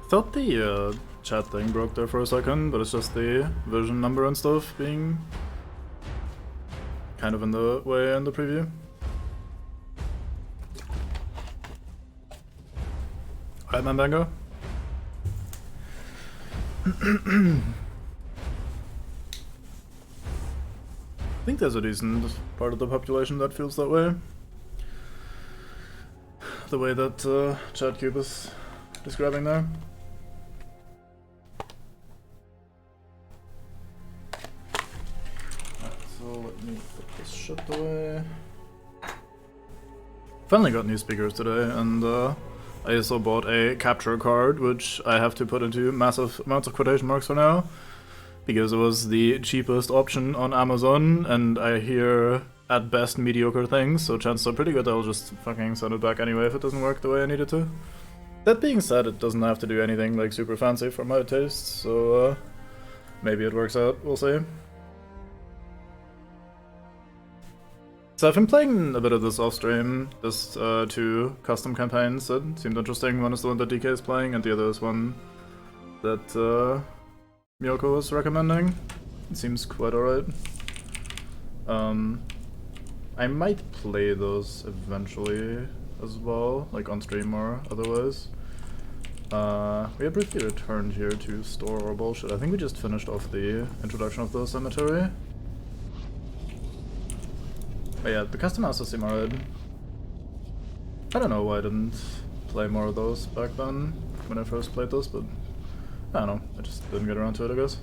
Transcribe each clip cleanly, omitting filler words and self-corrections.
Thought the chat thing broke there for a second, but it's just the version number and stuff being kind of in the way in the preview. Alright, man, Bango. I think there's a decent part of the population that feels that way. The way that ChatCube is describing there. Let me put this shit away. Finally got new speakers today, and I also bought a capture card, which I have to put into massive amounts of quotation marks for now, because it was the cheapest option on Amazon, and I hear at best mediocre things, so chances are pretty good I'll just fucking send it back anyway if it doesn't work the way I need it to. That being said, it doesn't have to do anything like super fancy for my tastes, so maybe it works out, we'll see. So I've been playing a bit of this off-stream, this 2 custom campaigns that seemed interesting. One is the one that DK is playing, and the other is one that Miyoko was recommending. It seems quite alright. I might play those eventually as well, like on stream or otherwise. We had briefly returned here to store our bullshit. I think we just finished off the introduction of the cemetery. But yeah, the custom houses seem alright. I don't know why I didn't play more of those back then, when I first played this, but I don't know, I just didn't get around to it, I guess.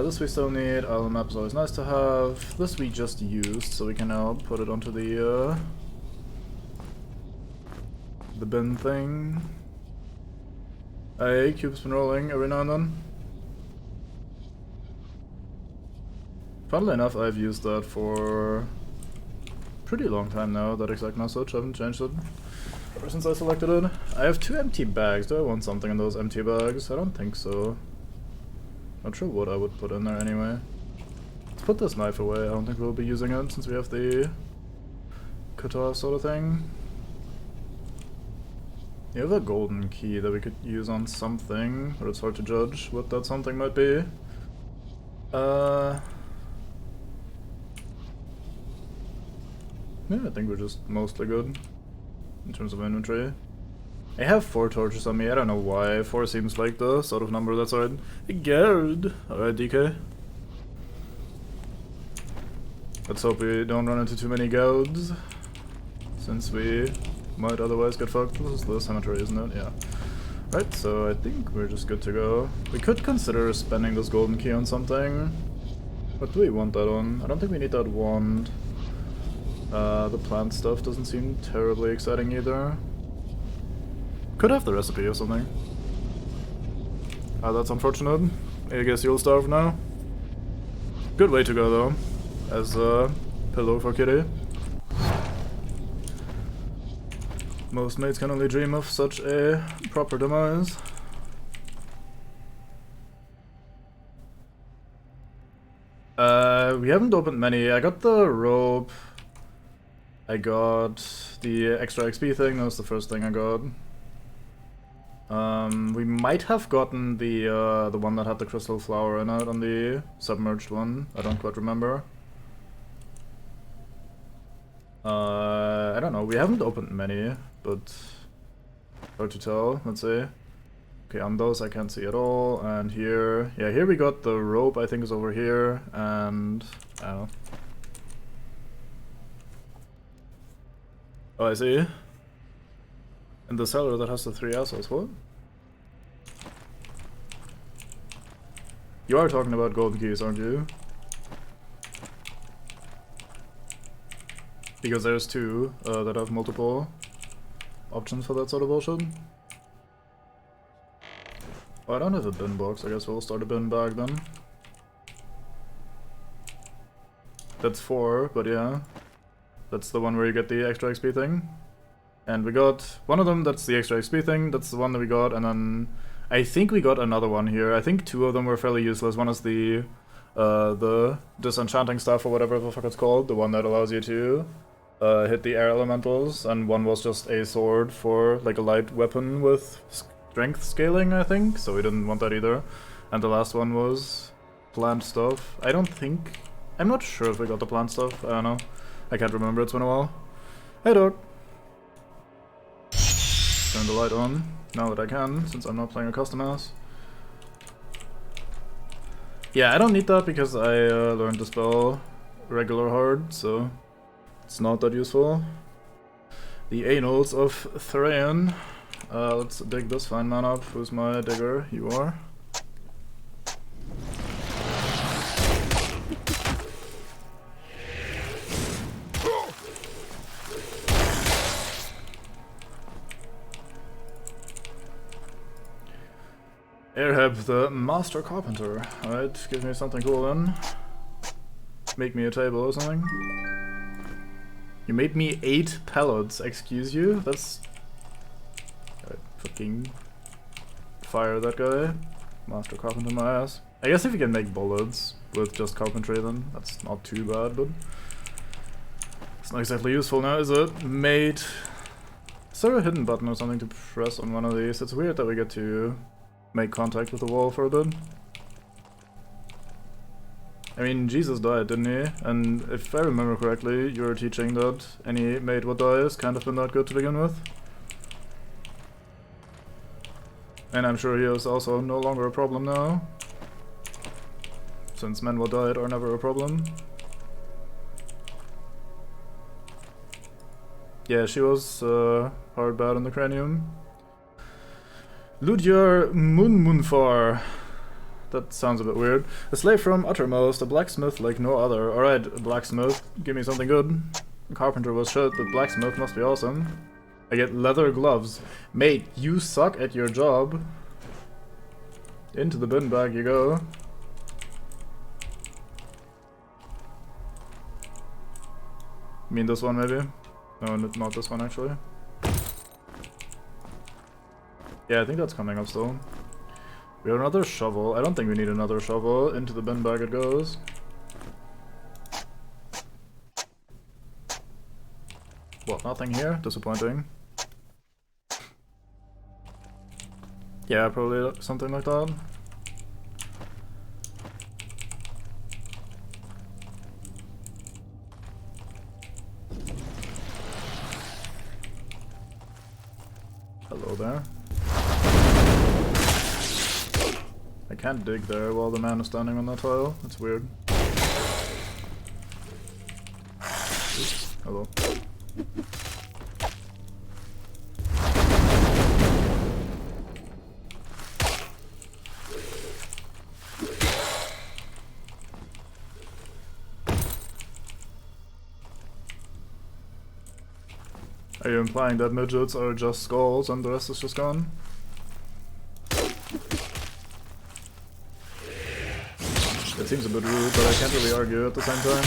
This we still need, island map is always nice to have. This we just used, so we can now put it onto the bin thing. Hey, cube's been rolling every now and then. Funnily enough, I've used that for pretty long time now, that exact message. I haven't changed it ever since I selected it. I have 2 empty bags. Do I want something in those empty bags? I don't think so. Not sure what I would put in there anyway. Let's put this knife away. I don't think we'll be using it since we have the cutter sort of thing. You have a golden key that we could use on something, but it's hard to judge what that something might be. Yeah, I think we're just mostly good in terms of inventory. I have 4 torches on me, I don't know why. 4 seems like the sort of number that's alright. Good! Alright, DK. Let's hope we don't run into too many gouds, since we might otherwise get fucked. This is the cemetery, isn't it? Yeah. Right, so I think we're just good to go. We could consider spending this golden key on something. What do we want that on? I don't think we need that wand. The plant stuff doesn't seem terribly exciting either. Could have the recipe or something. That's unfortunate. I guess you'll starve now. Good way to go though, as a pillow for Kitty. Most mates can only dream of such a proper demise. We haven't opened many. I got the rope. I got the extra XP thing, that was the first thing I got. We might have gotten the one that had the crystal flower in it on the submerged one, I don't quite remember. I don't know, we haven't opened many, but hard to tell, let's see. Okay, on those I can't see at all, and here... Yeah, here we got the rope, I think is over here, and... I don't know. Oh, I see. In the cellar that has the 3 assholes, what? You are talking about golden keys, aren't you? Because there's 2 that have multiple options for that sort of bullshit. Oh, I don't have a bin box, I guess we'll start a bin bag then. That's 4, but yeah. That's the one where you get the extra XP thing. And we got one of them, that's the extra XP thing, that's the one that we got, and then I think we got another one here. I think 2 of them were fairly useless. One is the disenchanting stuff or whatever the fuck it's called, the one that allows you to hit the air elementals, and one was just a sword for like a light weapon with strength scaling, I think, so we didn't want that either. And the last one was plant stuff. I'm not sure if we got the plant stuff, I don't know. I can't remember, it's been a while. Hey dog! Turn the light on, now that I can, since I'm not playing a custom house. Yeah, I don't need that because I learned the spell regular hard, so it's not that useful. The Annals of Thrain. Let's dig this fine man up. Who's my digger? You are. Airheb, the Master Carpenter. Alright, give me something cool then. Make me a table or something. You made me 8 pallets, excuse you? That's... Alright, fucking... fire that guy. Master Carpenter my ass. I guess if you can make bullets with just carpentry then, that's not too bad, but... It's not exactly useful now, is it? Mate... Is there a hidden button or something to press on one of these? It's weird that we get to make contact with the wall for a bit. I mean, Jesus died, didn't he? And if I remember correctly, you were teaching that any mate would die is kind of been that good to begin with. And I'm sure he is also no longer a problem now, since men will died are never a problem. Yeah, she was hard bad in the cranium. Ludjar Munmunfar. That sounds a bit weird. A slave from Uttermost, a blacksmith like no other. Alright, blacksmith, give me something good. Carpenter was shit, but blacksmith must be awesome. I get leather gloves. Mate, you suck at your job. Into the bin bag you go. You mean this one maybe? No, not this one actually. Yeah, I think that's coming up still. We have another shovel. I don't think we need another shovel. Into the bin bag it goes. What, nothing here? Disappointing. Yeah, probably something like that. Hello there. I can't dig there while the man is standing on that tile. That's weird. Oops. Hello. Are you implying that midgets are just skulls and the rest is just gone? It seems a bit rude, but I can't really argue at the same time.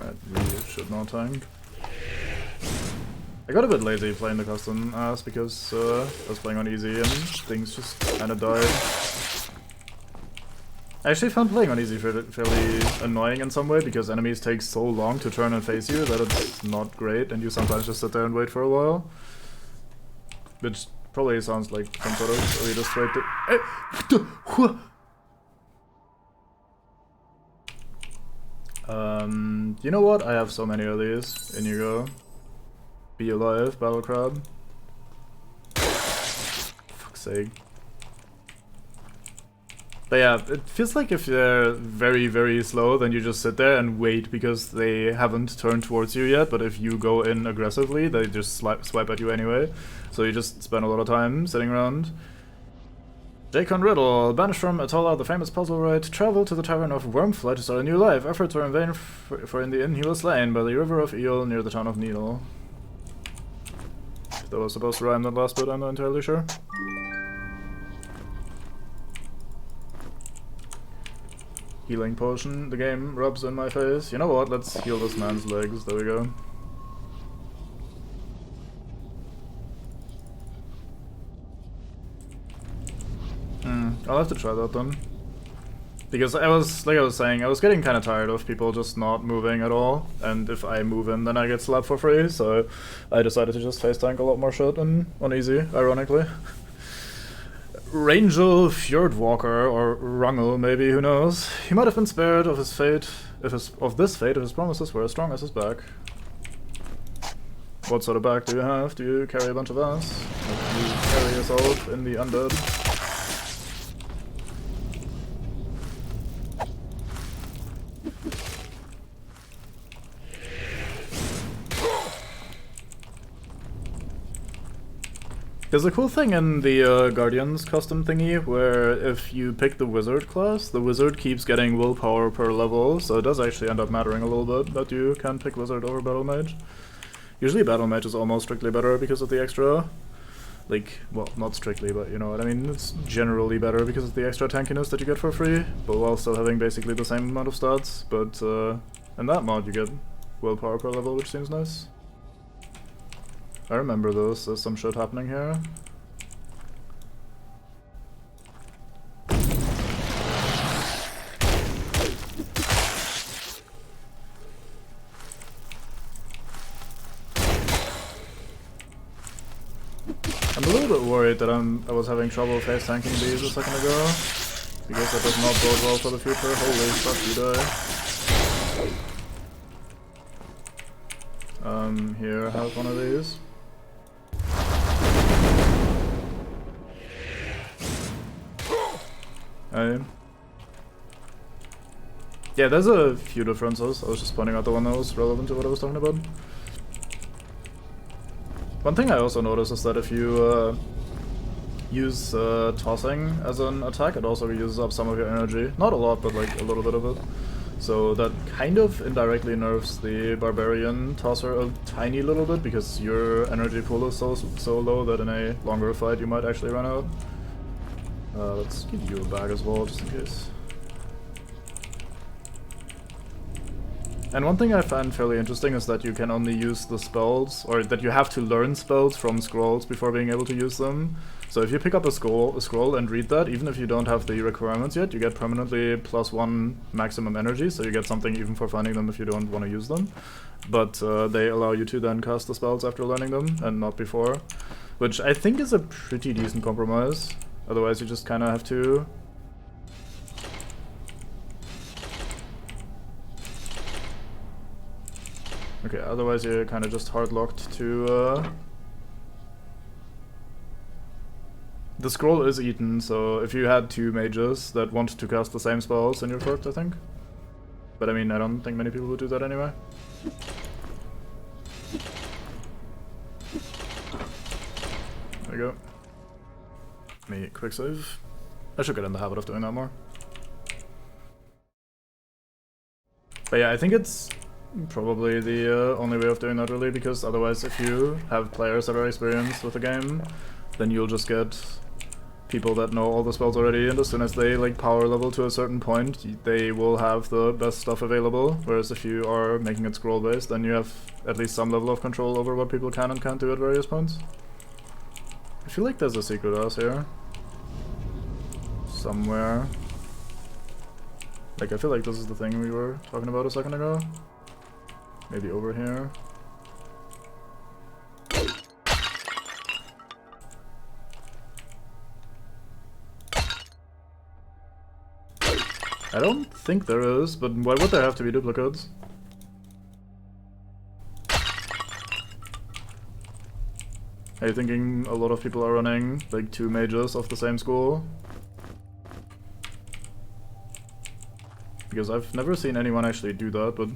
Alright, we should not tank. I got a bit lazy playing the custom ass because I was playing on easy and things just kinda died. I actually found playing on easy fairly annoying in some way because enemies take so long to turn and face you that it's not great and you sometimes just sit there and wait for a while. Which probably sounds like some sort of elitist trait to... You know what? I have so many of these. In you go. Be alive, battle crab. sake. But yeah, it feels like if they're very, very slow, then you just sit there and wait because they haven't turned towards you yet, but if you go in aggressively, they just swipe at you anyway. So you just spend a lot of time sitting around. Jacon Riddle, banished from Atolla, the famous puzzle rite, traveled to the Tavern of Wormfly to start a new life. Efforts were in vain, for in the end he was slain by the River of Eel near the town of Needle. If that was supposed to rhyme that last bit, I'm not entirely sure. Healing potion, the game rubs in my face. You know what, let's heal this man's legs, there we go. I'll have to try that then. Because like I was saying, I was getting kind of tired of people just not moving at all, and if I move in then I get slapped for free, so I decided to just face tank a lot more shit on easy, ironically. Rangel Fjordwalker, or Rangel maybe, who knows. He might have been spared of his fate, if his promises were as strong as his back. What sort of back do you have? Do you carry a bunch of ass? Do you carry yourself in the undead? There's a cool thing in the Guardians custom thingy, where if you pick the Wizard class, the Wizard keeps getting willpower per level, so it does actually end up mattering a little bit that you can pick Wizard over Battle Mage. Usually Battle Mage is almost strictly better because of the extra, like, well, not strictly, but you know what I mean, it's generally better because of the extra tankiness that you get for free, but while still having basically the same amount of stats, but in that mod you get willpower per level, which seems nice. I remember this, there's some shit happening here. I'm a little bit worried that I was having trouble face tanking these a second ago, because that does not bode well for the future. Holy fuck, you die. Here, have one of these. Yeah, there's a few differences. I was just pointing out the one that was relevant to what I was talking about. One thing I also noticed is that if you use tossing as an attack, it also uses up some of your energy. Not a lot, but like a little bit of it. So that kind of indirectly nerfs the Barbarian tosser a tiny little bit, because your energy pool is so low that in a longer fight you might actually run out. Let's give you a bag as well, just in case. And one thing I find fairly interesting is that you can only use the spells, or that you have to learn spells from scrolls before being able to use them. So if you pick up a scroll and read that, even if you don't have the requirements yet, you get permanently +1 maximum energy, so you get something even for finding them if you don't want to use them. But they allow you to then cast the spells after learning them, and not before. Which I think is a pretty decent compromise. Otherwise you just kind of have to... Okay, otherwise you're kind of just hard-locked to... The scroll is eaten, so if you had two mages that want to cast the same spells, then you're fucked, I think. But I mean, I don't think many people would do that anyway. There you go. Me quick save. I should get in the habit of doing that more. But yeah, I think it's probably the only way of doing that really, because otherwise if you have players that are experienced with the game, then you'll just get people that know all the spells already, and as soon as they like power level to a certain point, they will have the best stuff available, whereas if you are making it scroll based, then you have at least some level of control over what people can and can't do at various points. I feel like there's a secret house here. Somewhere. Like, I feel like this is the thing we were talking about a second ago. Maybe over here. I don't think there is, but why would there have to be duplicates? Are you thinking a lot of people are running like 2 mages of the same school? Because I've never seen anyone actually do that, but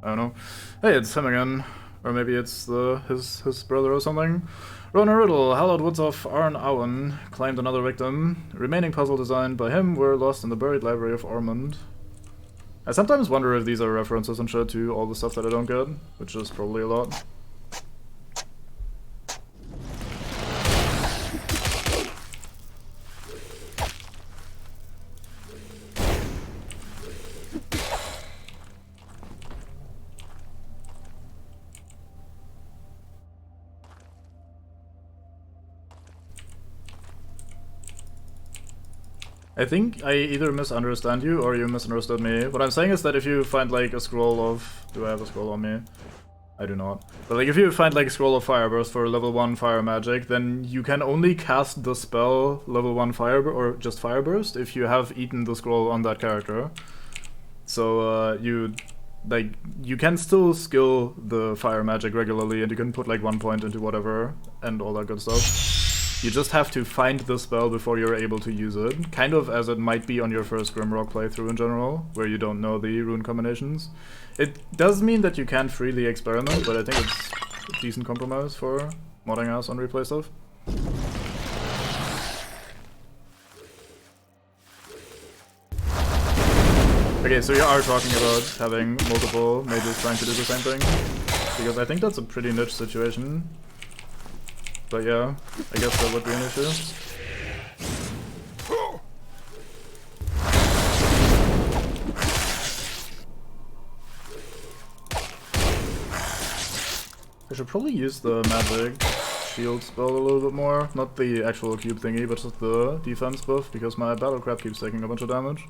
I don't know. Hey, it's him again. Or maybe it's his brother or something. Rona Riddle, hallowed woods of Arn Owen, claimed another victim. Remaining puzzle designed by him were lost in the buried library of Ormond. I sometimes wonder if these are references and shit to all the stuff that I don't get, which is probably a lot. I think I either misunderstand you or you misunderstood me. What I'm saying is that if you find like a scroll of... Do I have a scroll on me? I do not. But like if you find like a scroll of Fireburst for level 1 fire magic, then you can only cast the spell level 1 Fireburst, or just Fireburst, if you have eaten the scroll on that character. So you can still skill the fire magic regularly and you can put like 1 point into whatever and all that good stuff. You just have to find the spell before you're able to use it, kind of as it might be on your first Grimrock playthrough in general, where you don't know the rune combinations. It does mean that you can't freely experiment, but I think it's a decent compromise for modding ass on replay stuff. Okay, so you are talking about having multiple mages trying to do the same thing, because I think that's a pretty niche situation. But yeah, I guess that would be an issue. I should probably use the magic shield spell a little bit more. Not the actual cube thingy, but just the defense buff, because my battle crab keeps taking a bunch of damage.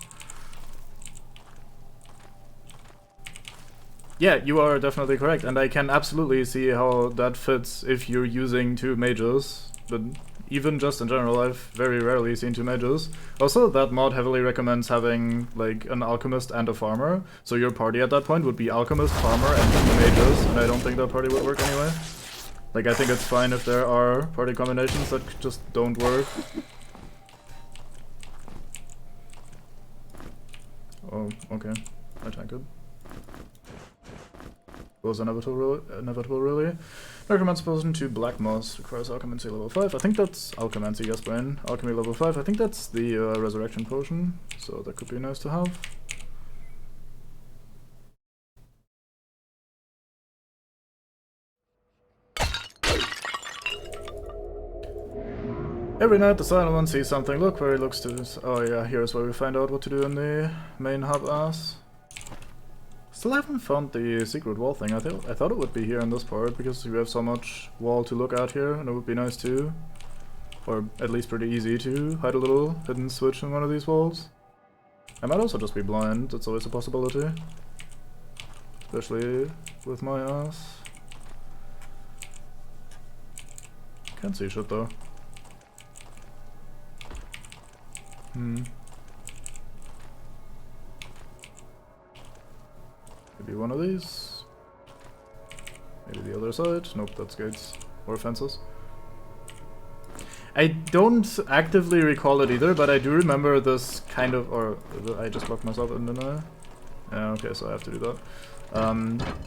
Yeah, you are definitely correct, and I can absolutely see how that fits if you're using 2 mages, but even just in general, I've very rarely seen 2 mages. Also, that mod heavily recommends having like an alchemist and a farmer, so your party at that point would be alchemist, farmer, and 2 mages, and I don't think that party would work anyway. Like, I think it's fine if there are party combinations that just don't work. Oh, okay. I tank it. Was inevitable really. Necromancy potion to Black Moss requires Alchemancy level 5. I think that's Alchemancy, yes, Brain. Alchemy level 5. I think that's the Resurrection potion, so that could be nice to have. Every night the silent one sees something. Look where he looks to this. Oh yeah, here's where we find out what to do in the main hub ass. Still haven't found the secret wall thing. I thought it would be here in this part, because we have so much wall to look at here, and it would be nice to, or at least pretty easy to, hide a little hidden switch in one of these walls. I might also just be blind, that's always a possibility. Especially with my ass. Can't see shit though. Maybe one of these. Maybe the other side. Nope, that's gates. Or fences. I don't actively recall it either, but I do remember this kind of... Or I just locked myself in, didn't I? Yeah, okay, so I have to do that.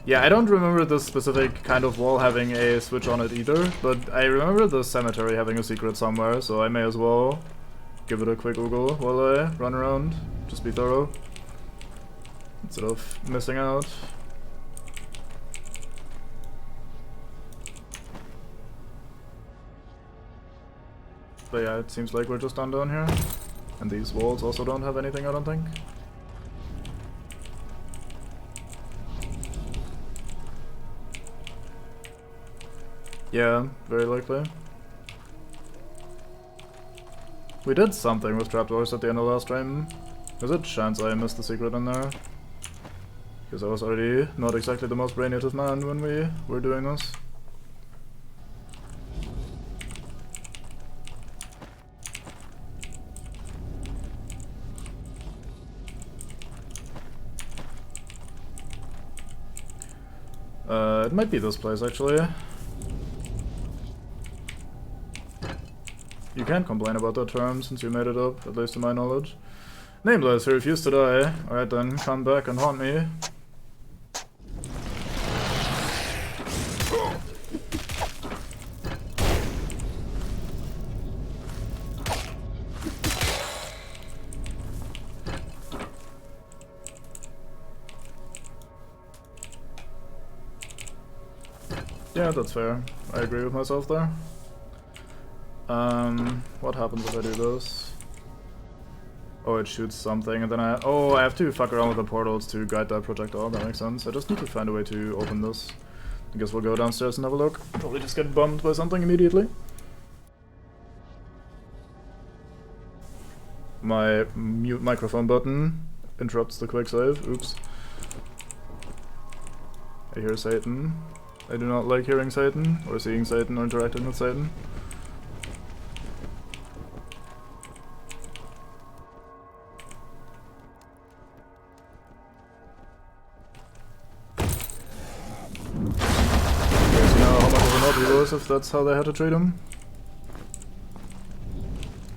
Yeah, I don't remember this specific kind of wall having a switch on it either, but I remember the cemetery having a secret somewhere, so I may as well give it a quick Google while I run around. Just be thorough. Instead of missing out. But yeah, it seems like we're just done down here. And these walls also don't have anything, I don't think. Yeah, very likely. We did something with trapdoors at the end of last stream. There's a chance I missed the secret in there. Because I was already not exactly the most brainiative man when we were doing this. It might be this place actually. you can't complain about that term since you made it up, at least to my knowledge. Nameless, he refused to die. Alright then, come back and haunt me. Yeah, that's fair. I agree with myself there. What happens if I do this? Oh, it shoots something, and then I have to fuck around with the portals to guide that projectile. That makes sense. I just need to find a way to open this. I guess we'll go downstairs and have a look. Probably just get bummed by something immediately. My mute microphone button interrupts the quick save. Oops. I hear Satan. I do not like hearing Satan, or seeing Satan, or interacting with Satan. You know how much of an OP he was if that's how they had to treat him?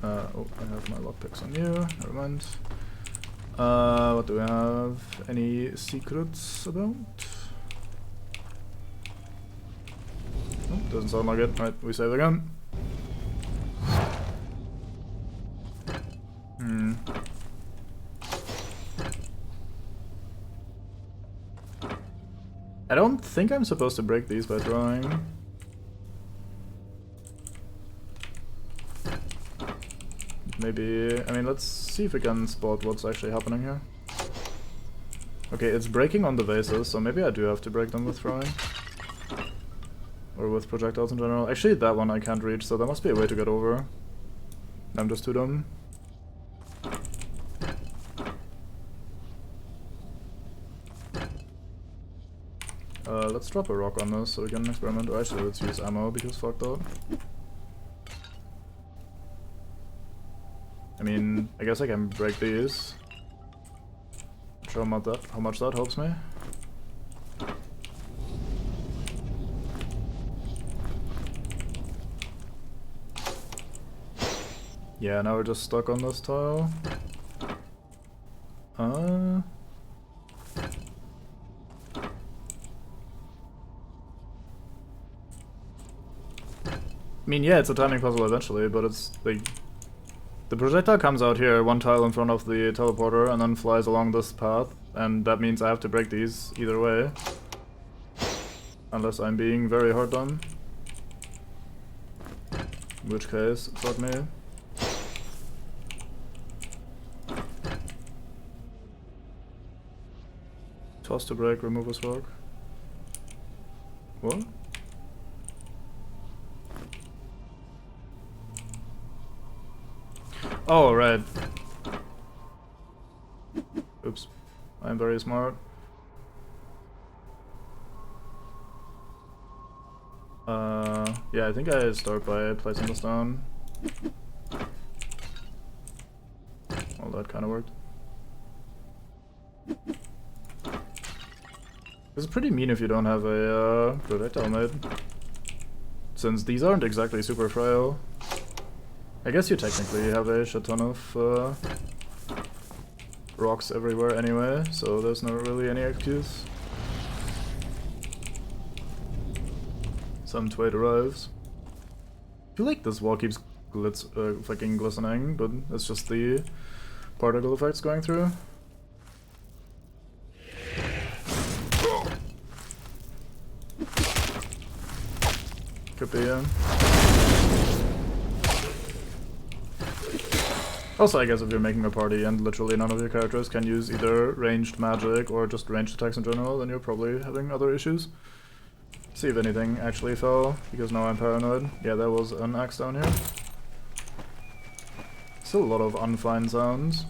Oh, I have my lockpicks on you, never mind. What do we have? Any secrets about? Oh, doesn't sound like it. Right, we save again. I don't think I'm supposed to break these by throwing. Maybe, I mean, let's see if we can spot what's actually happening here. Okay, it's breaking on the vases, so maybe I do have to break them with throwing. Or with projectiles in general. Actually, that one I can't reach, so there must be a way to get over. I'm just too dumb. Let's drop a rock on this so we can experiment. Or actually, let's use ammo because fuck that. I mean, I guess I can break these. Show how much that helps me. Yeah, now we're just stuck on this tile. I mean, yeah, it's a timing puzzle eventually, but it's like... The projectile comes out here, one tile in front of the teleporter, and then flies along this path, and that means I have to break these either way. Unless I'm being very hard done. In which case, fuck me. Toss to break, remove a rock. What? Oh, right. Oops. I'm very smart. Yeah, I think I start by placing this down. Well, that kind of worked. This is pretty mean if you don't have a projectile made. Since these aren't exactly super frail. I guess you technically have a shit ton of rocks everywhere anyway, so there's not really any excuse. Some twate arrives. I feel like this wall keeps fucking glistening, but it's just the particle effects going through. Could be, yeah. Also, I guess if you're making a party and literally none of your characters can use either ranged magic or just ranged attacks in general, then you're probably having other issues. See if anything actually fell, because now I'm paranoid. Yeah, there was an axe down here. Still a lot of unfine sounds.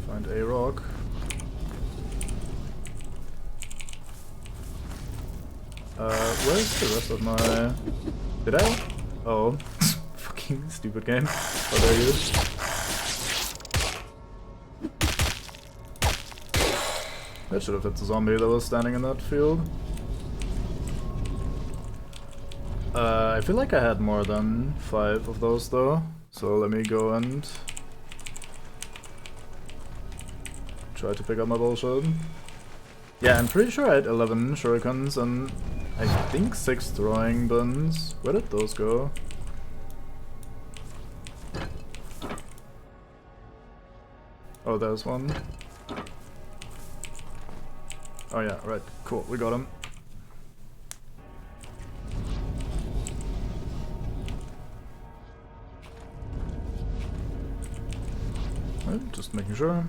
Find a rock. Where's the rest of my... Did I? Oh. Fucking stupid game. Oh, there he is. That should have hit the zombie that was standing in that field. I feel like I had more than 5 of those though. So let me go and... try to pick up my bullshit. Yeah, I'm pretty sure I had 11 shurikens and I think 6 throwing buns. Where did those go? Oh, there's one. Oh yeah, right. Cool, we got him. Right, just making sure.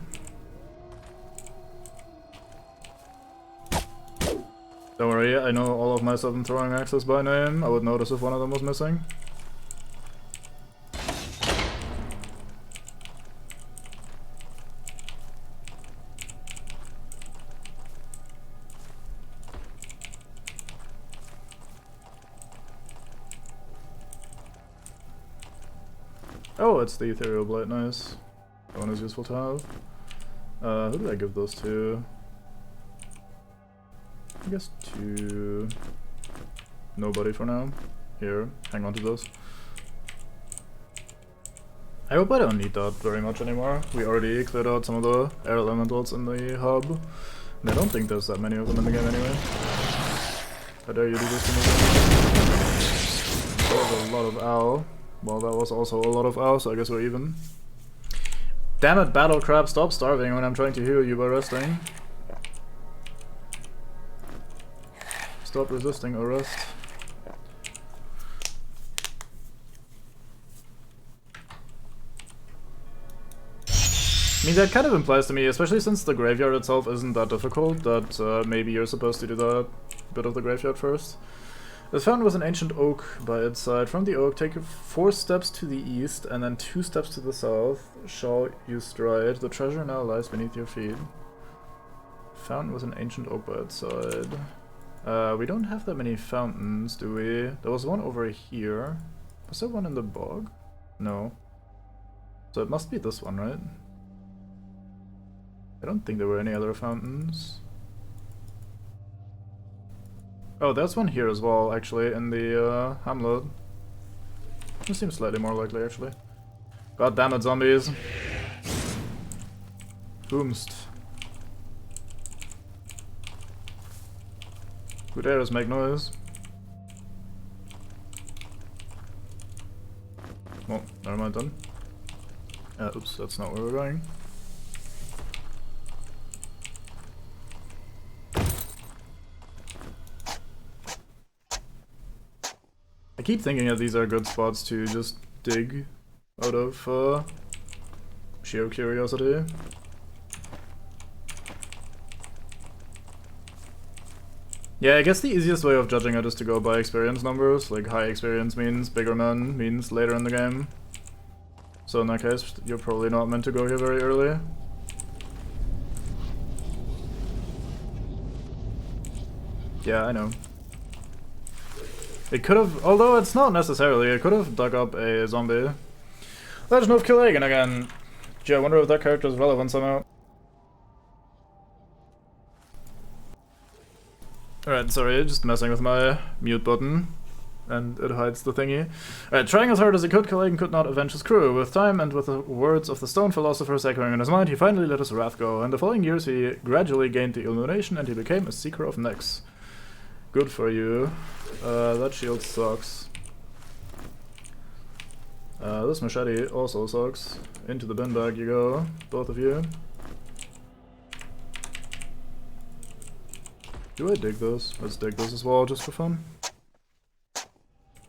Don't worry, I know all of my 7 throwing axes by name. I would notice if one of them was missing. Oh, it's the ethereal blade, nice. That one is useful to have. Who did I give those to? I guess to... nobody for now. Here, hang on to those. I hope I don't need that very much anymore. We already cleared out some of the air elementals in the hub. And I don't think there's that many of them in the game anyway. How dare you do this to me? That was a lot of owl. Well, that was also a lot of owl, so I guess we're even. Damn it, battle crab, stop starving when I'm trying to heal you by resting. Stop resisting arrest. I mean, that kind of implies to me, especially since the graveyard itself isn't that difficult, that maybe you're supposed to do that bit of the graveyard first. This fountain was an ancient oak by its side. From the oak, take 4 steps to the east and then 2 steps to the south. Shall you stride? The treasure now lies beneath your feet. Fountain was an ancient oak by its side. We don't have that many fountains, do we? There was one over here. Was there one in the bog? No. So it must be this one, right? I don't think there were any other fountains. Oh, there's one here as well, actually, in the hamlet. This seems slightly more likely, actually. God damn it, zombies. Whomst. Who dares make noise? Oh, never mind then. Oops, that's not where we're going. I keep thinking that these are good spots to just dig out of sheer curiosity. Yeah, I guess the easiest way of judging it is to go by experience numbers. Like, high experience means bigger men, means later in the game. So in that case, you're probably not meant to go here very early. Yeah, I know. It could have, although it's not necessarily, it could have dug up a zombie. Legend of Kil'jaeden again. Gee, I wonder if that character is relevant somehow. Alright, sorry, just messing with my mute button. And it hides the thingy. Alright, trying as hard as he could, Kil'jaeden could not avenge his crew. With time and with the words of the stone philosophers echoing in his mind, he finally let his wrath go. In the following years, he gradually gained the illumination and he became a seeker of necks. Good for you. That shield sucks. This machete also sucks. Into the bin bag you go, both of you. Do I dig this? Let's dig this as well, just for fun.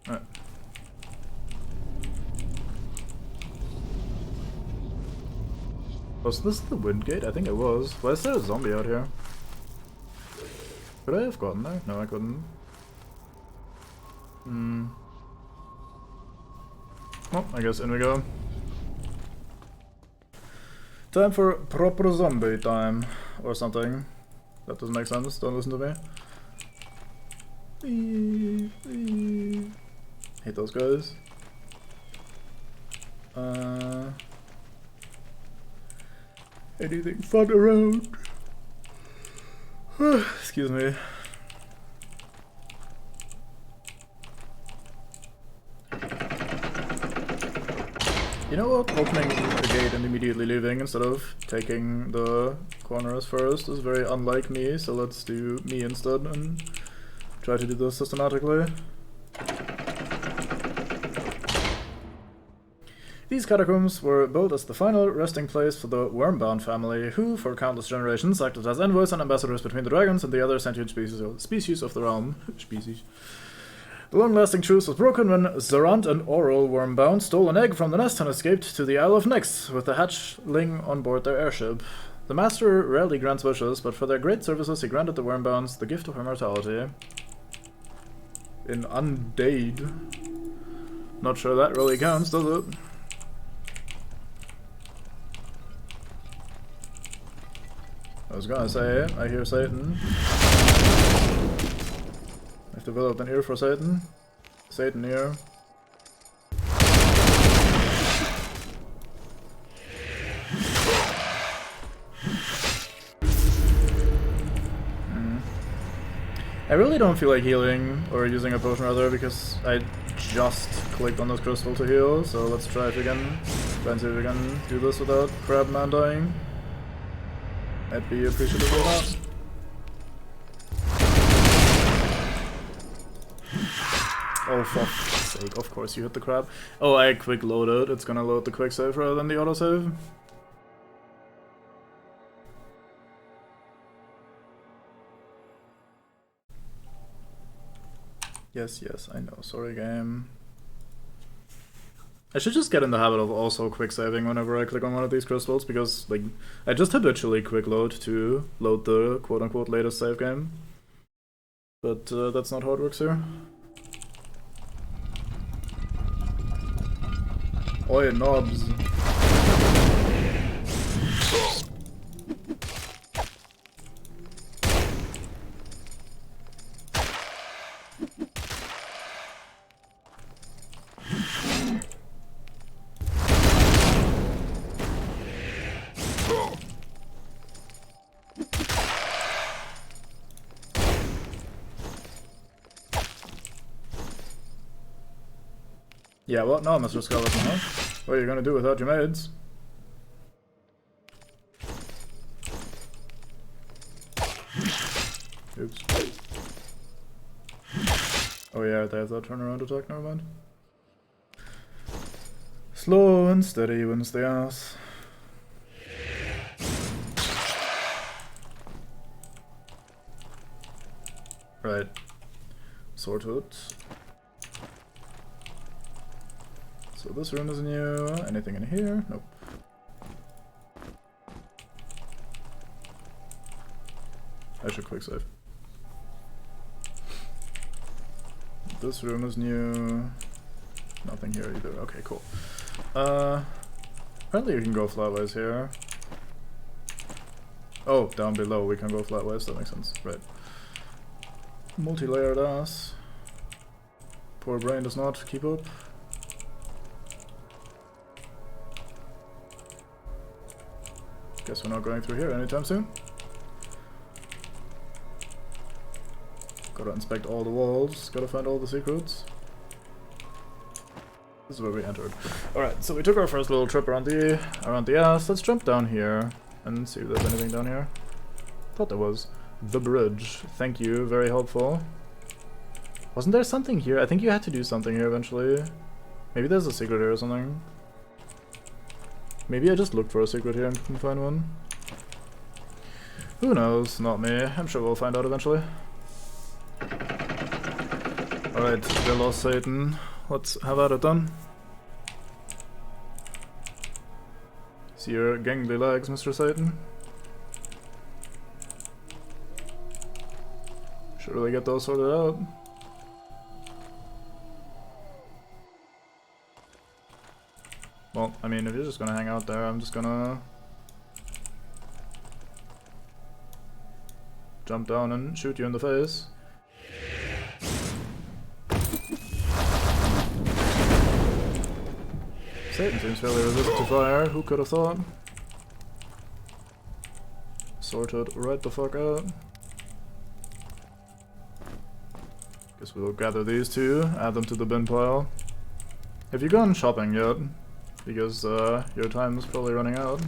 Alright. Was this the wind gate? I think it was. Why is there a zombie out here? Could I have gotten there? No, I couldn't. Well, I guess in we go. Time for proper zombie time. Or something. That doesn't make sense, don't listen to me. Hate those guys. Anything fun around? Excuse me. You know what? Opening the gate and immediately leaving instead of taking the corners first is very unlike me, so let's do me instead and try to do this systematically. These catacombs were built as the final resting place for the Wormbound family, who, for countless generations, acted as envoys and ambassadors between the dragons and the other sentient species of the realm. The long-lasting truce was broken when Zarant and Oral Wormbound stole an egg from the nest and escaped to the Isle of Nyx, with the hatchling on board their airship. The Master rarely grants wishes, but for their great services he granted the Wormbounds the gift of immortality. In Undead. Not sure that really counts, does it? I was gonna say, I hear Satan. I've developed an ear for Satan. Satan ear. I really don't feel like healing, or using a potion rather, because I just clicked on this crystal to heal, so let's try it again. Try and see if we can do this without Crabman dying. I'd be appreciative of that. Oh, for fuck's sake, of course you hit the crab. Oh, I quick loaded. It's gonna load the quick save rather than the autosave. Yes, yes, I know. Sorry, game. I should just get in the habit of also quick saving whenever I click on one of these crystals, because, like, I just habitually quick load to load the quote-unquote latest save game. But that's not how it works here. Oi, knobs. Yeah, what? No, Mr. Skeleton, huh? What are you gonna do without your maids? Oops. Oh yeah, they have that turnaround attack, never mind. Slow and steady wins the ass. Right. Sorted. So this room is new. Anything in here? Nope. I should quick save. This room is new. Nothing here either. Okay, cool. Apparently you can go flatways here. Oh, down below we can go flatways. That makes sense. Right. Multi-layered ass. Poor brain does not keep up. Guess we're not going through here anytime soon. Gotta inspect all the walls, gotta find all the secrets. This is where we entered. Alright, so we took our first little trip around the ass. Let's jump down here and see if there's anything down here. Thought there was. The bridge. Thank you, very helpful. Wasn't there something here? I think you had to do something here eventually. Maybe there's a secret here or something. Maybe I just looked for a secret here and couldn't find one. Who knows? Not me. I'm sure we'll find out eventually. Alright, Villa Satan. Let's have at it then. See your gangly legs, Mr. Satan. Should really get those sorted out. Well, I mean, if you're just gonna hang out there, I'm just gonna jump down and shoot you in the face. Satan seems fairly resistant to fire, who could have thought? Sorted right the fuck out. Guess we'll gather these two, add them to the bin pile. Have you gone shopping yet? Because your time is probably running out.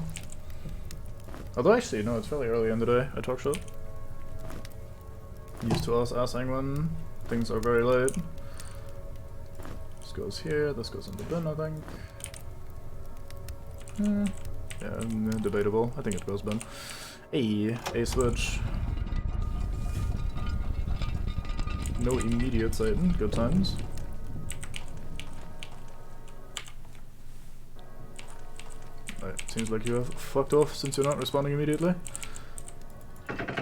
Although actually, no, it's fairly early in the day. I talk shit. Used to us asking when things are very late. This goes here, this goes in the bin, I think. Yeah, debatable. I think it goes bin. Hey, a switch. No immediate Satan, good times. Right, seems like you have fucked off since you're not responding immediately.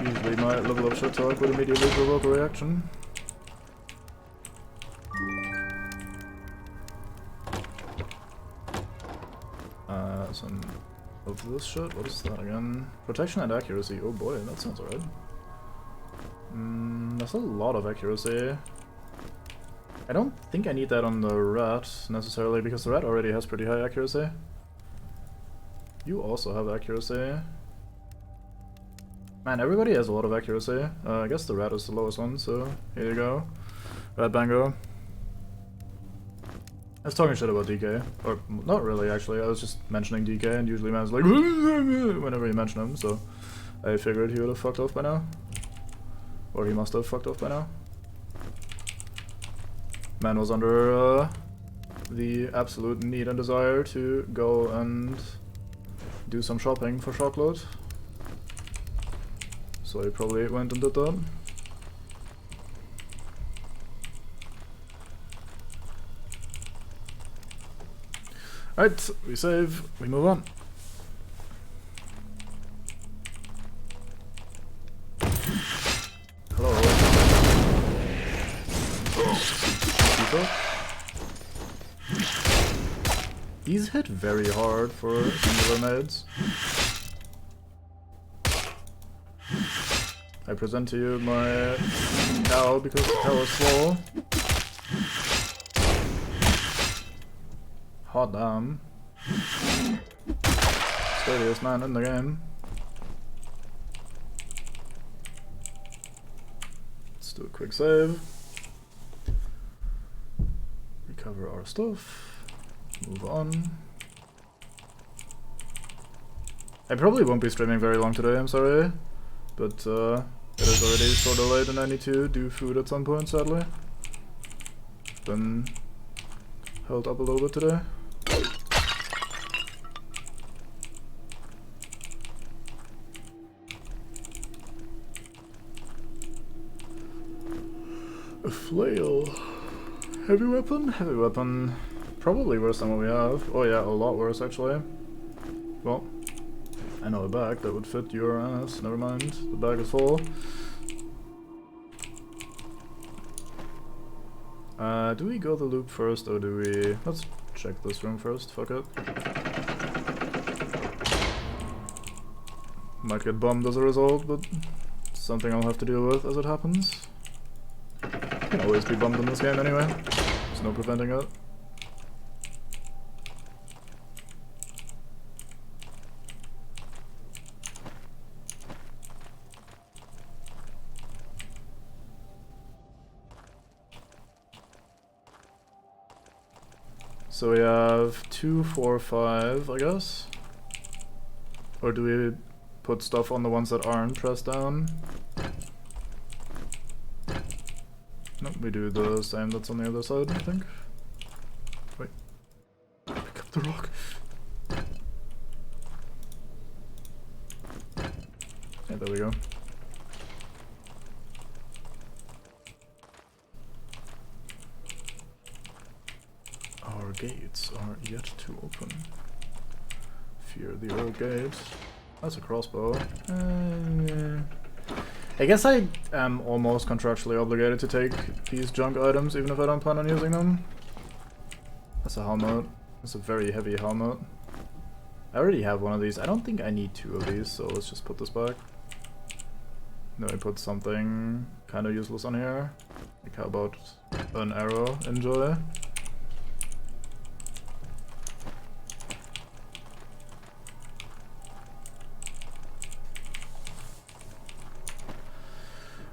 Usually my level of shit talk would immediately provoke a reaction. Some of this shit, what is that again? Protection and accuracy, oh boy, that sounds alright. That's a lot of accuracy. I don't think I need that on the rat, necessarily, because the rat already has pretty high accuracy. You also have accuracy. Man, everybody has a lot of accuracy. I guess the rat is the lowest one, so here you go. Rat bango. I was talking shit about DK. Or, not really actually, I was just mentioning DK and usually man's like whenever you mention him, so I figured he would have fucked off by now. Or he must have fucked off by now. Man was under the absolute need and desire to go and do some shopping for chocolate. So he probably went and did that. Right, we save, we move on. Hello. These hit very hard for singular meds. I present to you my cow because the cow is slow. Hot damn. Steadiest man in the game. Let's do a quick save. Recover our stuff. Move on. I probably won't be streaming very long today, I'm sorry. But it is already sort of late and I need to do food at some point, sadly. Been held up a little bit today. A flail. Heavy weapon? Heavy weapon. Probably worse than what we have. Oh yeah, a lot worse actually. Well, I know a bag that would fit your ass. Never mind, the bag is full. Do we go the loop first or do we... Let's check this room first, fuck it. Might get bombed as a result, but something I'll have to deal with as it happens. Can always be bummed in this game anyway. There's no preventing it. So we have 2, 4, 5, I guess? Or do we put stuff on the ones that aren't pressed down? Nope, we do the same that's on the other side, I think. Wait. Pick up the rock. Yeah, there we go. Our gates are yet to open. Fear the old gate. That's a crossbow. I guess I am almost contractually obligated to take these junk items even if I don't plan on using them. That's a helmet. That's a very heavy helmet. I already have one of these. I don't think I need 2 of these, so let's just put this back. Then I put something kind of useless on here. Like how about an arrow? Enjoy.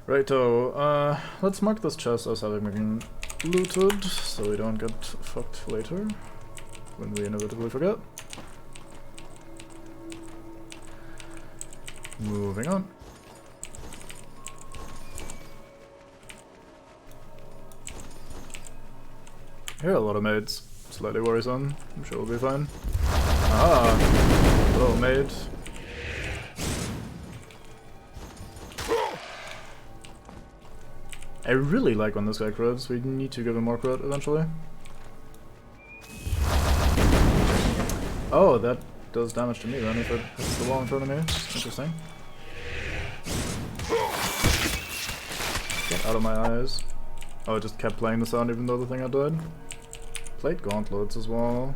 Righto, let's mark this chest as having been looted, so we don't get fucked later, when we inevitably forget. Moving on. Here are a lot of maids. Slightly worrisome. I'm sure we'll be fine. Ah! Hello, maid. I really like when this guy crits. We need to give him more crit eventually. Oh, that does damage to me then if it hits the wall in front of me. Interesting. Get out of my eyes. Oh, it just kept playing the sound even though the thing had died. Plate gauntlets as well.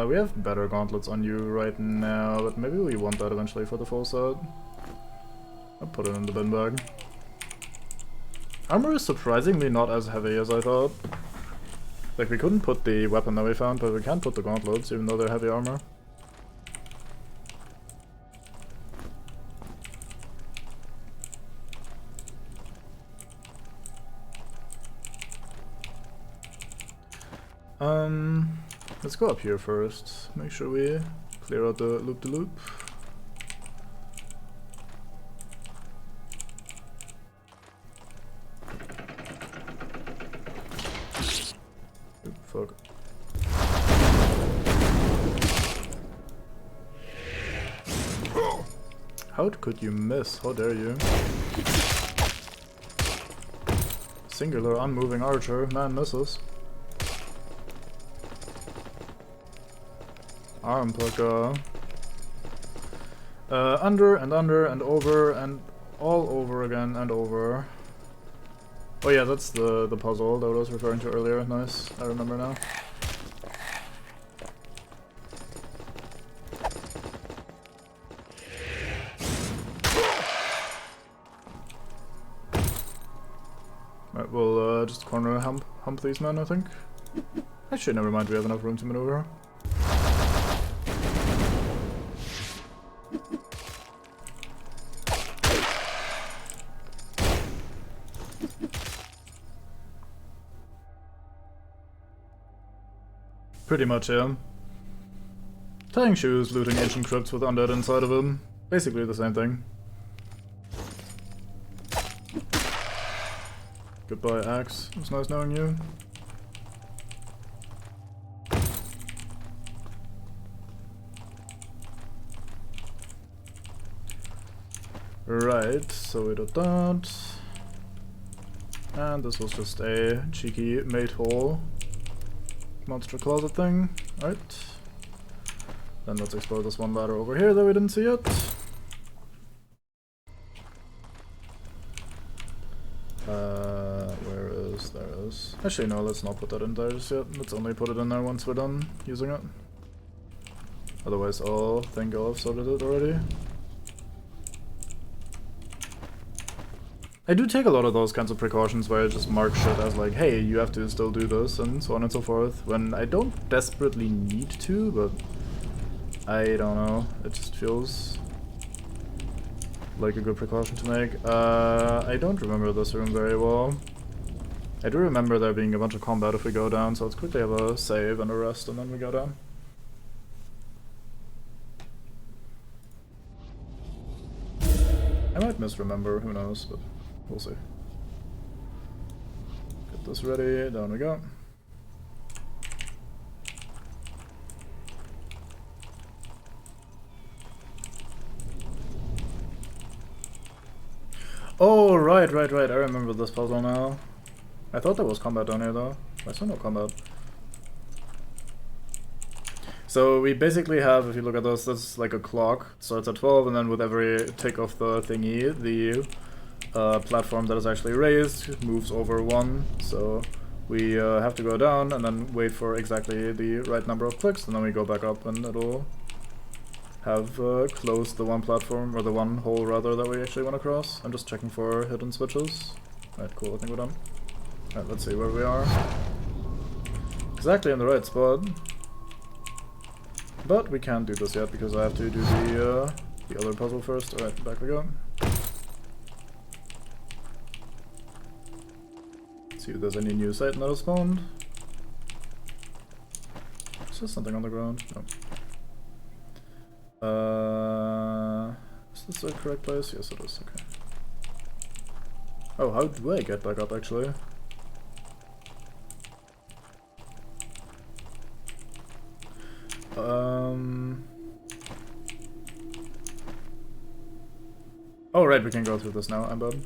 We have better gauntlets on you right now, but maybe we want that eventually for the full set. I'll put it in the bin bag. Armor is surprisingly not as heavy as I thought. Like, we couldn't put the weapon that we found, but we can put the gauntlets, even though they're heavy armor. Let's go up here first. Make sure we clear out the loop-de-loop. Oop, fuck. How could you miss? How dare you? Singular unmoving archer, man misses. Arm plucker. Under and over and all over again and over. Oh yeah, that's the puzzle that I was referring to earlier. Nice, I remember now. Right, we'll just corner hump these men, I think. Actually, never mind, we have enough room to maneuver. Pretty much, yeah. Tying shoes, looting ancient crypts with undead inside of them. Basically the same thing. Goodbye, Axe. It was nice knowing you. Right, so we did that. And this was just a cheeky mate hole. Monster closet thing. Alright. Then let's explore this one ladder over here that we didn't see yet. Where is... there is. Actually no, let's not put that in there just yet. Let's only put it in there once we're done using it. Otherwise I'll think I'll have sorted it already. I do take a lot of those kinds of precautions where I just mark shit as like, hey, you have to still do this, and so on and so forth, when I don't desperately need to, but I don't know, it just feels like a good precaution to make. I don't remember this room very well. I do remember there being a bunch of combat if we go down, so let's quickly have a save and a rest and then we go down. I might misremember, who knows, but we'll see. Get this ready, down we go. Oh, right, I remember this puzzle now. I thought there was combat down here though. I saw no combat. So we basically have, if you look at this, is like a clock. It starts at 12 and then with every tick of the thingy, the platform that is actually raised moves over 1. So we have to go down and then wait for exactly the right number of clicks, and then we go back up and it'll have closed the one platform, or the one hole rather, that we actually want to cross. I'm just checking for hidden switches. Alright, cool, I think we're done. Alright, let's see where we are. Exactly in the right spot. But we can't do this yet because I have to do the other puzzle first. Alright, back we go. See if there's any new Satan that has spawned. Is there something on the ground? No. Is this the correct place? Yes, it is. Okay. Oh, how do I get back up actually? Oh right, we can go through this now, I'm bad.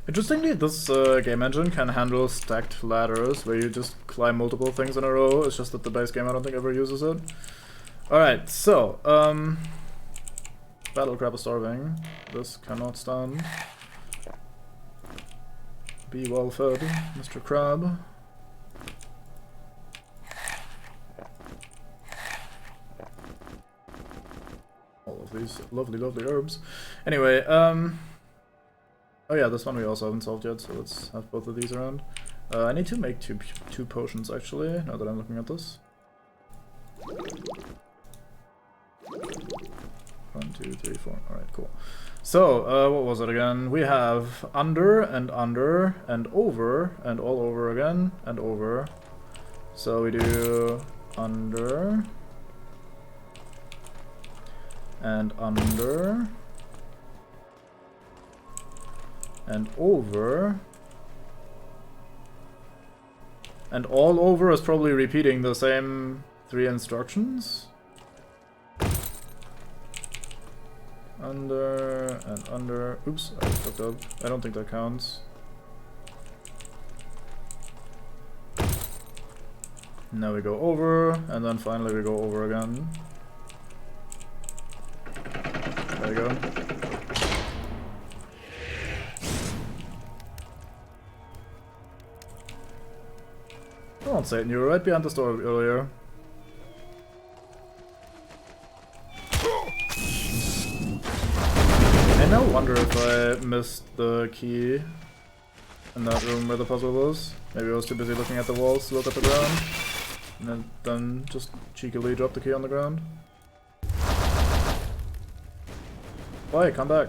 Interestingly, this game engine can handle stacked ladders, where you just climb multiple things in a row. It's just that the base game I don't think ever uses it. Alright, so, Battle Crab is starving. This cannot stand. Be well fed, Mr. Crab. All of these lovely, lovely herbs. Anyway, oh yeah, this one we also haven't solved yet, so let's have both of these around. I need to make two potions actually, now that I'm looking at this. 1, 2, 3, 4. Alright, cool. So, what was it again? We have under and over and all over again and over. So we do under and under and over. And all over is probably repeating the same 3 instructions. Under and under. Oops, I fucked up. I don't think that counts. Now we go over, and then finally we go over again. There you go. Come on, Satan, you were right behind the store earlier. I now wonder if I missed the key in that room where the puzzle was. Maybe I was too busy looking at the walls to look at the ground. And then just cheekily drop the key on the ground. Why? Come back.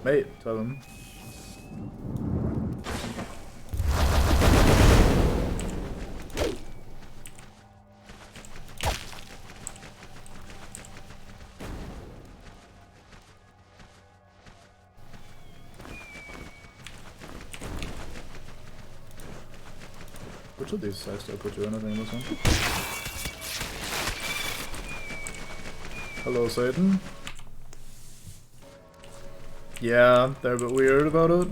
Mate, tell him. Which of these sites do I put you in? I think this one. Hello, Satan. Yeah, they're a bit weird about it.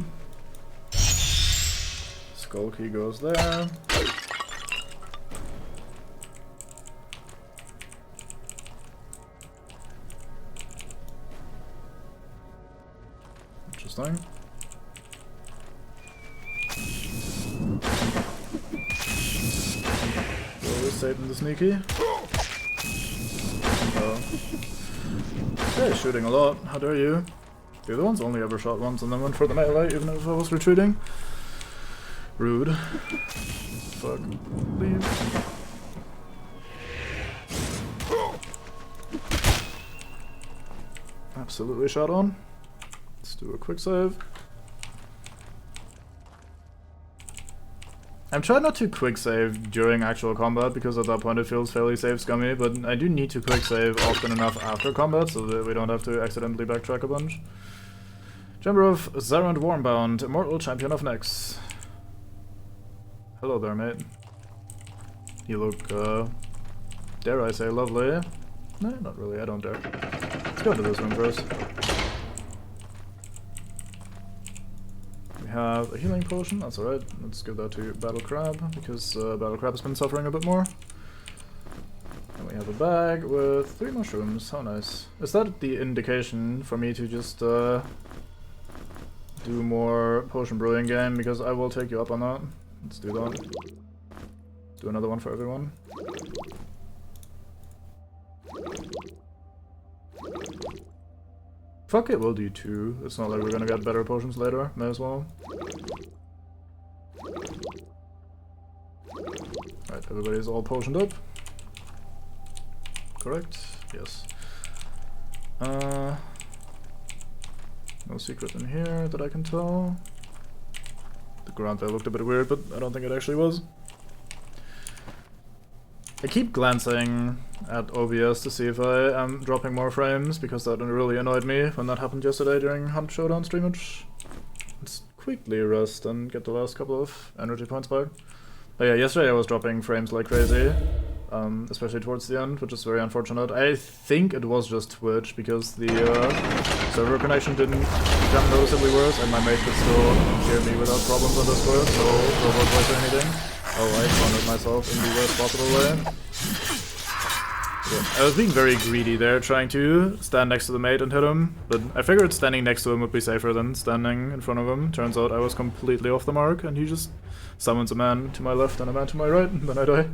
Skull key goes there. Interesting. Satan the sneaky. Oh. They're shooting a lot, how dare you? The other ones only ever shot once and then went for the melee even if I was retreating. Rude. Fuck. Leave. Absolutely shot on. Let's do a quick save. I'm trying not to quick save during actual combat because at that point it feels fairly safe scummy, but I do need to quick save often enough after combat so that we don't have to accidentally backtrack a bunch. Chamber of Zarand Warmbound, Immortal Champion of Nyx. Hello there, mate. You look, dare I say, lovely. No, not really, I don't dare. Let's go into this room first. Have a healing potion, that's alright. Let's give that to Battle Crab, because Battle Crab has been suffering a bit more. And we have a bag with 3 mushrooms, how nice. Is that the indication for me to just do more potion brewing game? Because I will take you up on that. Let's do that. Do another one for everyone. Fuck it, we'll do 2. It's not like we're gonna get better potions later. May as well. Alright, Yep, everybody's all potioned up. Correct? Yes. No secret in here that I can tell. The ground there looked a bit weird, but I don't think it actually was. I keep glancing at OBS to see if I am dropping more frames, because that really annoyed me when that happened yesterday during Hunt Showdown streamage. Let's quickly rest and get the last couple of energy points back. But yeah, yesterday I was dropping frames like crazy, especially towards the end, which is very unfortunate. I think it was just Twitch, because the server connection didn't become noticeably worse, and my mate could still hear me without problems on Discord, so robot voice or anything. Oh, I found myself in the worst possible way. Yeah, I was being very greedy there, trying to stand next to the mate and hit him, but I figured standing next to him would be safer than standing in front of him. Turns out I was completely off the mark, and he just summons a man to my left and a man to my right, and then I die.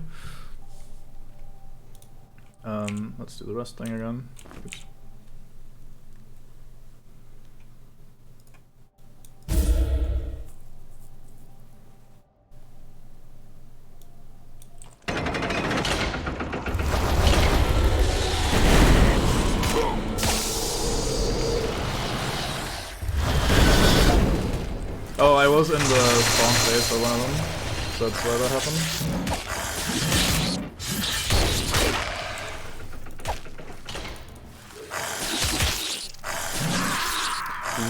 Let's do the rest thing again. Oops. Oh, I was in the spawn phase for one of them, so that's why that happened.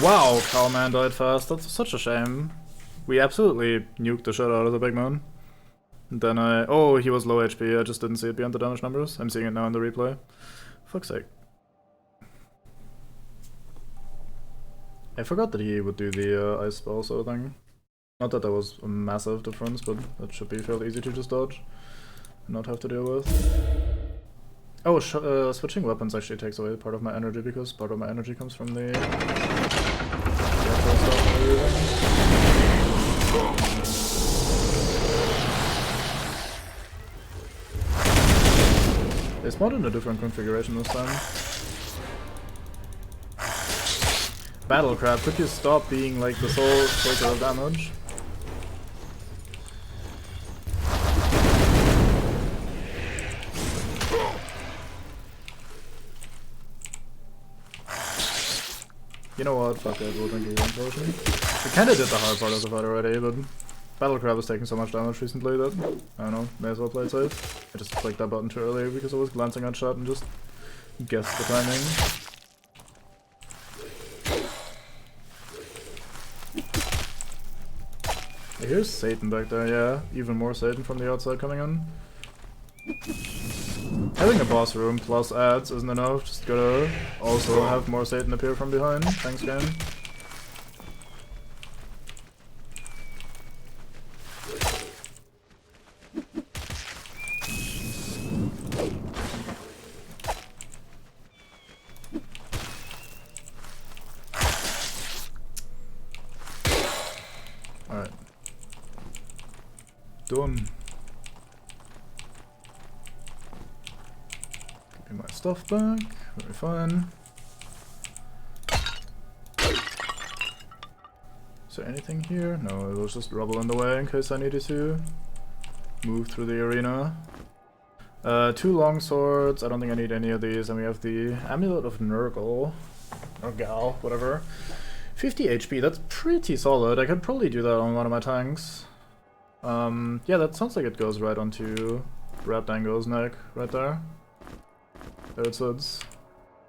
Wow, Cowman died fast, that's such a shame. We absolutely nuked the shit out of the big man. And then oh, he was low HP, I just didn't see it beyond the damage numbers. I'm seeing it now in the replay. Fuck's sake. I forgot that he would do the ice spell sort of thing. Not that that was a massive difference, but that should be fairly easy to just dodge and not have to deal with. Oh, switching weapons actually takes away part of my energy, because part of my energy comes from the actual stuff I'm using. They spawned in a different configuration this time. Battle Crab, could you stop being like the sole taker of damage? You know what, fuck it, we'll drink a one potion. We kinda did the hard part of the fight already, but Battle Crab is taking so much damage recently that, I don't know, may as well play it safe. I just clicked that button too early because I was glancing at chat and just guessed the timing. Here's Satan back there, yeah. Even more Satan from the outside coming in. Having a boss room plus ads isn't enough, just gotta also have more Satan appear from behind. Thanks, game. Alright. Done. Give me my stuff back. Very fine. Is there anything here? No, it was just rubble in the way in case I needed to move through the arena. 2 long swords. I don't think I need any of these. And we have the Amulet of Nurgle. Or Gal, whatever. 50 HP, that's pretty solid. I could probably do that on one of my tanks. Yeah, that sounds like it goes right onto Rapdango's neck, right there. There it sits,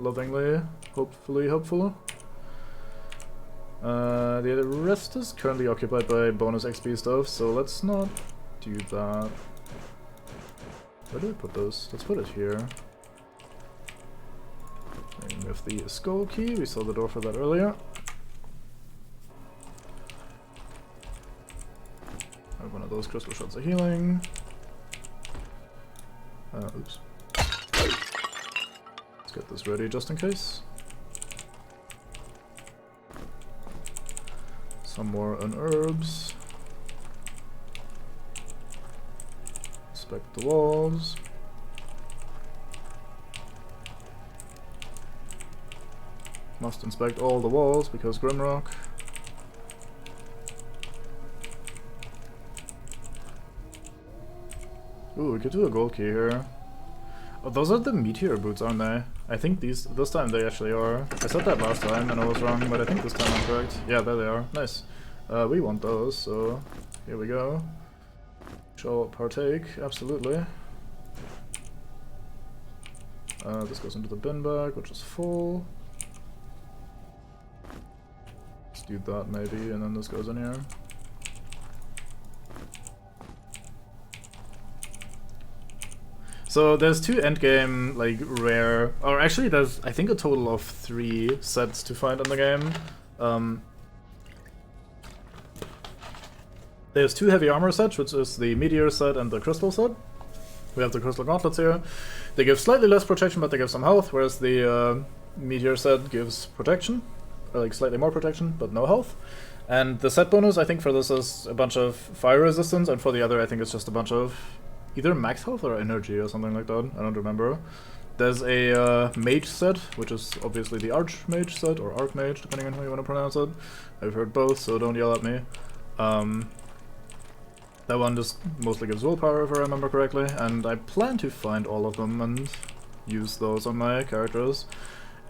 lovingly, hopefully. The rest is currently occupied by bonus XP stuff, so let's not do that. Where do I put this? Let's put it here. And with the skull key, we saw the door for that earlier. One of those crystal shots of healing. Oops. Let's get this ready just in case. Some more unherbs. Inspect the walls. Must inspect all the walls because Grimrock. Ooh, Ooh, we could do a gold key here. Oh, those are the meteor boots, aren't they? I think this time they actually are. I said that last time and I was wrong, but I think this time I'm correct. Yeah, there they are. Nice. We want those, so here we go. Shall partake, absolutely. This goes into the bin bag, which is full. Let's do that maybe, and then this goes in here. So there's 2 endgame, like, rare, or actually there's, I think, a total of 3 sets to find in the game. There's 2 heavy armor sets, which is the meteor set and the crystal set. We have the crystal gauntlets here. They give slightly less protection, but they give some health, whereas the meteor set gives protection, or like slightly more protection, but no health. And the set bonus, I think for this is a bunch of fire resistance, and for the other I think it's just a bunch of either max health or energy or something like that, I don't remember. There's a mage set, which is obviously the archmage set, or archmage, depending on how you want to pronounce it. I've heard both, so don't yell at me. That one just mostly gives willpower, if I remember correctly, and I plan to find all of them and use those on my characters.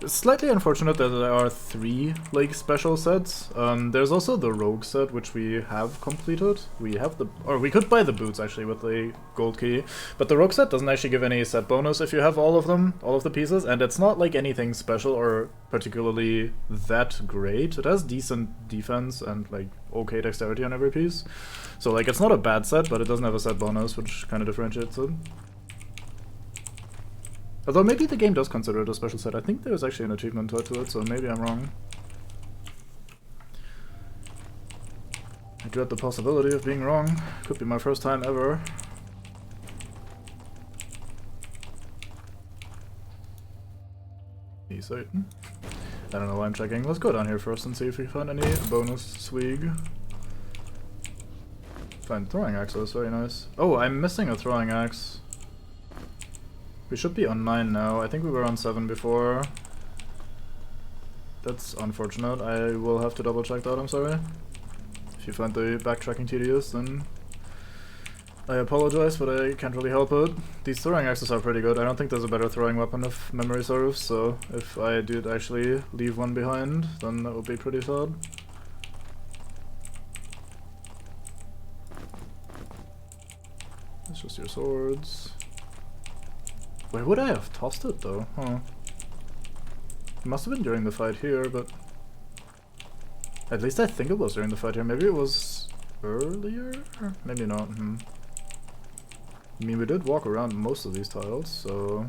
It's slightly unfortunate that there are 3 like special sets. There's also the rogue set, which we have completed. We have the, or we could buy the boots actually with the gold key, but the rogue set doesn't actually give any set bonus if you have all of them, all of the pieces, and it's not like anything special or particularly that great. It has decent defense and like okay dexterity on every piece, so like it's not a bad set, but it doesn't have a set bonus, which kind of differentiates it. Although maybe the game does consider it a special set. I think there's actually an achievement tied to it, so maybe I'm wrong. I dread the possibility of being wrong. Could be my first time ever. Be certain. I don't know why I'm checking. Let's go down here first and see if we find any bonus swig. Find throwing axes, very nice. Oh, I'm missing a throwing axe. We should be on 9 now. I think we were on 7 before. That's unfortunate. I will have to double check that, I'm sorry. If you find the backtracking tedious, then I apologize, but I can't really help it. These throwing axes are pretty good. I don't think there's a better throwing weapon if memory serves, so if I did actually leave one behind, then that would be pretty sad. It's just your swords. Where would I have tossed it though? Huh. It must have been during the fight here, but at least I think it was during the fight here. Maybe it was earlier? Maybe not. I mean, we did walk around most of these tiles, so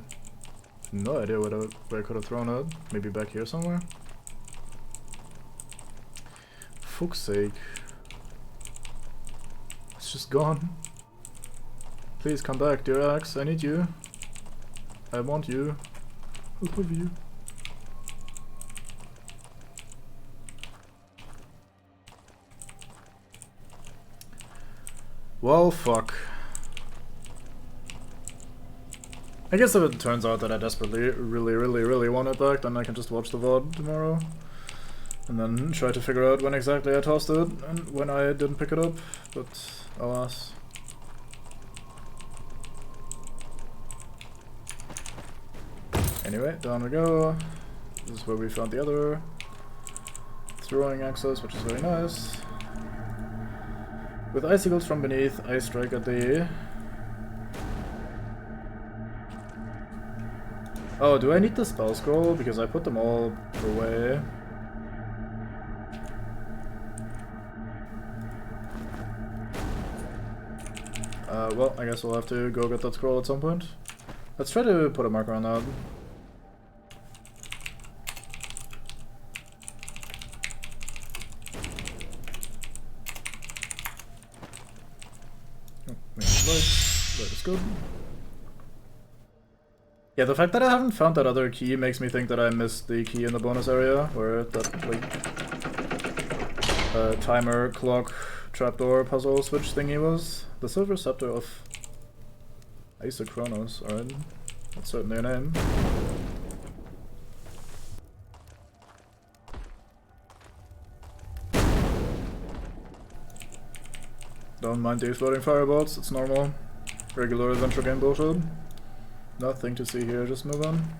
no idea where I could have thrown it. Maybe back here somewhere? Fuck's sake. It's just gone. Please come back, dear axe. I need you. I want you. I love you. Well, fuck. I guess if it turns out that I desperately, really want it back, then I can just watch the VOD tomorrow. And then try to figure out when exactly I tossed it and when I didn't pick it up, but alas. Anyway, down we go. This is where we found the other throwing axes, which is very nice. With icicles from beneath, I strike at the... Oh, do I need the spell scroll? Because I put them all away. Well, I guess we'll have to go get that scroll at some point. Let's try to put a marker on that. Light is good. Yeah, the fact that I haven't found that other key makes me think that I missed the key in the bonus area, where that, like, timer, clock, trapdoor, puzzle switch thingy was. The Silver Scepter of Isochronos, alright. That's certainly a name. Don't mind the exploding firebolts, it's normal. Regular adventure game bullshit. Nothing to see here, just move on.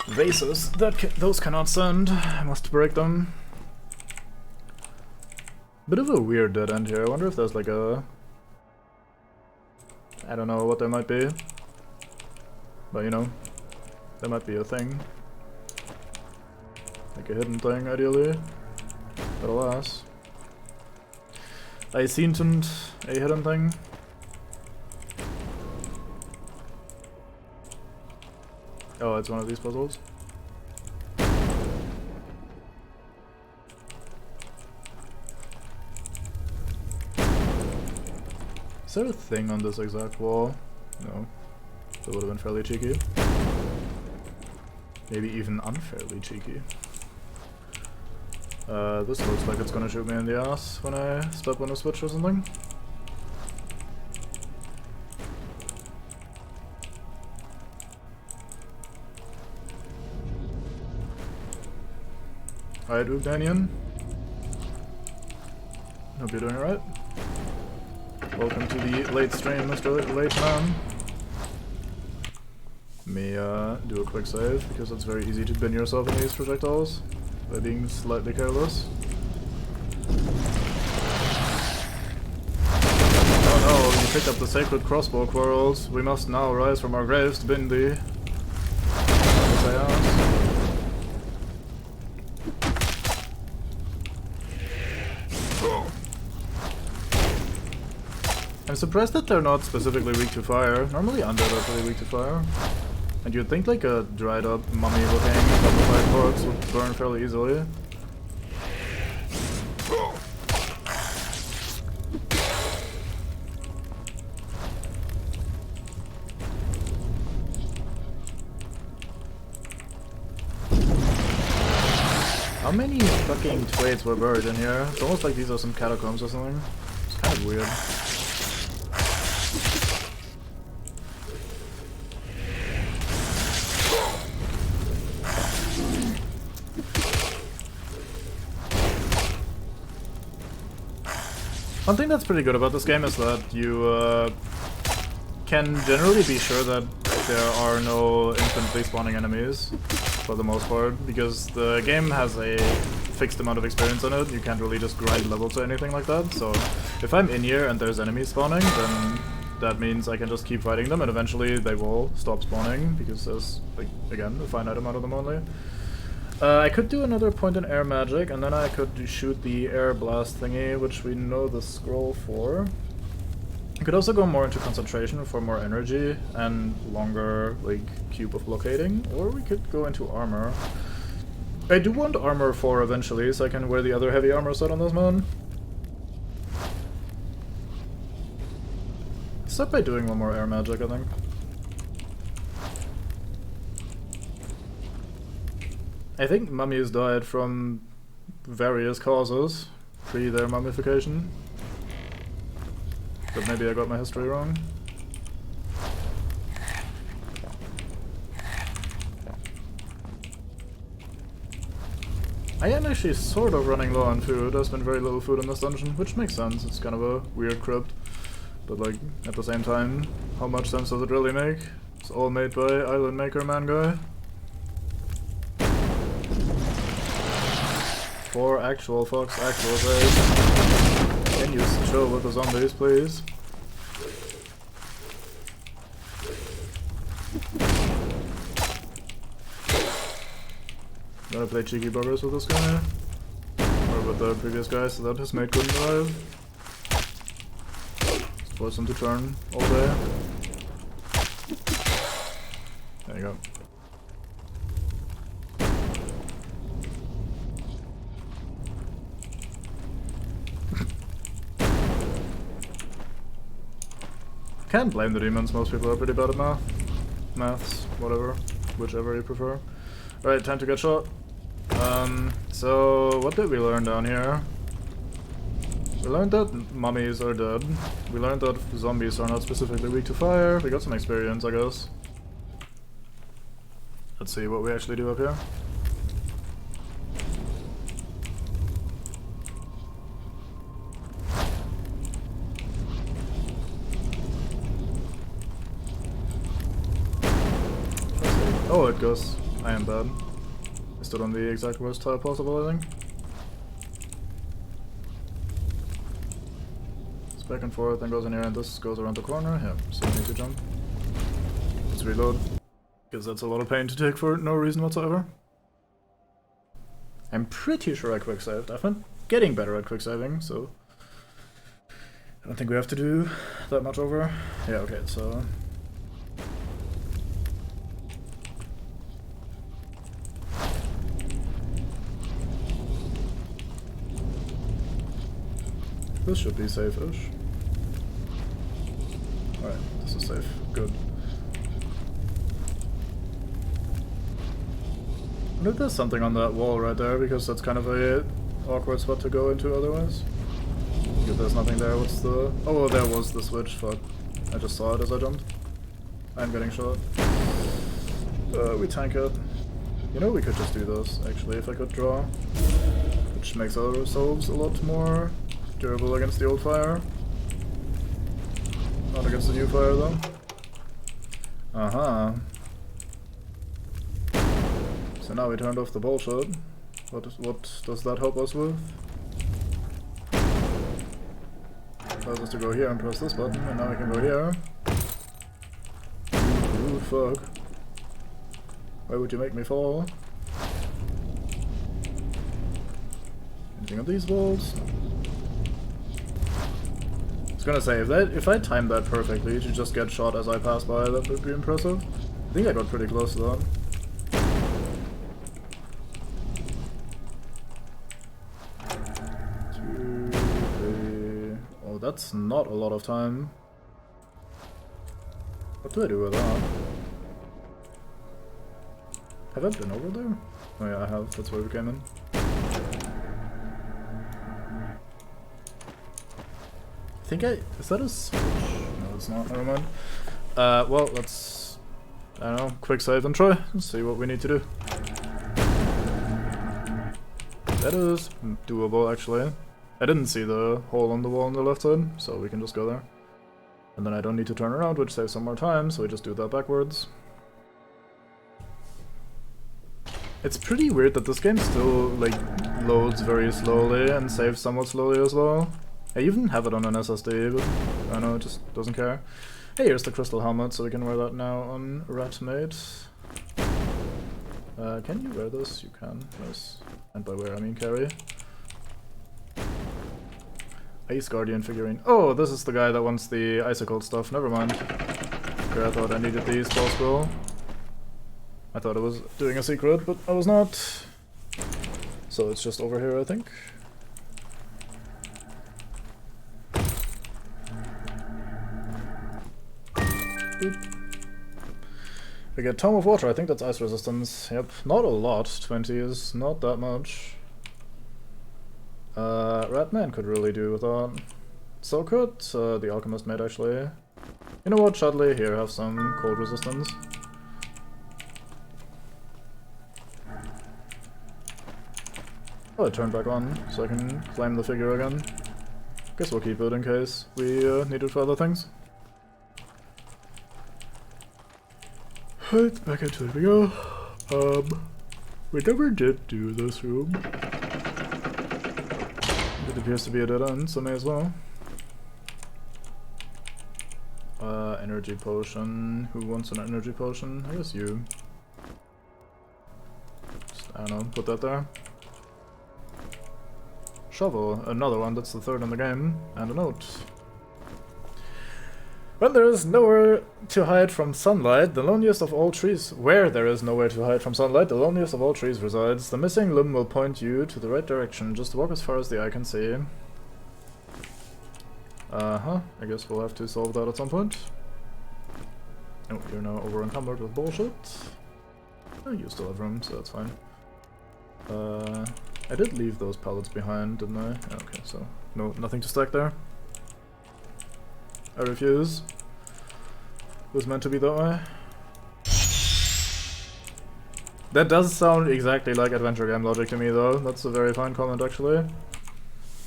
Vases, those cannot send. I must break them. Bit of a weird dead end here. I wonder if there's like a... I don't know what there might be. But you know, there might be a thing. Like a hidden thing, ideally. But alas. I seen a hidden thing. Oh, it's one of these puzzles. Is there a thing on this exact wall? No. That would have been fairly cheeky. Maybe even unfairly cheeky. This looks like it's gonna shoot me in the ass when I step on a switch or something. Alright, Ugdanian. Hope you're doing alright. Welcome to the late stream, Mr. Late Man. Let me do a quick save, because it's very easy to bin yourself in these projectiles by being slightly careless. Oh no, you picked up the sacred crossbow quarrels. We must now rise from our graves to bin thee. I'm surprised that they're not specifically weak to fire. Normally undead are pretty weak to fire. And you'd think like a dried up mummy looking double-fired corpse would burn fairly easily. How many fucking twades were buried in here? It's almost like these are some catacombs or something. It's kind of weird. One thing that's pretty good about this game is that you can generally be sure that there are no infinitely spawning enemies, for the most part, because the game has a fixed amount of experience on it. You can't really just grind levels or anything like that, so if I'm in here and there's enemies spawning, then that means I can just keep fighting them and eventually they will stop spawning, because there's, like, again, a finite amount of them only. I could do another point in air magic, and then I could shoot the air blast thingy, which we know the scroll for. I could also go more into concentration for more energy and longer, like, cube of blockading, or we could go into armor. I do want armor 4 eventually, so I can wear the other heavy armor set on this man. Except by doing one more air magic, I think. I think mummies died from various causes, pre their mummification. But maybe I got my history wrong. I am actually sort of running low on food. There's been very little food in this dungeon, which makes sense. It's kind of a weird crypt. But like, at the same time, how much sense does it really make? It's all made by Island Maker Man guy. For actual fucks, actual face. Can you chill with the zombies, please? Gonna play cheeky buggers with this guy. Or with the previous guy so that his mate couldn't arrive. Just force him to turn all day. There you go. Can't blame the demons, most people are pretty bad at math. Maths, whatever, whichever you prefer. Alright, time to get shot. So what did we learn down here? We learned that mummies are dead. We learned that zombies are not specifically weak to fire. We got some experience, I guess. Let's see what we actually do up here. Oh, it goes. I am bad. I stood on the exact worst tile possible, I think. It's back and forth, then goes in here, and this goes around the corner. Yeah, so I need to jump. Let's reload. Because that's a lot of pain to take for no reason whatsoever. I'm pretty sure I quick saved. I've been getting better at quick saving, so I don't think we have to do that much over. Yeah, okay, so this should be safe-ish. Alright, this is safe. Good. I wonder if there's something on that wall right there, because that's kind of a awkward spot to go into otherwise. If there's nothing there, what's the... Oh, well, there was the switch, fuck. I just saw it as I jumped. I'm getting shot. We tank it. You know, we could just do this, actually, if I could draw. Which makes ourselves a lot more durable against the old fire. Not against the new fire, though. Uh-huh. So now we turned off the bullshit. What does that help us with? Allows us to go here and press this button, and now we can go here. Ooh, fuck. Why would you make me fall? Anything on these walls? I was gonna say, if I timed that perfectly to just get shot as I pass by, that would be impressive. I think I got pretty close to that. That's not a lot of time. What do I do with that? Have I been over there? Oh yeah, I have. That's where we came in. I think is that a switch? No, it's not. Never mind. Well, let's... I don't know, quick save and try. Let's see what we need to do. That is doable, actually. I didn't see the hole on the wall on the left side, so we can just go there. And then I don't need to turn around, which saves some more time, so we just do that backwards. It's pretty weird that this game still, like, loads very slowly and saves somewhat slowly as well. I even have it on an SSD, but I don't know, it just doesn't care. Hey, here's the crystal helmet, so we can wear that now on Ratmate. Can you wear this? You can, nice. And by wear I mean carry. Ice Guardian figurine. Oh, this is the guy that wants the icicle stuff. Never mind. Okay, I thought I needed these possible. I thought I was doing a secret, but I was not. So it's just over here, I think. Boop. We get Tome of Water. I think that's ice resistance. Yep, not a lot. 20 is not that much. Ratman could really do with that. So could the Alchemist Mate, actually. You know what, Chudley, here, have some cold resistance. Oh, it turned back on, so I can claim the figure again. Guess we'll keep it in case we need it for other things. Right, back into it we go. We never did do this room. It appears to be a dead end, so may as well. Energy potion. Who wants an energy potion? I guess you. Just, I don't know, put that there. Shovel, another one, that's the third in the game, and a note. When there is nowhere to hide from sunlight, the loneliest of all trees... Where there is nowhere to hide from sunlight, the loneliest of all trees resides. The missing limb will point you to the right direction. Just walk as far as the eye can see. I guess we'll have to solve that at some point. Oh, you're now over encumbered with bullshit. Oh, you still have room, so that's fine. I did leave those pallets behind, didn't I? Okay, so nothing to stack there. I refuse. It was meant to be that way. That does sound exactly like adventure game logic to me, though. That's a very fine comment, actually.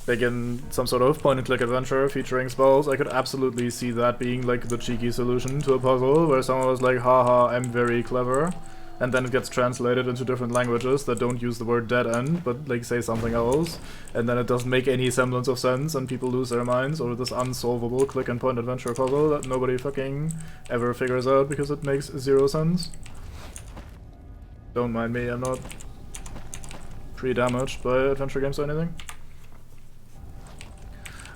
Like in some sort of point-and-click adventure featuring spells, I could absolutely see that being like the cheeky solution to a puzzle, where someone was like, haha, I'm very clever, and then it gets translated into different languages that don't use the word dead end, but like say something else, and then it doesn't make any semblance of sense, and people lose their minds over this unsolvable click-and-point adventure puzzle that nobody fucking ever figures out because it makes zero sense. Don't mind me, I'm not pre-damaged by adventure games or anything.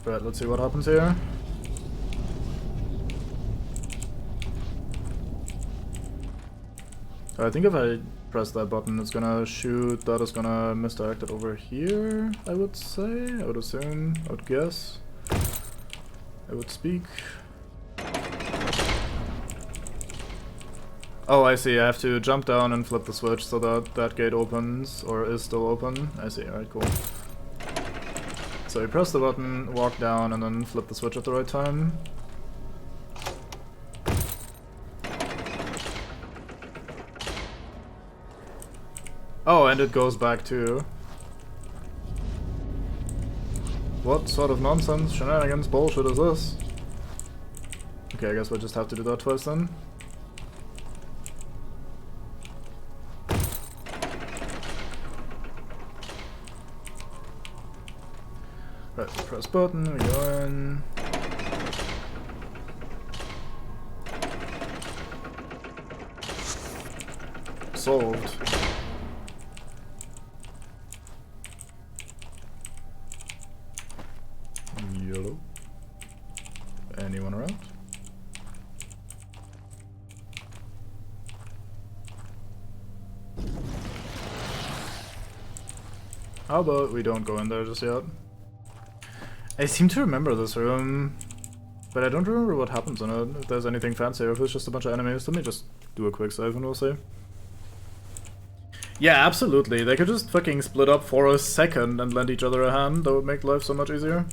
Right, let's see what happens here. I think if I press that button, it's gonna shoot, that is gonna misdirect it over here, I would say. I would assume, I would guess. I would speak. Oh, I see, I have to jump down and flip the switch so that that gate opens, or is still open. I see, alright, cool. So you press the button, walk down, and then flip the switch at the right time. Oh, and it goes back too. What sort of nonsense, shenanigans, bullshit is this? Okay, I guess we'll just have to do that twice then. Right, we press button, we go in. Solved. Yellow. Anyone around? How about we don't go in there just yet? I seem to remember this room, but I don't remember what happens in it, if there's anything fancy or if it's just a bunch of enemies. Let me just do a quick save and we'll see. Yeah, absolutely. They could just fucking split up for a second and lend each other a hand. That would make life so much easier.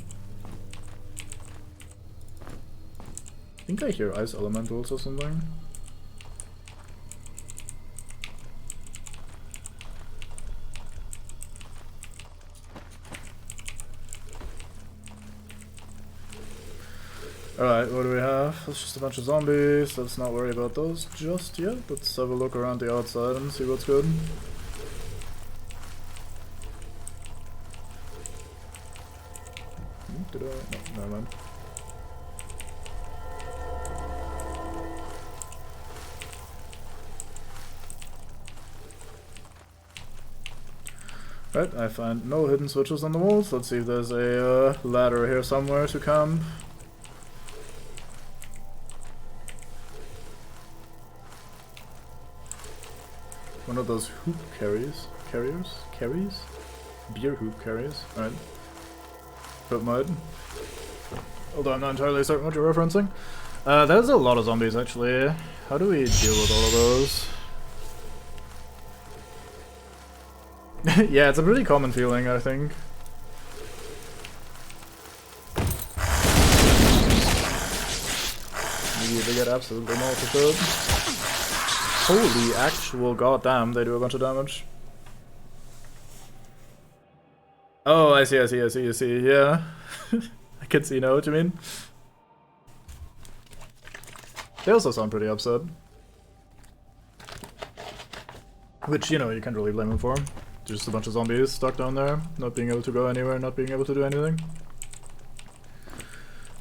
I think I hear ice elementals or something. Alright, what do we have? It's just a bunch of zombies. Let's not worry about those just yet. Let's have a look around the outside and see what's good. Did I? No, never mind. Right, I find no hidden switches on the walls. Let's see if there's a ladder here somewhere to camp. One of those hoop carriers? Beer hoop carriers. Alright. Put mud. Although I'm not entirely certain what you're referencing. There's a lot of zombies actually. How do we deal with all of those? Yeah, it's a pretty common feeling, I think. They get absolutely multi-killed. Holy actual goddamn, they do a bunch of damage. Oh, I see, yeah. I can see now what you mean. They also sound pretty upset. Which, you know, you can't really blame them for. Just a bunch of zombies stuck down there, not being able to go anywhere, not being able to do anything.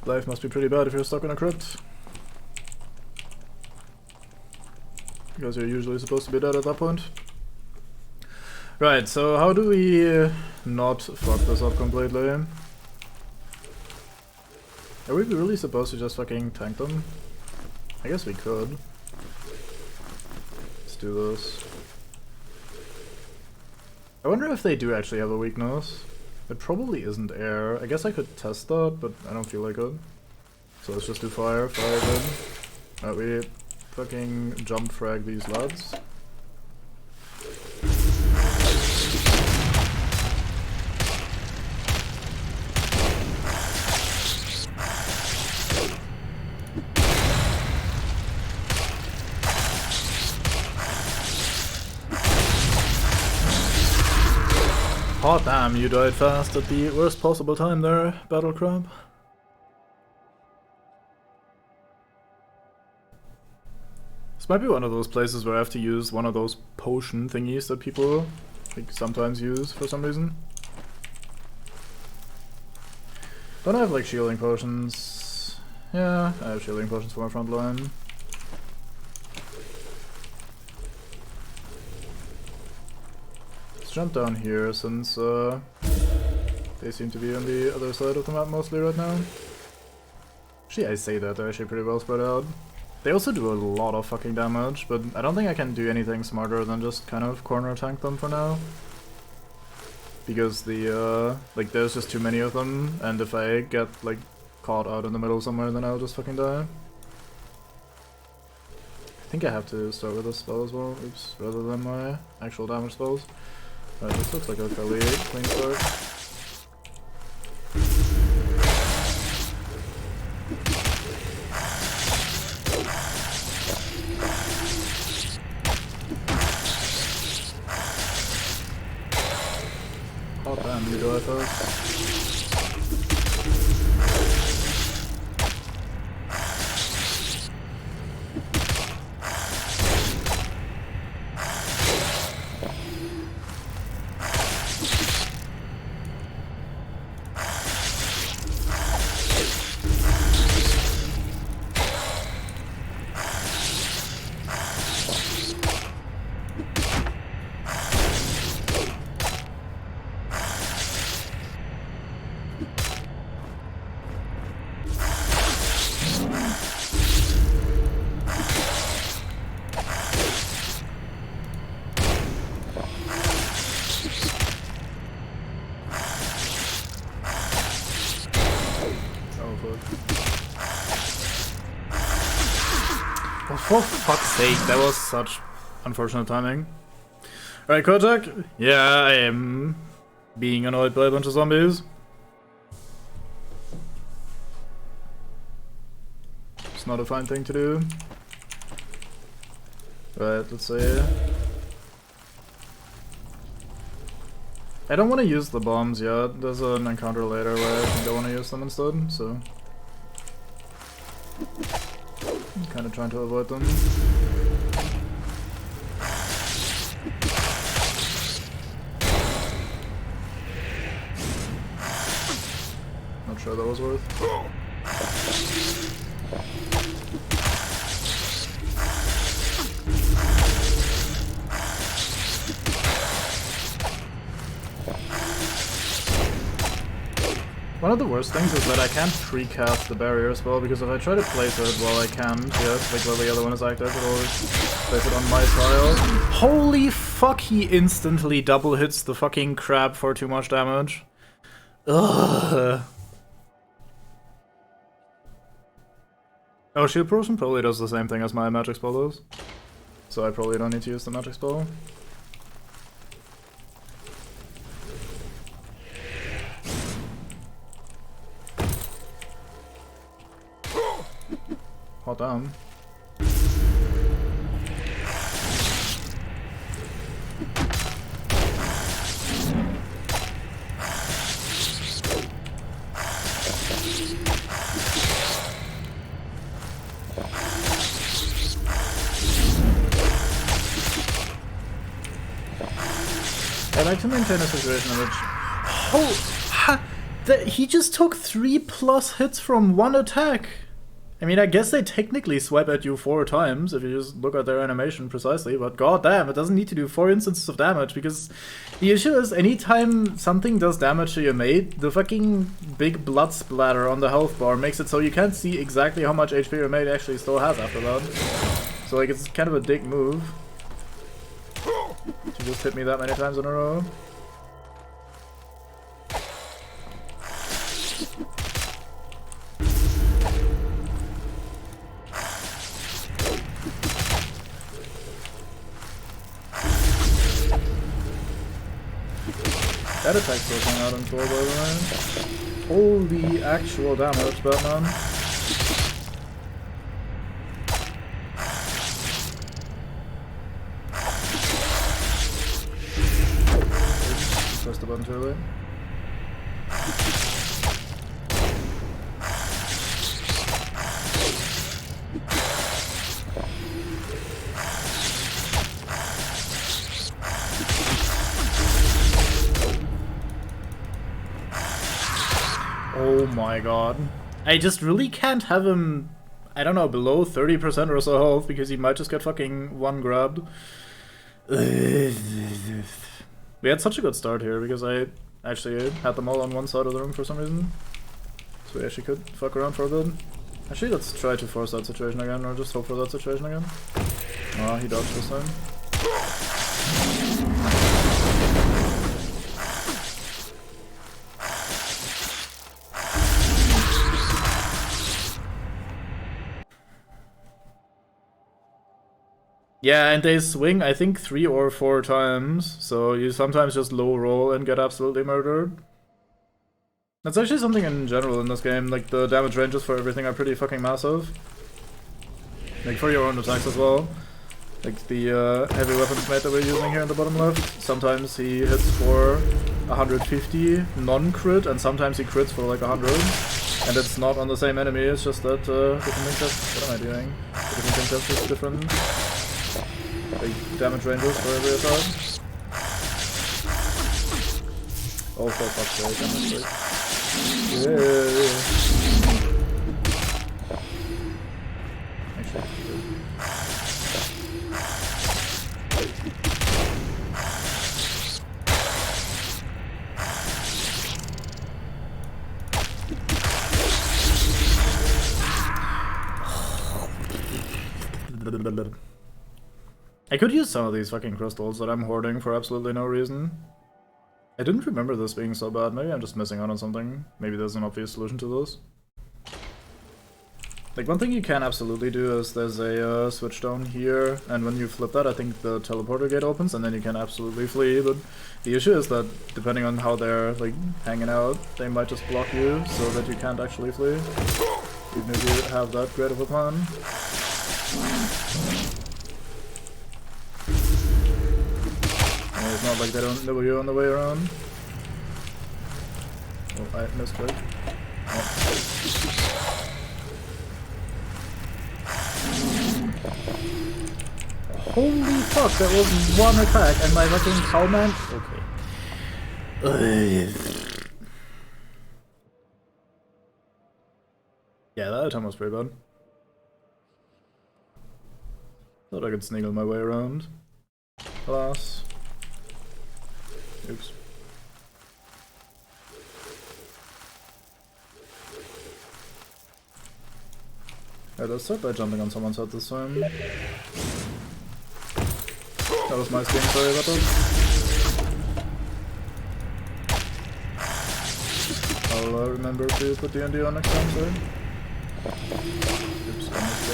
Life must be pretty bad if you're stuck in a crypt. Because you're usually supposed to be dead at that point. Right, so how do we not fuck this up completely? Are we really supposed to just fucking tank them? I guess we could. Let's do this. I wonder if they do actually have a weakness. It probably isn't air. I guess I could test that, but I don't feel like it. So let's just do fire. Fire good. Alright, we fucking jump frag these lads. Oh damn, you died fast at the worst possible time there, Battle Crab. This might be one of those places where I have to use one of those potion thingies that people like sometimes use for some reason. Don't I have like shielding potions? Yeah, I have shielding potions for my front line. Let's jump down here since they seem to be on the other side of the map mostly right now. Actually, I say that, they're actually pretty well spread out. They also do a lot of fucking damage, but I don't think I can do anything smarter than just kind of corner tank them for now. Because the, like, there's just too many of them, and if I get, like, caught out in the middle somewhere, then I'll just fucking die. I think I have to start with a spell as well, oops, rather than my actual damage spells. Alright, this looks like a fairly clean start. Oh damn, you die first. Oh, for fuck's sake, that was such unfortunate timing. Alright, Kojak. Yeah, I am being annoyed by a bunch of zombies. It's not a fine thing to do. Right, let's see. I don't want to use the bombs yet. There's an encounter later where I think I want to use them instead, so I'm kind of trying to avoid them. Not sure that was worth. One of the worst things is that I can't precast the barrier spell, because if I try to place it while I can't, yes, like while the other one is active, it'll always place it on my tile. Holy fuck, he instantly double hits the fucking crab for too much damage. Ugh. Oh, Shield Potion probably does the same thing as my magic spell does. So I probably don't need to use the magic spell. Hot damn. I like to maintain a situation in which... he just took 3+ hits from one attack! I mean, I guess they technically swipe at you 4 times if you just look at their animation precisely, but goddamn, it doesn't need to do 4 instances of damage, because the issue is anytime something does damage to your mate, the fucking big blood splatter on the health bar makes it so you can't see exactly how much HP your mate actually still has after that. So like, it's kind of a dick move to just hit me that many times in a row. That attack's working out in 4, by the way. Holy actual damage, Batman. Press the button too early. Oh my god. I just really can't have him, I don't know, below 30% or so health, because he might just get fucking one grabbed. We had such a good start here, because I actually had them all on one side of the room for some reason. So we actually could fuck around for a bit. Actually, let's try to force that situation again, or just hope for that situation again. Ah, he dodged this time. Yeah, and they swing, I think, 3 or 4 times, so you sometimes just low roll and get absolutely murdered. That's actually something in general in this game, like the damage ranges for everything are pretty fucking massive. Like for your own attacks as well. Like the heavy weapons mate that we're using here in the bottom left, sometimes he hits for 150 non-crit, and sometimes he crits for like 100. And it's not on the same enemy, it's just that different things have... What am I doing? Different things have just different like damage ranges for every attack. Oh, for fuck's sake, damage rate. Yeah. Actually, I could use some of these fucking crystals that I'm hoarding for absolutely no reason. I didn't remember this being so bad. Maybe I'm just missing out on something. Maybe there's an obvious solution to this. Like, one thing you can absolutely do is there's a switch down here, and when you flip that, I think the teleporter gate opens, and then you can absolutely flee. But the issue is that, depending on how they're, like, hanging out, they might just block you so that you can't actually flee. Even if you have that great of a plan. It's not like they don't nibble you on the way around. Oh, I misclicked. Oh. Holy fuck, that was one attack and my fucking cowman. Okay. Yeah, that attack was pretty bad. Thought I could sniggle my way around. Alas. Oops. Alright, let's start by jumping on someone's head this time. That was my game, sorry about that. I'll remember to put D&D on next time, sorry. Oops, I missed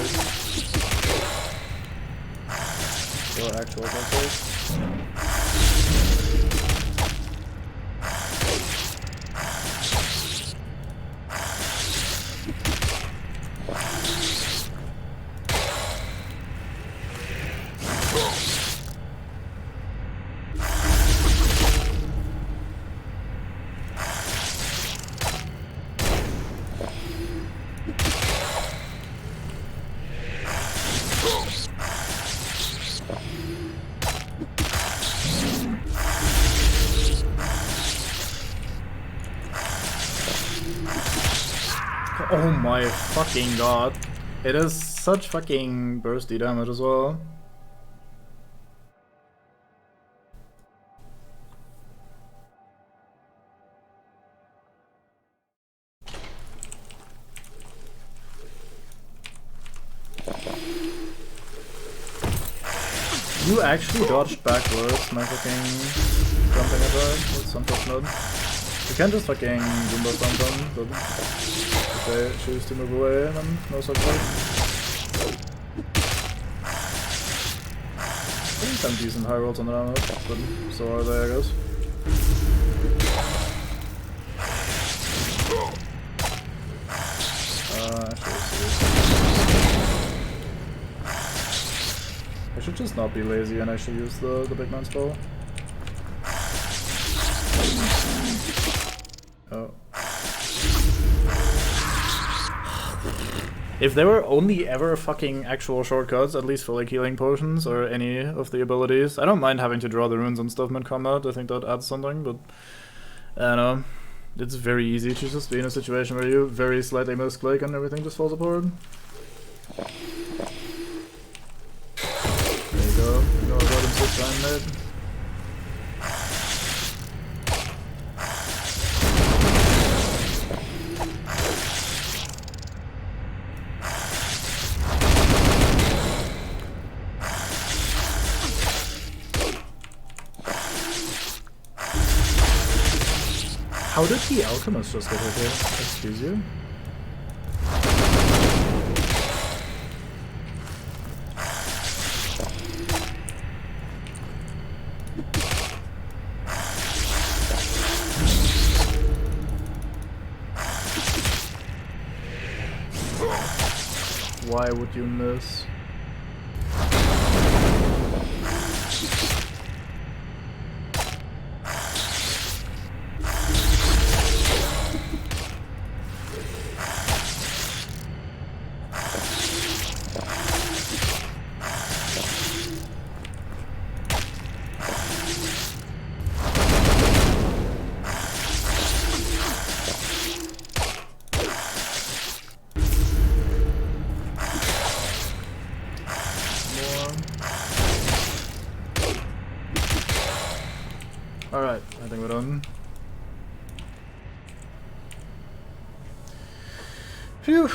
it. Or actual consoles. Oh my fucking god. It is such fucking bursty damage as well. You actually dodged backwards my fucking jumping attack. That's unfortunate. You can just fucking Goomba stomp them, but if they choose to move away, then no such way. I think some decent high rolls on the damage, but so are they, I guess. I should just not be lazy and actually use the big man spell. Oh. If there were only ever fucking actual shortcuts, at least for like healing potions or any of the abilities. I don't mind having to draw the runes and stuff mid-combat, I think that adds something, but I don't know. It's very easy to just be in a situation where you very slightly misclick and everything just falls apart. There you go. You know about him this time, mate. How did the alchemist just get hit here? Excuse you? Why would you miss? Alright, I think we're done. Phew.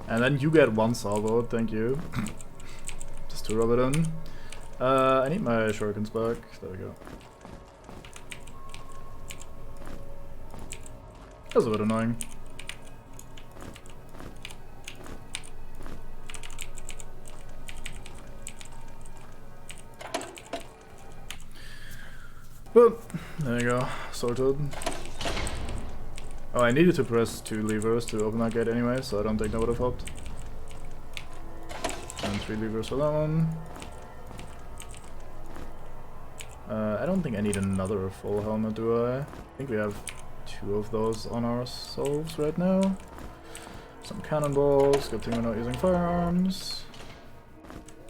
And then you get one salvo, thank you. Just to rub it in. I need my shurikens back. There we go. That's a bit annoying. But there you go, sorted. Oh, I needed to press 2 levers to open that gate anyway, so I don't think that would have helped. And 3 levers for that one. I don't think I need another full helmet, do I? I think we have 2 of those on ourselves right now. Some cannonballs, good thing we're not using firearms.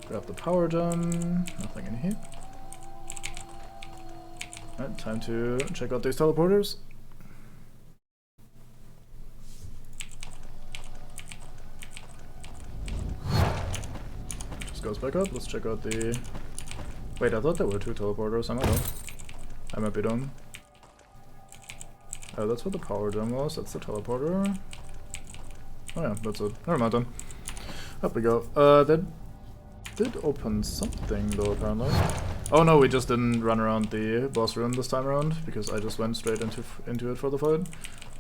Grab the power gem, nothing in here. Alright, time to check out these teleporters. Just goes back up, let's check out the... Wait, I thought there were 2 teleporters, I might be dumb. Oh, that's what the power gem was, that's the teleporter. Oh yeah, that's it. Never mind then. Up we go. That did open something though, apparently. Oh no, we just didn't run around the boss room this time around, because I just went straight into it for the fight.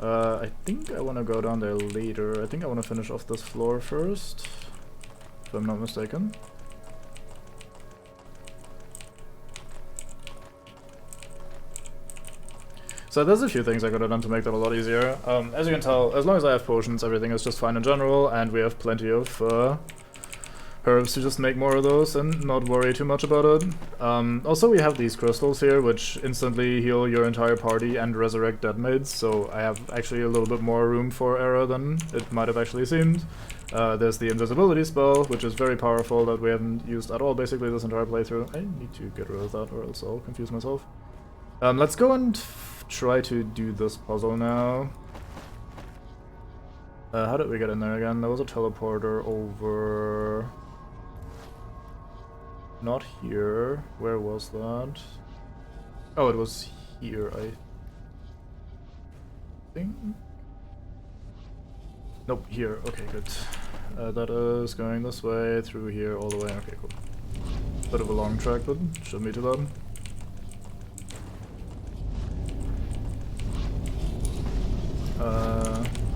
I think I want to go down there later. I think I want to finish off this floor first, if I'm not mistaken. So there's a few things I could have done to make that a lot easier. As you can tell, as long as I have potions, everything is just fine in general, and we have plenty of herbs to just make more of those and not worry too much about it. Also, we have these crystals here, which instantly heal your entire party and resurrect dead mates, so I have actually a little bit more room for error than it might have actually seemed. There's the invisibility spell, which is very powerful, that we haven't used at all basically this entire playthrough. I need to get rid of that or else I'll confuse myself. Let's go and try to do this puzzle now. How did we get in there again? There was a teleporter over... Not here. Where was that? Oh, it was here, I think? Nope, here. Okay, good. That is going this way, through here, all the way. Okay, cool. Bit of a long track, but shouldn't be too bad.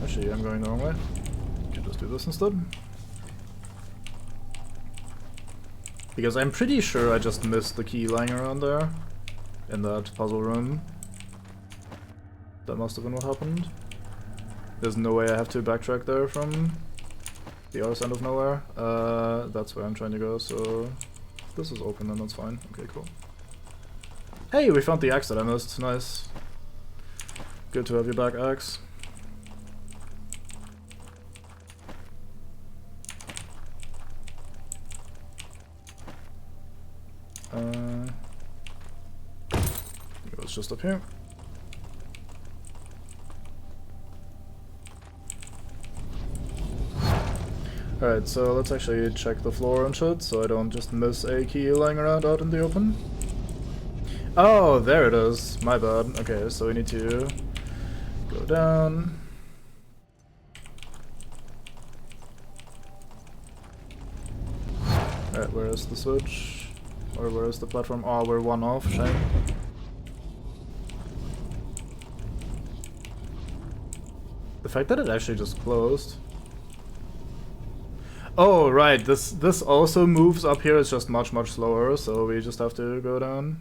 Actually, I'm going the wrong way. Can just do this instead. Because I'm pretty sure I just missed the key lying around there, in that puzzle room. That must have been what happened. There's no way I have to backtrack there from the other side of nowhere. That's where I'm trying to go, so... This is open and that's fine. Okay, cool. Hey, we found the axe that I missed. Nice. Good to have you back, axe. It was just up here. Alright, so let's actually check the floor and shit, so I don't just miss a key lying around out in the open. Oh, there it is. My bad. Okay, so we need to go down. Alright, where is the switch? Or where is the platform? Oh, we're one off, shame. The fact that it actually just closed. Oh, right, this also moves up here, it's just much slower, so we just have to go down.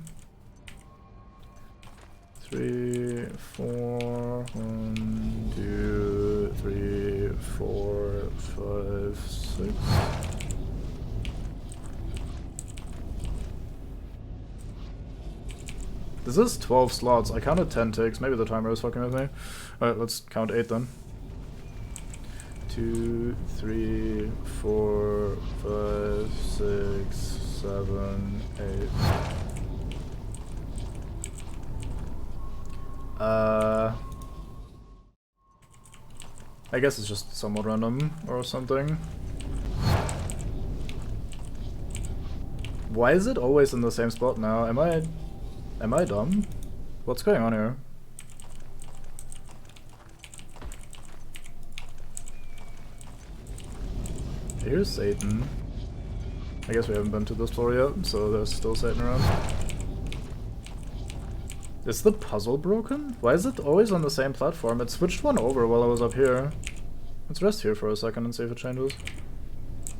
3, 4, 1, 2, 3, 4, 5, 6. This is 12 slots. I counted 10 ticks. Maybe the timer is fucking with me. Alright, let's count 8 then. 2, 3, 4, 5, 6, 7, 8. I guess it's just somewhat random or something. Why is it always in the same spot now? Am I dumb? What's going on here? Here's Satan. I guess we haven't been to this floor yet, so there's still Satan around. Is the puzzle broken? Why is it always on the same platform? It switched one over while I was up here. Let's rest here for a second and see if it changes.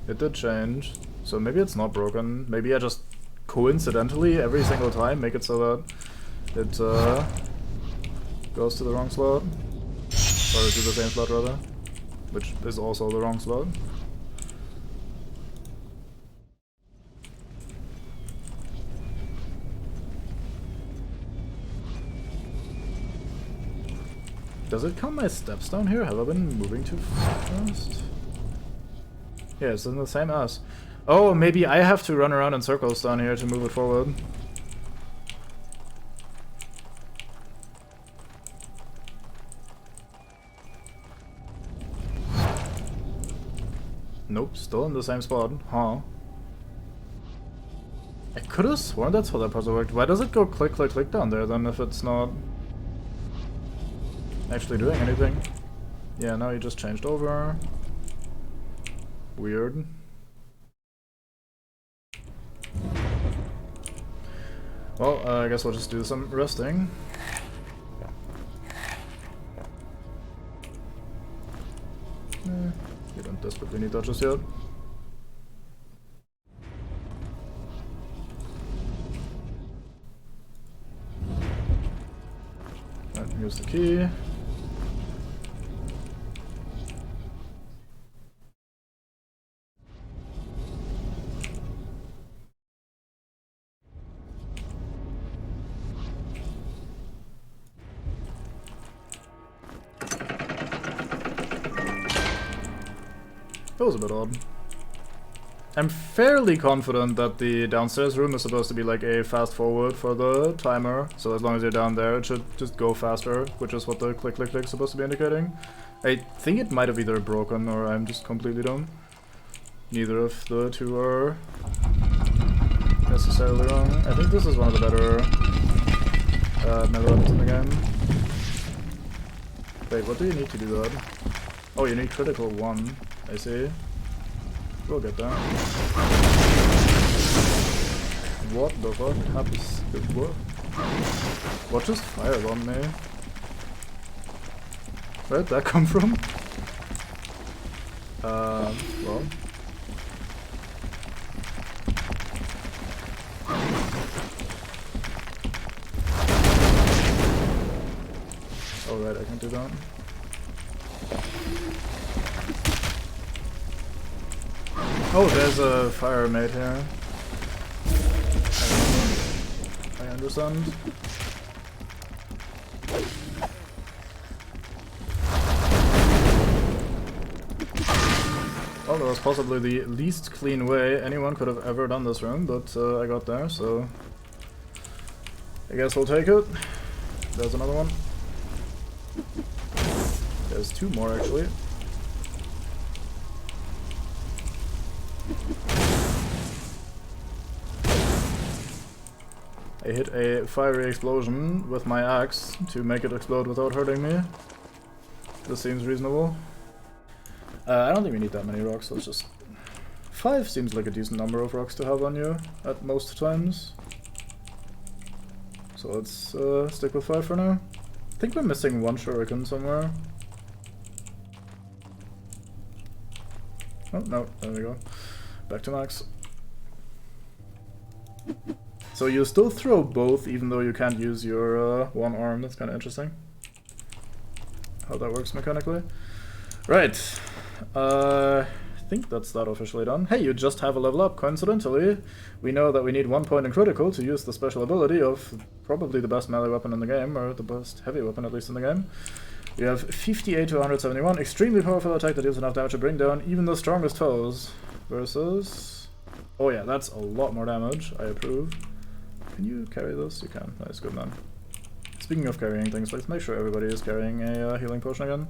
It did change, so maybe it's not broken. Maybe I just coincidentally every single time make it so that it goes to the wrong slot. Or to the same slot rather. Which is also the wrong slot. Does it count my steps down here? Have I been moving too fast? Yeah, it's in the same as. Oh, maybe I have to run around in circles down here to move it forward. Nope, still in the same spot. Huh. I could have sworn that's how that puzzle worked. Why does it go click, click, click down there then if it's not actually doing anything? Yeah, now you just changed over. Weird. Well, I guess we'll just do some resting. You don't desperately need that just yet. Right, here's the key. That was a bit odd. I'm fairly confident that the downstairs room is supposed to be like a fast forward for the timer, so as long as you're down there it should just go faster, which is what the click click click is supposed to be indicating. I think it might have either broken or I'm just completely dumb. Neither of the two are necessarily wrong. I think this is one of the better melodies in the game. Wait, what do you need to do that? Oh, you need critical 1. I see. We'll get that. What the fuck happens? What just fired on me? Where did that come from? Well. Oh right, I can do that. Oh, there's a fire mate here. I 100%. Well, that was possibly the least clean way anyone could have ever done this room, but I got there, so I guess we'll take it. There's another one. There's two more, actually. I hit a fiery explosion with my axe to make it explode without hurting me. This seems reasonable. I don't think we need that many rocks, let's just... 5 seems like a decent number of rocks to have on you at most times. So let's stick with 5 for now. I think we're missing one shuriken somewhere. Oh, no, there we go. Back to max. So you still throw both, even though you can't use your one arm. That's kind of interesting. How that works mechanically. Right. I think that's that officially done. Hey, you just have a level up, coincidentally. We know that we need 1 point in critical to use the special ability of probably the best melee weapon in the game, or the best heavy weapon at least in the game. We have 58 to 171, extremely powerful attack that deals enough damage to bring down even the strongest foes. Versus... oh yeah, that's a lot more damage, I approve. Can you carry this? You can. Nice, good man. Speaking of carrying things, let's make sure everybody is carrying a healing potion again.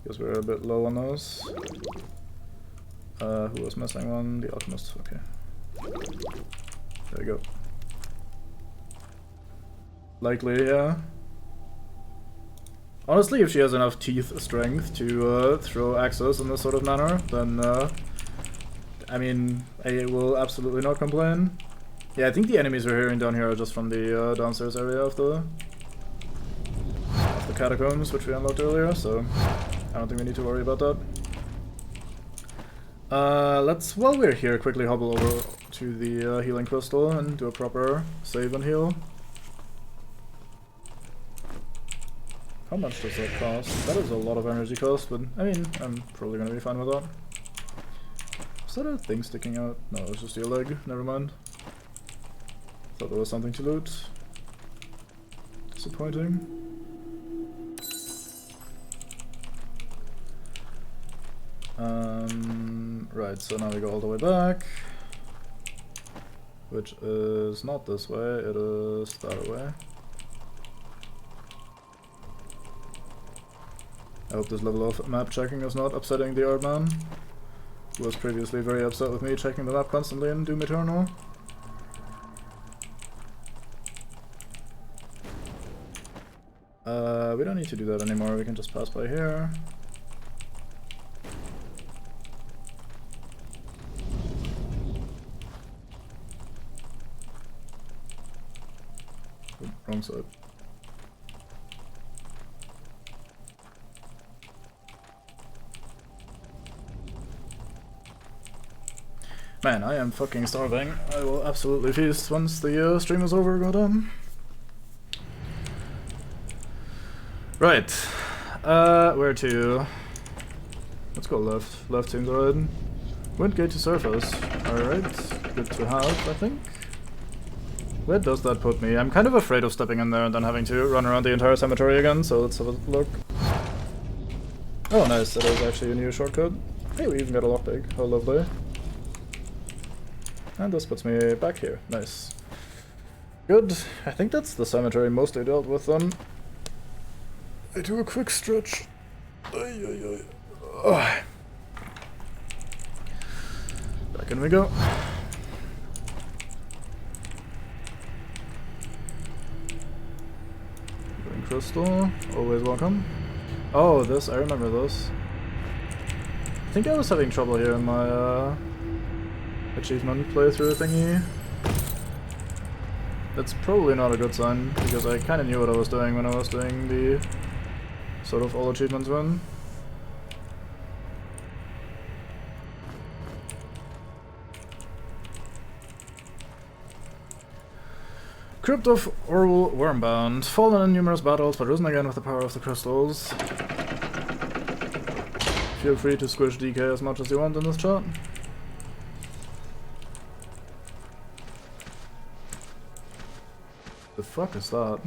Because we're a bit low on those. Who was missing one? The alchemist, okay. There we go. Likely, yeah. Honestly, if she has enough teeth strength to throw axes in this sort of manner, then I mean, I will absolutely not complain. Yeah, I think the enemies we're hearing down here are just from the downstairs area of the catacombs, which we unlocked earlier, so I don't think we need to worry about that. Let's, while we're here, quickly hobble over to the healing crystal and do a proper save and heal. How much does that cost? That is a lot of energy cost, but I mean, I'm probably gonna be fine with that. Is that a thing sticking out? No, it's just your leg, never mind. Thought there was something to loot. Disappointing. Right, so now we go all the way back. Which is not this way, it is that way. I hope this level of map checking is not upsetting the art man, who was previously very upset with me checking the map constantly in Doom Eternal. We don't need to do that anymore, we can just pass by here. Oh, wrong side. Man, I am fucking starving. I will absolutely feast once the stream is over, goddamn. Right. Where to? Let's go left. Left seems alright. Windgate to surface. Alright. Good to have, I think. Where does that put me? I'm kind of afraid of stepping in there and then having to run around the entire cemetery again, so let's have a look. Oh nice, that is actually a new shortcut. Hey, we even got a lockpick. How lovely. And this puts me back here. Nice. Good. I think that's the cemetery mostly dealt with then. I do a quick stretch. Back in we go. Green crystal, always welcome. Oh, this, I remember this. I think I was having trouble here in my achievement playthrough thingy. That's probably not a good sign, because I kind of knew what I was doing when I was doing the sort of all achievements run. Crypt of Orwell Wormbound. Fallen in numerous battles, but risen again with the power of the crystals. Feel free to squish DK as much as you want in this chat. The fuck is that?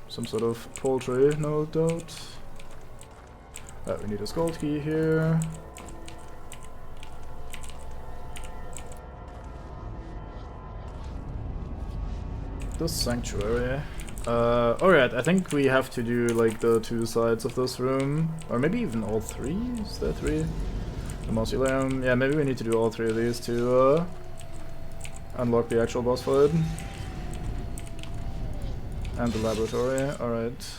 Some sort of poultry, no doubt. Right, we need a gold key here. This sanctuary. Alright, I think we have to do like the 2 sides of this room. Or maybe even all 3? Is there 3? The mausoleum. Yeah, maybe we need to do all 3 of these to unlock the actual boss fight. And the laboratory. Alright.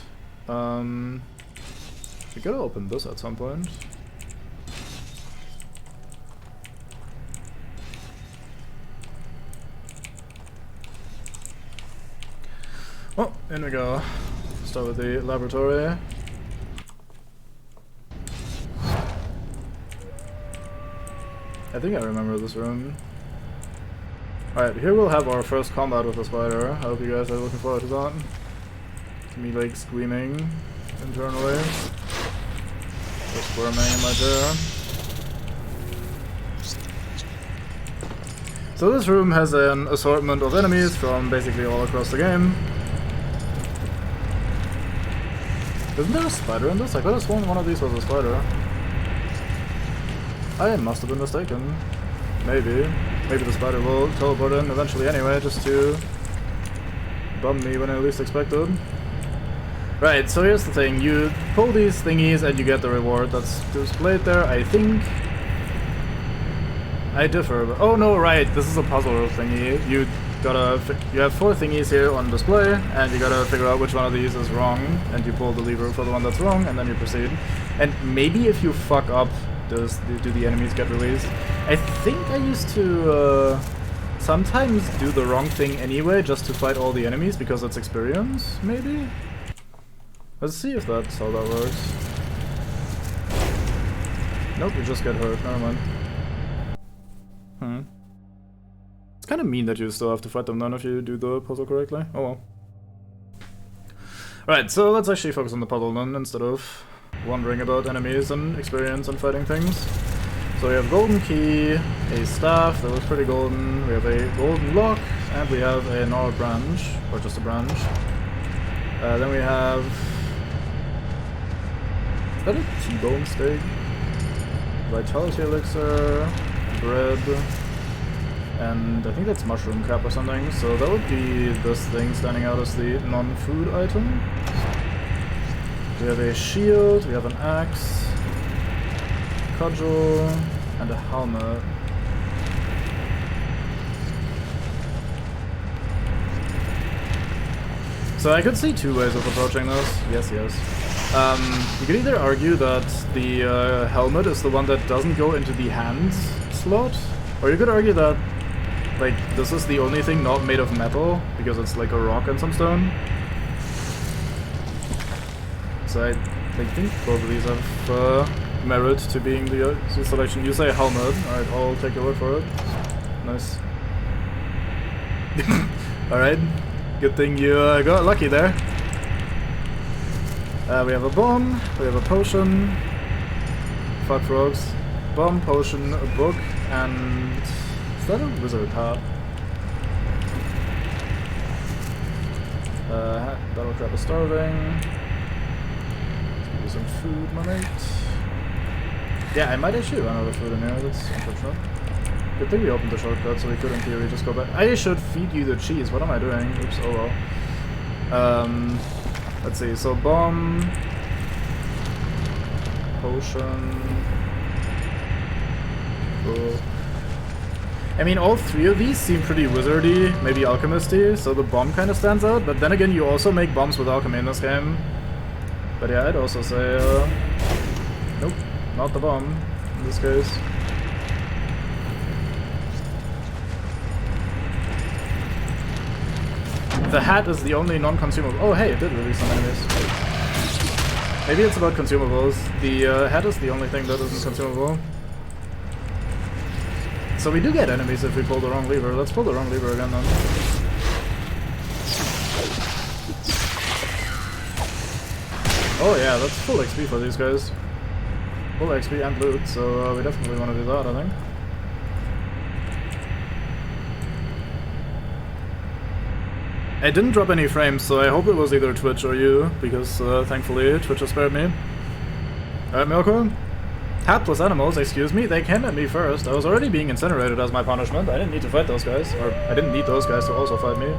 We gotta open this at some point. Oh, in we go. Start with the laboratory. I think I remember this room. Alright, here we'll have our first combat with the spider. I hope you guys are looking forward to that. Me like screaming internally. Or squirming in my chair. So this room has an assortment of enemies from basically all across the game. Isn't there a spider in this? I could have sworn one of these was a spider. I must have been mistaken. Maybe. Maybe the spider will teleport in eventually anyway, just to bum me when I least expected. Right, so here's the thing. You pull these thingies and you get the reward that's displayed there, I think. I differ, but oh no, right, this is a puzzle thingy. You have 4 thingies here on display, and you gotta figure out which one of these is wrong, and you pull the lever for the one that's wrong, and then you proceed. And maybe if you fuck up, do the enemies get released? I think I used to sometimes do the wrong thing anyway, just to fight all the enemies, because it's experience, maybe? Let's see if that's how that works. Nope, you just get hurt, never mind. It's kind of mean that you still have to fight them then if you do the puzzle correctly. Oh well. Right, so let's actually focus on the puzzle then, instead of wondering about enemies and experience and fighting things. So we have a golden key, a staff that looks pretty golden, we have a golden lock, and we have a gnarled branch, or just a branch. Then we have... Is that a T-bone steak? Vitality elixir, bread, and I think that's mushroom cap or something, so that would be this thing standing out as the non-food item. We have a shield, we have an axe, cudgel, and a helmet. So I could see 2 ways of approaching this. Yes, yes. You could either argue that the helmet is the one that doesn't go into the hands slot, or you could argue that like this is the only thing not made of metal because it's like a rock and some stone. So I think both of these have merit to being the selection. You say helmet, alright, I'll take your word for it. Nice. Alright, good thing you got lucky there. We have a bomb, we have a potion, fuck frogs, bomb, potion, a book, and... is that a wizard hat? Battle trap is starving. Let's give you some food, my mate. Yeah, I might actually run out of food in here, that's unfortunate. Good thing we opened the shortcut, so we could in theory just go back. I should feed you the cheese, what am I doing? Oops, oh well. Let's see, so bomb, potion, book. I mean, all 3 of these seem pretty wizardy, maybe alchemisty, so the bomb kind of stands out, but then again, you also make bombs with alchemy in this game. But yeah, I'd also say, nope, not the bomb, in this case. The hat is the only non-consumable. Oh hey, it did release some enemies. Maybe it's about consumables. The hat is the only thing that isn't consumable. So we do get enemies if we pull the wrong lever. Let's pull the wrong lever again then. Oh yeah, that's full XP for these guys. Full XP and loot, so we definitely want to do that, I think. I didn't drop any frames, so I hope it was either Twitch or you, because thankfully Twitch has spared me. Alright, Milko? Hapless animals, excuse me, they came at me first. I was already being incinerated as my punishment. I didn't need to fight those guys, or I didn't need those guys to also fight me.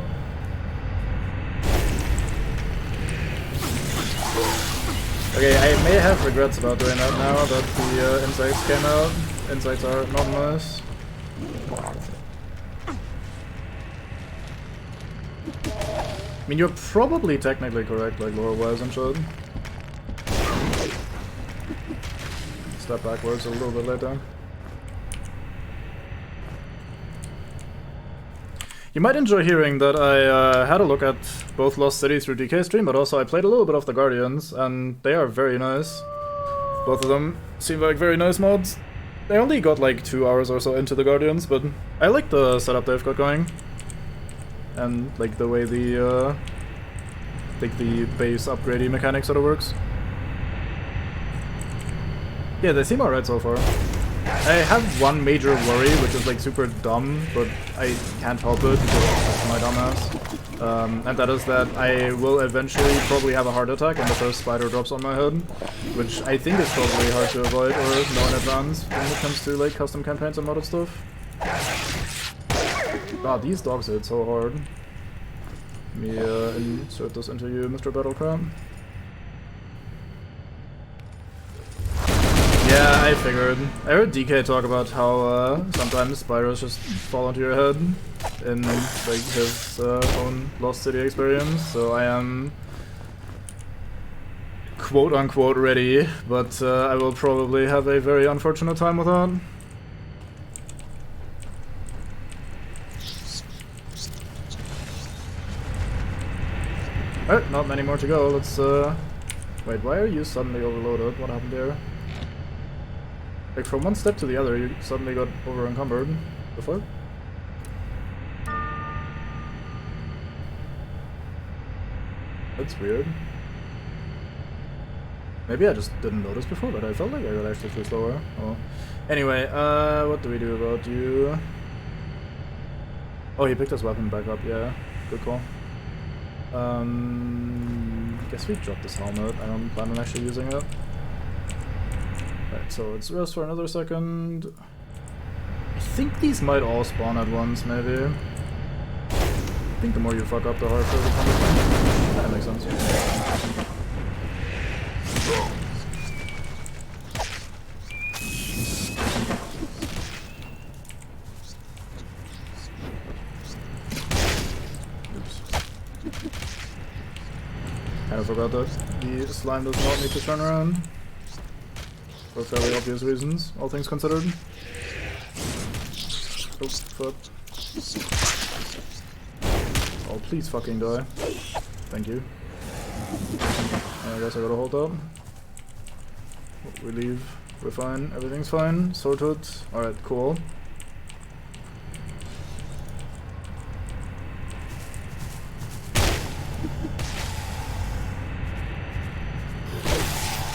Okay, I may have regrets about doing that now that the insects came out. Insects are not nice. I mean, you're probably technically correct, like lore-wise and shit. Step backwards a little bit later. You might enjoy hearing that I had a look at both Lost City through DK stream, but also I played a little bit of the Guardians, and they are very nice. Both of them seem like very nice mods. They only got like 2 hours or so into the Guardians, but I like the setup they've got going. And like the way the base upgrading mechanic sort of works. Yeah, they seem alright so far. I have one major worry, which is like super dumb, but I can't help it because it's my dumbass. And that is that I will eventually probably have a heart attack when the first spider drops on my head, which I think is probably hard to avoid or know in advance when it comes to like custom campaigns and modded stuff. God, these dogs hit so hard. Let me insert this into you, Mr. Battlecrab. Yeah, I figured. I heard DK talk about how sometimes spiders just fall onto your head in like his own Lost City experience, so I am quote-unquote ready, but I will probably have a very unfortunate time with that. Alright, not many more to go. Let's wait, why are you suddenly overloaded? What happened there? Like from one step to the other, you suddenly got over encumbered. The fuck? That's weird. Maybe I just didn't notice before, but I felt like I got actually flew slower. Oh. Anyway, what do we do about you? Oh, he picked his weapon back up, yeah. Good call. Guess we dropped this helmet. I don't plan on actually using it. Right, so let's rest for another second. I think these might all spawn at once, maybe. I think the more you fuck up, the harder it becomes. That makes sense. Oops. Kind of forgot that the slime does not need to turn around. For fairly obvious reasons, all things considered. Oh, fuck. Oh, please fucking die. Thank you. I guess I gotta hold up. We leave. We're fine. Everything's fine. Sorted. Alright, cool.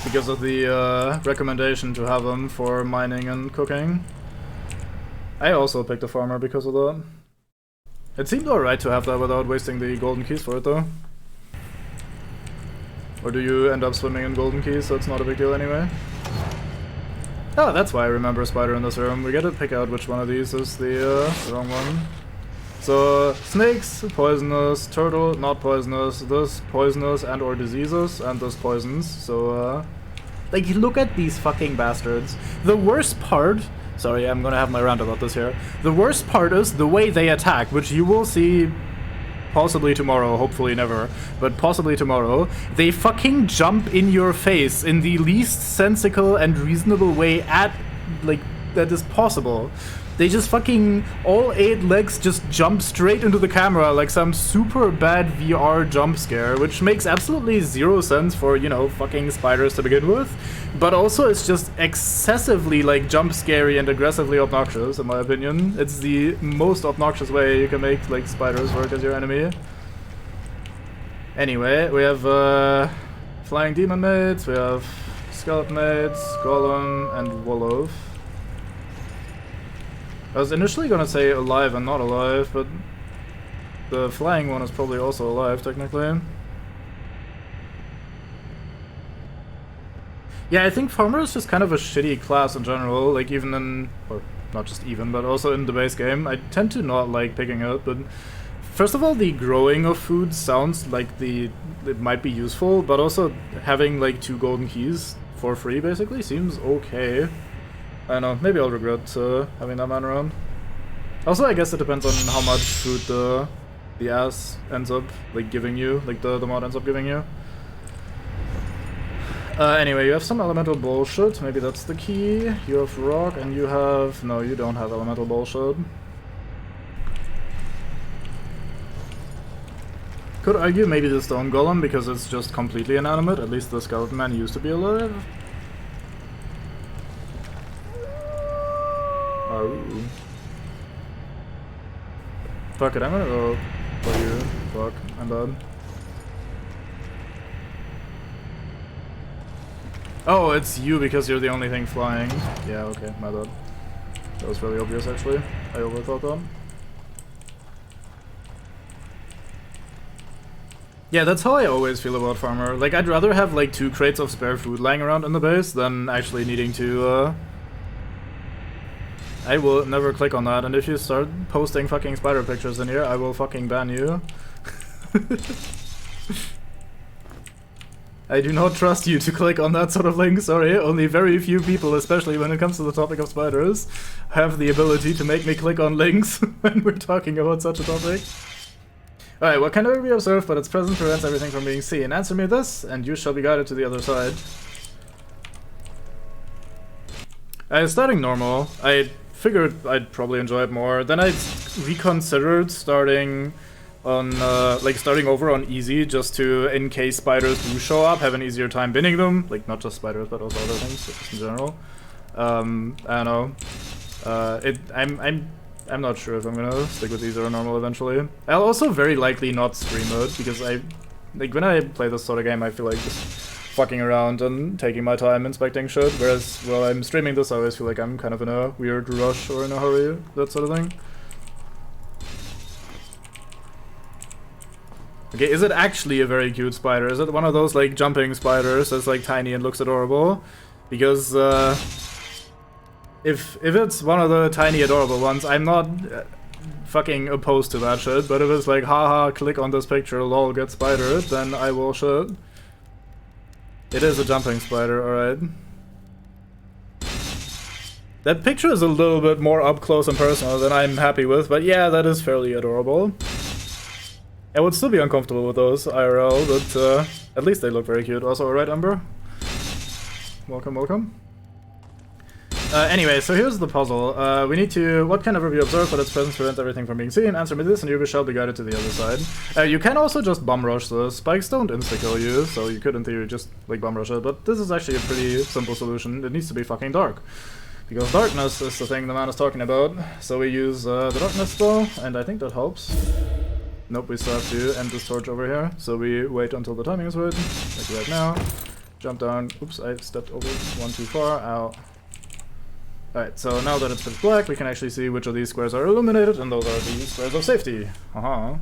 Because of the recommendation to have them for mining and cooking. I also picked a farmer because of that. It seemed alright to have that without wasting the golden keys for it though. Or do you end up swimming in golden keys, so it's not a big deal anyway? Oh, that's why I remember a spider in this room. We gotta pick out which one of these is the wrong one. So, snakes, poisonous, turtle, not poisonous, this poisonous and or diseases, and this poisons, so like, look at these fucking bastards. The worst part, sorry, I'm gonna have my rant about this here. The worst part is the way they attack, which you will see possibly tomorrow, hopefully never, but possibly tomorrow. They fucking jump in your face in the least sensical and reasonable way that is possible. They just fucking, all 8 legs just jump straight into the camera like some super bad VR jump scare, which makes absolutely zero sense for, you know, fucking spiders to begin with. But also it's just excessively, like, jump scary and aggressively obnoxious, in my opinion. It's the most obnoxious way you can make, like, spiders work as your enemy. Anyway, we have, flying demon mates, we have skeleton mates, golem, and wolf. I was initially gonna say alive and not alive, but The flying one is probably also alive, technically. Yeah, I think Farmer is just kind of a shitty class in general, like even in... or not just even, but also in the base game. I tend to not like picking it, but... First of all, the growing of food sounds like it might be useful, but also having like 2 golden keys for free, basically, seems okay. I don't know, maybe I'll regret having that man around. Also, I guess it depends on how much food the ass ends up like giving you, like the mod ends up giving you. Anyway, you have some elemental bullshit, maybe that's the key. You have rock, and you have... no, you don't have elemental bullshit. Could argue maybe the stone golem, because it's just completely inanimate, at least the skeleton man used to be alive. Oh. Fuck it, I'm gonna go for you. Fuck, I'm bad. Oh, it's you because you're the only thing flying. Yeah, okay, my bad. That was really obvious, actually. I overthought that. Yeah, that's how I always feel about Farmer. Like, I'd rather have like 2 crates of spare food lying around in the base than actually needing to, I will never click on that, and if you start posting fucking spider pictures in here, I will fucking ban you. I do not trust you to click on that sort of link, sorry. Only very few people, especially when it comes to the topic of spiders, have the ability to make me click on links when we're talking about such a topic. Alright, what can never be observed, but its presence prevents everything from being seen? Answer me this, and you shall be guided to the other side. Starting normal, I figured I'd probably enjoy it more. Then I reconsidered starting on, starting over on easy, just to, in case spiders do show up, have an easier time binning them. Like, not just spiders, but also other things, just in general. I don't know. I'm not sure if I'm gonna stick with easy or normal eventually. I'll also very likely not stream it, because when I play this sort of game, I feel like just fucking around and taking my time inspecting shit, whereas while I'm streaming this, I always feel like I'm kind of in a weird rush or in a hurry, that sort of thing. Okay, is it actually a very cute spider? Is it one of those, like, jumping spiders that's, like, tiny and looks adorable? Because, if it's one of the tiny adorable ones, I'm not fucking opposed to that shit, but if it's like, haha, click on this picture, lol, get spidered, then I will shit. It is a jumping spider, alright. That picture is a little bit more up close and personal than I'm happy with, but yeah, that is fairly adorable. I would still be uncomfortable with those IRL, but at least they look very cute. Also, alright, Umber? Welcome, welcome. Anyway, so here's the puzzle. We need to... what can never be observed, but its presence prevents everything from being seen? Answer me this, and you shall be guided to the other side. You can also just bum rush the spikes, don't insta-kill you, so you could in theory just, like, bum rush it, but this is actually a pretty simple solution. It needs to be fucking dark. Because darkness is the thing the man is talking about, so we use the darkness spell, and I think that helps. Nope, we still have to end this torch over here, so we wait until the timing is right, like right now. Jump down. Oops, I stepped over one too far. Ow. Alright, so now that it's pitch black, we can actually see which of these squares are illuminated, and those are the squares of safety. Haha.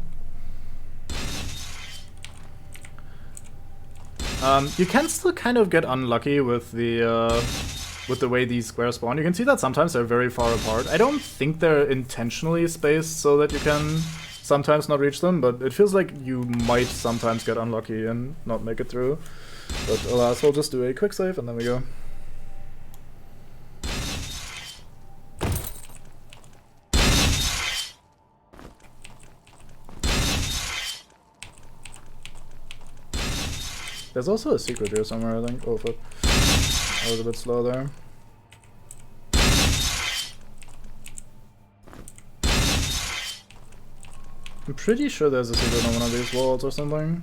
You can still kind of get unlucky with the way these squares spawn. You can see that sometimes they're very far apart. I don't think they're intentionally spaced so that you can sometimes not reach them, but it feels like you might sometimes get unlucky and not make it through. But alas, we'll just do a quick save and then we go. There's also a secret here somewhere, I think. Oh fuck. I was a bit slow there. I'm pretty sure there's a secret on one of these walls or something.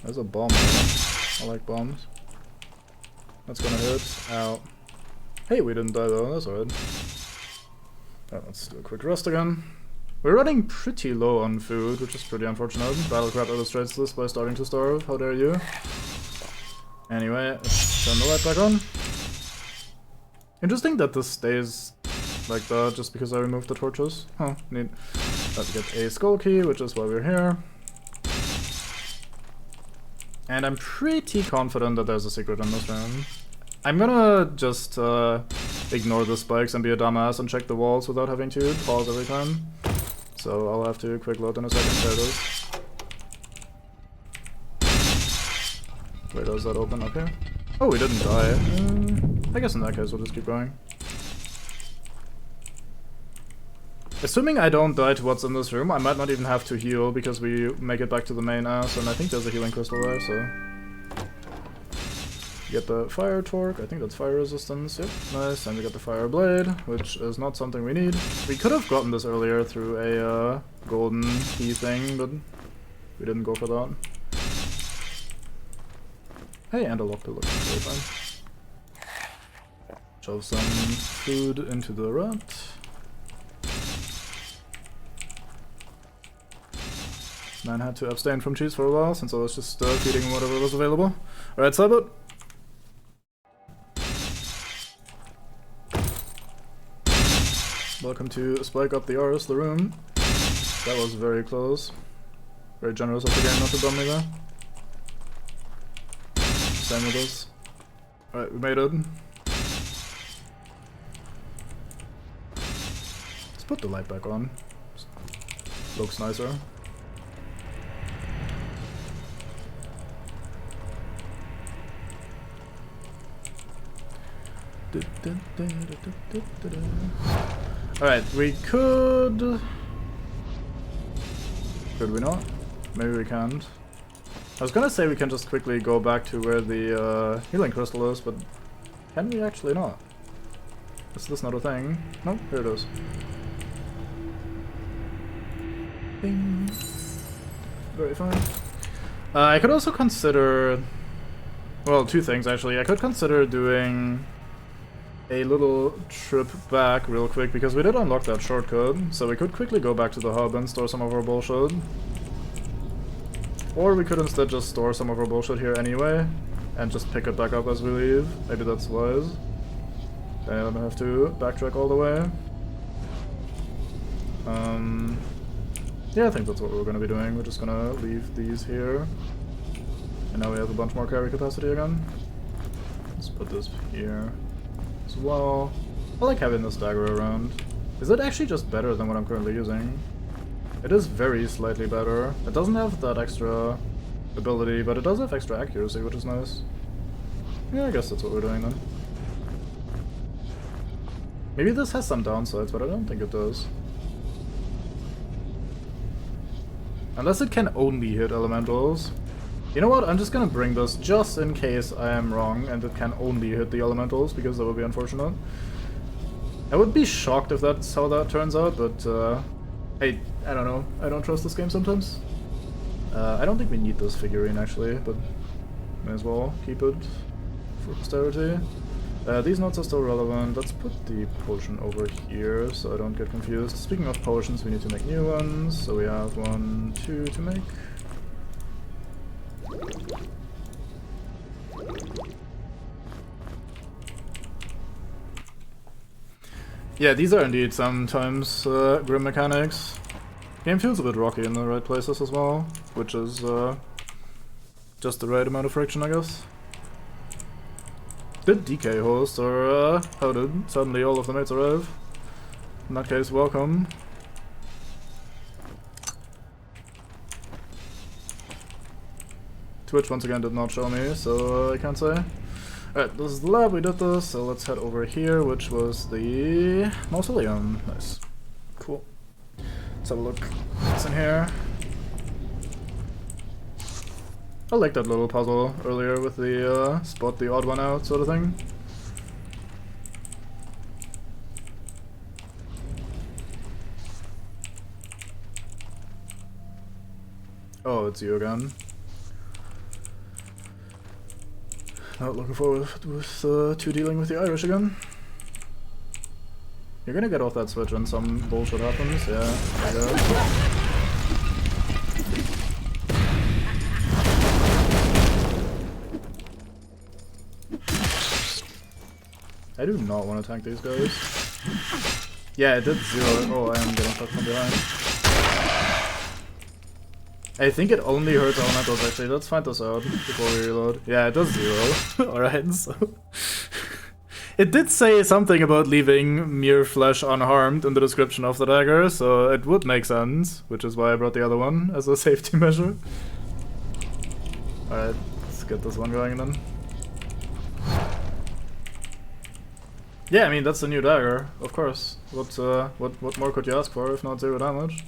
There's a bomb there. I like bombs. That's gonna hit. Ow. Hey, we didn't die though, that's alright. Alright, let's do a quick rest again. We're running pretty low on food, which is pretty unfortunate. Battlecraft illustrates this by starting to starve. How dare you? Anyway, let's turn the light back on. Interesting that this stays like that just because I removed the torches. Huh, neat. Let's get a skull key, which is why we're here. And I'm pretty confident that there's a secret in this room. I'm gonna just ignore the spikes and be a dumbass and check the walls without having to pause every time. So I'll have to quick load in a second. There it is. Wait, does that open up here? Oh, we didn't die. I guess in that case we'll just keep going. Assuming I don't die to what's in this room, I might not even have to heal because we make it back to the main ass, and I think there's a healing crystal there, so... Get the fire torque, I think that's fire resistance, yep, nice, and we get the fire blade, which is not something we need. We could have gotten this earlier through a golden key thing, but we didn't go for that. Hey, and a lock pill, very fine. Shove some food into the rat. Man had to abstain from cheese for a while, since I was just feeding him whatever was available. Alright, Cybot. Welcome to Spike Up the Arse, the room. That was very close. Very generous of the game not to dump me there. Same with us. Alright, we made it. Let's put the light back on. Looks nicer. Alright, we could... Could we not? Maybe we can't. I was gonna say we can just quickly go back to where the healing crystal is, but can we actually not? Is this not a thing? Nope, here it is. Bing. Very fine. I could also consider... Well, two things actually. I could consider doing a little trip back real quick, because we did unlock that shortcut, so we could quickly go back to the hub and store some of our bullshit. Or we could instead just store some of our bullshit here anyway, and just pick it back up as we leave. Maybe that's wise. I don't have to backtrack all the way. Yeah, I think that's what we're gonna be doing. We're just gonna leave these here. And now we have a bunch more carry capacity again. Let's put this here as well. I like having this dagger around. Is it actually just better than what I'm currently using? It is very slightly better. It doesn't have that extra ability, but it does have extra accuracy, which is nice. Yeah, I guess that's what we're doing then. Maybe this has some downsides, but I don't think it does. Unless it can only hit elementals. You know what, I'm just gonna bring this just in case I am wrong and it can only hit the elementals, because that would be unfortunate. I would be shocked if that's how that turns out, but I don't know. I don't trust this game sometimes. I don't think we need this figurine actually, but may as well keep it for posterity. These notes are still relevant. Let's put the potion over here so I don't get confused. Speaking of potions, we need to make new ones, so we have 1, 2 to make. Yeah, these are indeed sometimes grim mechanics. Game feels a bit rocky in the right places as well, which is just the right amount of friction, I guess. Did DK host, or how did suddenly all of the mates arrive? In that case, welcome. Twitch once again did not show me, so I can't say. Alright, this is the lab, we did this, so let's head over here, which was the mausoleum. Nice. Cool. Let's have a look what's in here. I like that little puzzle earlier with the spot the odd one out sort of thing. Oh, it's you again. Not looking forward to dealing with the Irish again. You're gonna get off that switch when some bullshit happens. Yeah, there you go. I do not want to tank these guys. Yeah, it did 0. Oh, I am getting fucked from behind. I think it only hurts elementals actually. Let's find this out before we reload. Yeah, it does 0. Alright, so... It did say something about leaving mere flesh unharmed in the description of the dagger, so it would make sense, which is why I brought the other one as a safety measure. Alright, let's get this one going then. Yeah, I mean, that's the new dagger, of course. What more could you ask for if not 0 damage?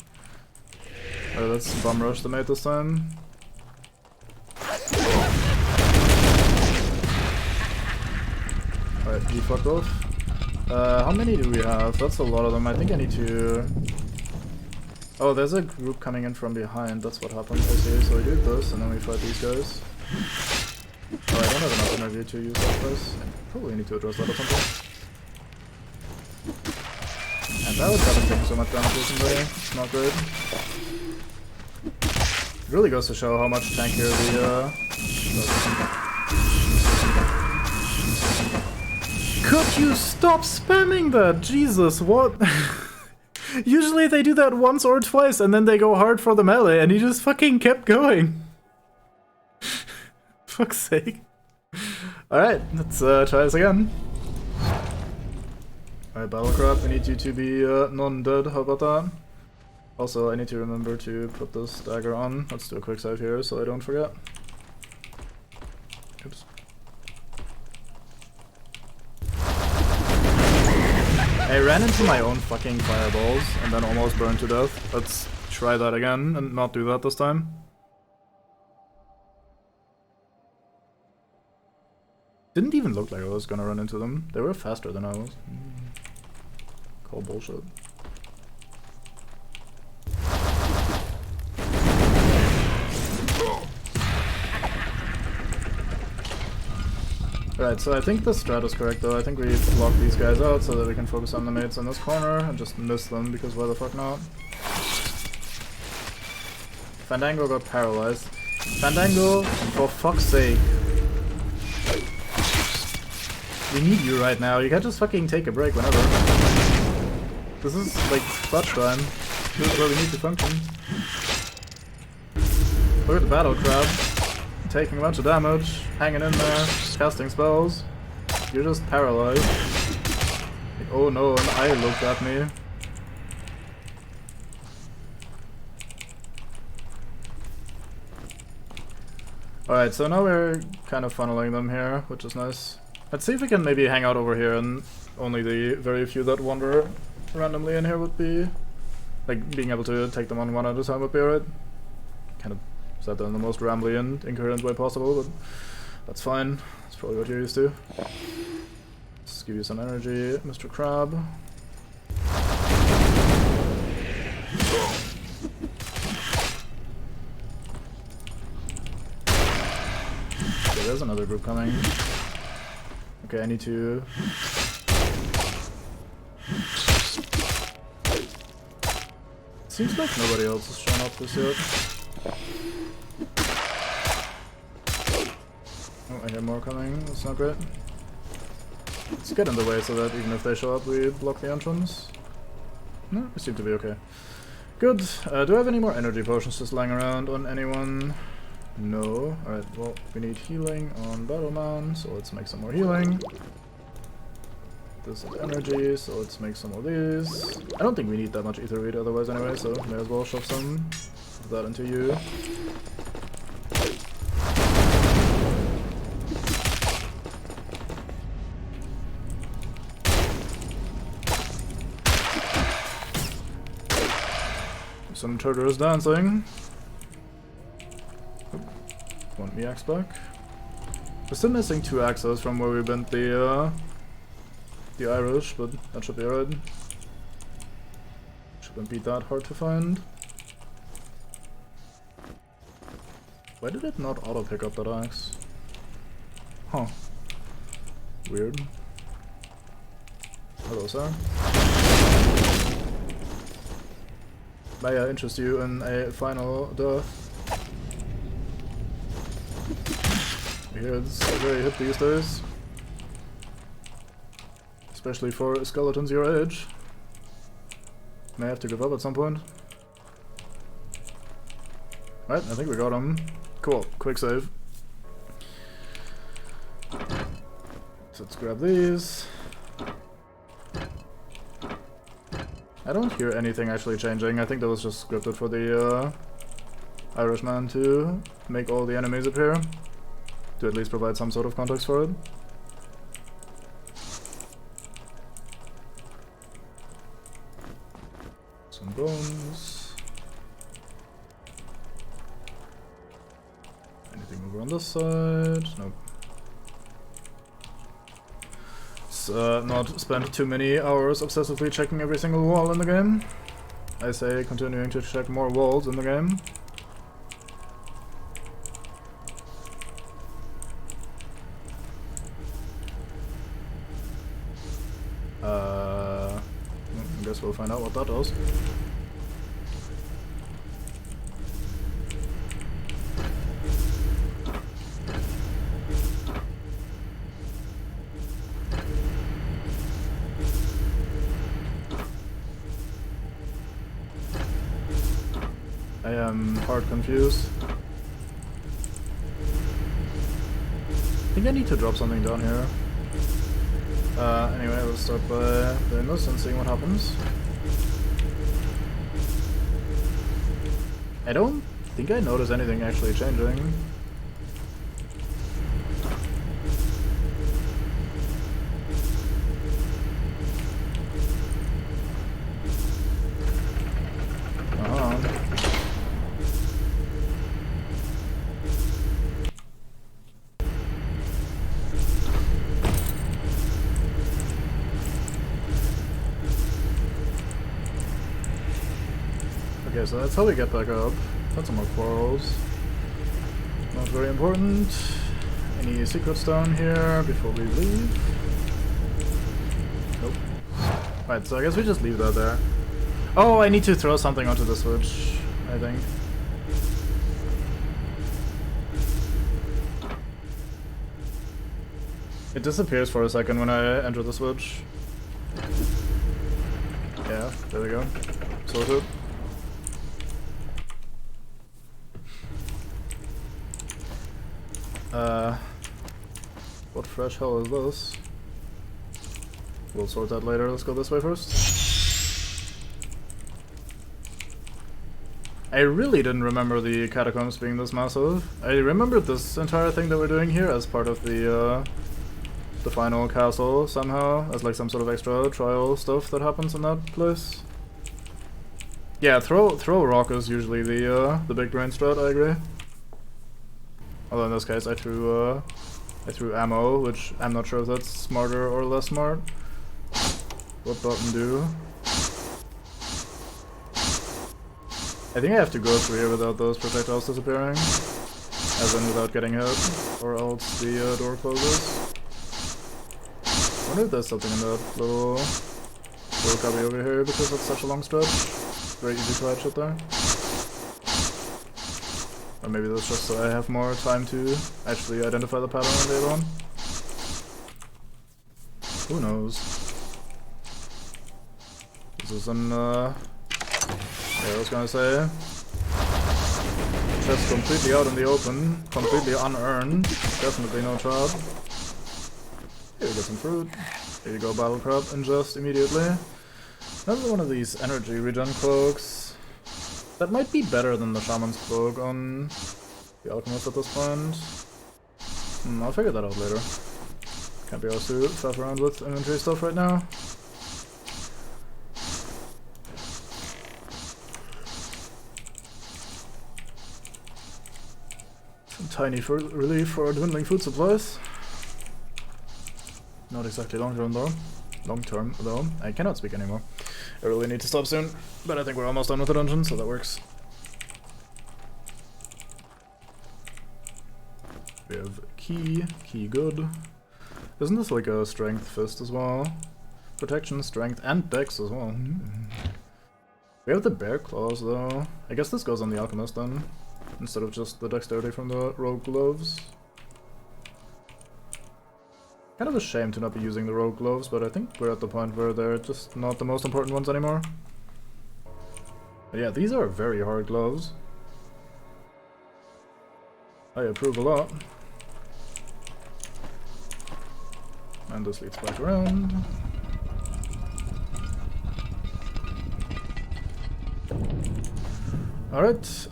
Alright, let's bum rush the mate this time. Alright, he fucked off. How many do we have? That's a lot of them. I think I need to... Oh, there's a group coming in from behind. That's what happens, I see. So we do this, and then we fight these guys. Oh, I don't have enough energy to use that place. I probably need to address that or something. And that was haven't taken so much damage recently. It's not good. It really goes to show how much tankier the... Could you stop spamming that? Jesus, what? Usually they do that once or twice and then they go hard for the melee and he just fucking kept going. Fuck's sake. Alright, let's try this again. Alright, Battlecrab, I need you to be non-dead, how about that? Also, I need to remember to put this dagger on. Let's do a quick save here so I don't forget. Oops. I ran into my own fucking fireballs and then almost burned to death. Let's try that again and not do that this time. Didn't even look like I was gonna run into them. They were faster than I was. Call bullshit. Right, so I think the strat is correct though. I think we block these guys out so that we can focus on the mates in this corner and just miss them, because why the fuck not? Fandango got paralyzed. Fandango, for fuck's sake. We need you right now. You can't just fucking take a break whenever. This is like clutch time. This is where we need to function. Look at the battle crab. Taking a bunch of damage, hanging in there, casting spells. You're just paralyzed. Like, oh no, an eye looked at me. Alright, so now we're kind of funneling them here, which is nice. Let's see if we can maybe hang out over here and only the very few that wander randomly in here would be... Like, being able to take them on one at a time would be alright. Kind of said that in the most rambly and incoherent way possible, but that's fine. That's probably what you're used to. Let's give you some energy, Mr. Crab. Okay, there's another group coming. Okay, I need to... Seems like nobody else has shown up this yet. Oh, I hear more coming. That's not great. Let's get in the way so that even if they show up, we block the entrance. No, we seem to be okay. Good. Do I have any more energy potions just lying around on anyone? No. Alright, well, we need healing on Battleman, so let's make some more healing. This is energy, so let's make some of these. I don't think we need that much ether read otherwise anyway, so may as well shove some of that into you. Some Turtles dancing. Oop. Want me axe back? We're still missing 2 axes from where we bent the Irish, but that should be alright. Shouldn't be that hard to find. Why did it not auto pick up that axe? Huh. Weird. hello, sir. May I interest you in a final death? Here it's very hip these days. Especially for skeletons your age. May have to give up at some point. Right, I think we got him. Cool, quick save. So let's grab these. I don't hear anything actually changing. I think that was just scripted for the Irishman to make all the enemies appear. To at least provide some sort of context for it. Some bones. Anything over on this side? Nope. Let's not spend too many hours obsessively checking every single wall in the game. I say continuing to check more walls in the game. I guess we'll find out what that does. I am hard confused. I think I need to drop something down here. Anyway, let's start by doing this and seeing what happens. I don't think I notice anything actually changing. Okay, so that's how we get back up. Got some more quarrels. Not very important. Any secrets down here before we leave? Nope. Right, so I guess we just leave that there. Oh, I need to throw something onto the switch, I think. It disappears for a second when I enter the switch. Yeah, there we go. Sorted. What fresh hell is this? We'll sort that later, let's go this way first. I really didn't remember the catacombs being this massive. I remembered this entire thing that we're doing here as part of the final castle somehow, as like some sort of extra trial stuff that happens in that place. Yeah, throw rock is usually the big brain strat, I agree. Although in this case I threw ammo, which I'm not sure if that's smarter or less smart. What button do? I think I have to go through here without those projectiles disappearing. As in without getting hit, or else the door closes. I wonder if there's something in that little cubby over here, because it's such a long stretch. Very easy to hide shit there. Or maybe that's just so I have more time to actually identify the pattern later on. Who knows? This is an, yeah, I was gonna say, just completely out in the open, completely unearned, definitely no trap. Here we get some fruit. Here you go, battle crab, ingest immediately. Another one of these energy regen cloaks. That might be better than the shaman's cloak on the alchemist at this point. I'll figure that out later. Can't be asked to faff around with inventory stuff right now. Some tiny relief for dwindling food supplies. Not exactly long term though. I cannot speak anymore. I really need to stop soon, but I think we're almost done with the dungeon, so that works. We have key good. Isn't this like a strength fist as well? protection, strength, and dex as well. We have the bear claws though. I guess this goes on the alchemist then, instead of just the dexterity from the rogue gloves. Kind of a shame to not be using the rogue gloves, but I think we're at the point where they're just not the most important ones anymore. But yeah, these are very hard gloves. I approve a lot. And this leads back around. Alright,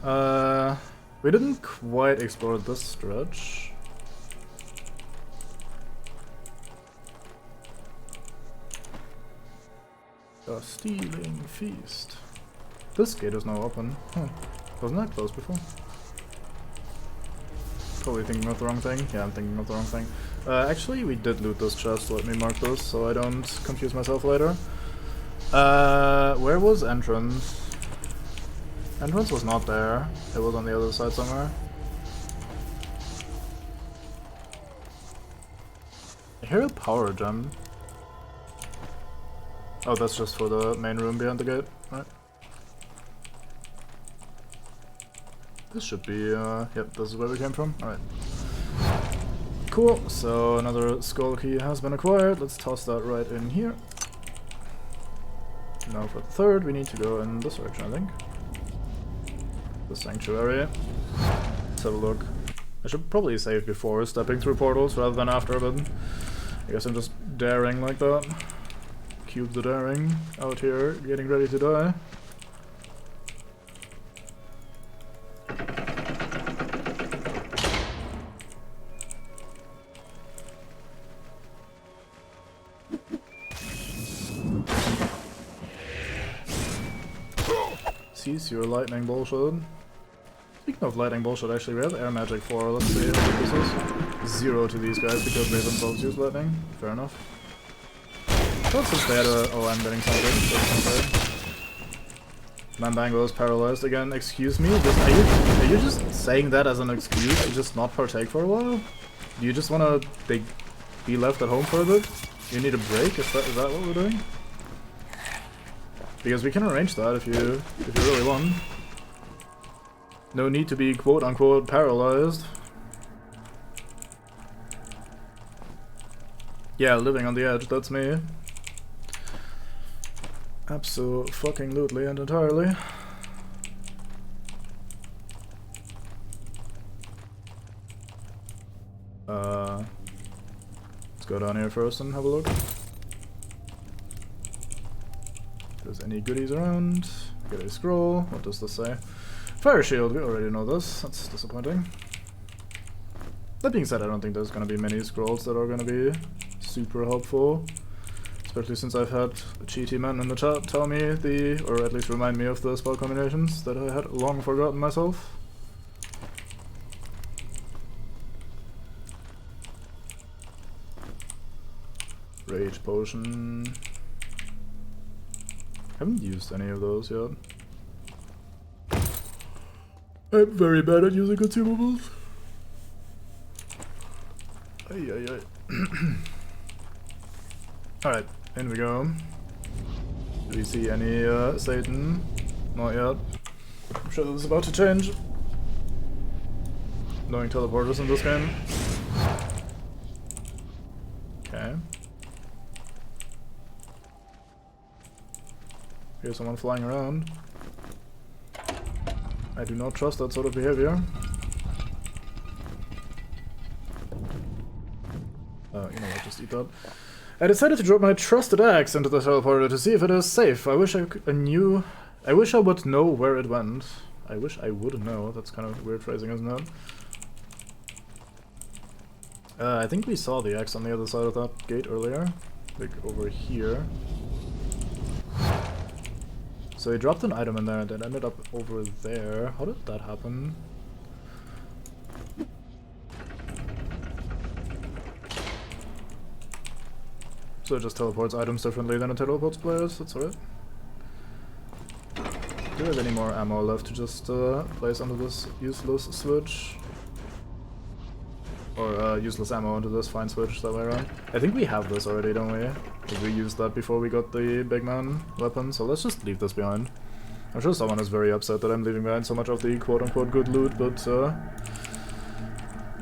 we didn't quite explore this stretch. A stealing feast. This gate is now open. Huh. Wasn't that closed before? Totally thinking of the wrong thing. Yeah, I'm thinking of the wrong thing. Actually, we did loot this chest. Let me mark this so I don't confuse myself later. Where was entrance? Entrance was not there. It was on the other side somewhere. I hear a power gem. Oh, that's just for the main room behind the gate, right? This should be, yep, this is where we came from. Alright. Cool, so another skull key has been acquired. Let's toss that right in here. Now for the third, we need to go in this direction, I think. The sanctuary. Let's have a look. I should probably save before stepping through portals rather than after, but I guess I'm just daring like that. Cube the daring out here, getting ready to die. Cease your lightning bullshit. Speaking of lightning bullshit, actually, we have air magic 4. Let's see what this is. 0 to these guys because they themselves use lightning. Fair enough. Well, since they had a... Oh, I'm getting something. Mambango is paralyzed again. Excuse me? Are you just saying that as an excuse to just not partake for a while? Do you just want to be left at home for a bit? You need a break? Is that what we're doing? Because we can arrange that if you really want. No need to be quote-unquote paralyzed. Yeah, living on the edge, that's me. Abso-fucking-lutely and entirely. Let's go down here first and have a look. If there's any goodies around. Get a scroll. What does this say? Fire shield, we already know this. That's disappointing. That being said, I don't think there's gonna be many scrolls that are gonna be super helpful. Especially since I've had cheaty men in the chat tell me or at least remind me of the spell combinations that I had long forgotten myself. Rage potion. Haven't used any of those yet. I'm very bad at using consumables. Ay. Alright, in we go. Do we see any Satan? Not yet. I'm sure this is about to change. Knowing teleporters in this game. Okay. Here's someone flying around. I do not trust that sort of behavior. You know what, just eat that. I decided to drop my trusted axe into the teleporter to see if it is safe. I wish I would know where it went. I wish I would know. That's kind of weird phrasing, isn't it? I think we saw the axe on the other side of that gate earlier. Like, over here. So he dropped an item in there and it ended up over there. How did that happen? So it just teleports items differently than it teleports players, that's alright. Do we have any more ammo left to just place under this useless switch? or useless ammo into this, fine switch that way around. I think we have this already, don't we? Like we used that before we got the big man weapon, so let's just leave this behind. I'm sure someone is very upset that I'm leaving behind so much of the quote-unquote good loot, but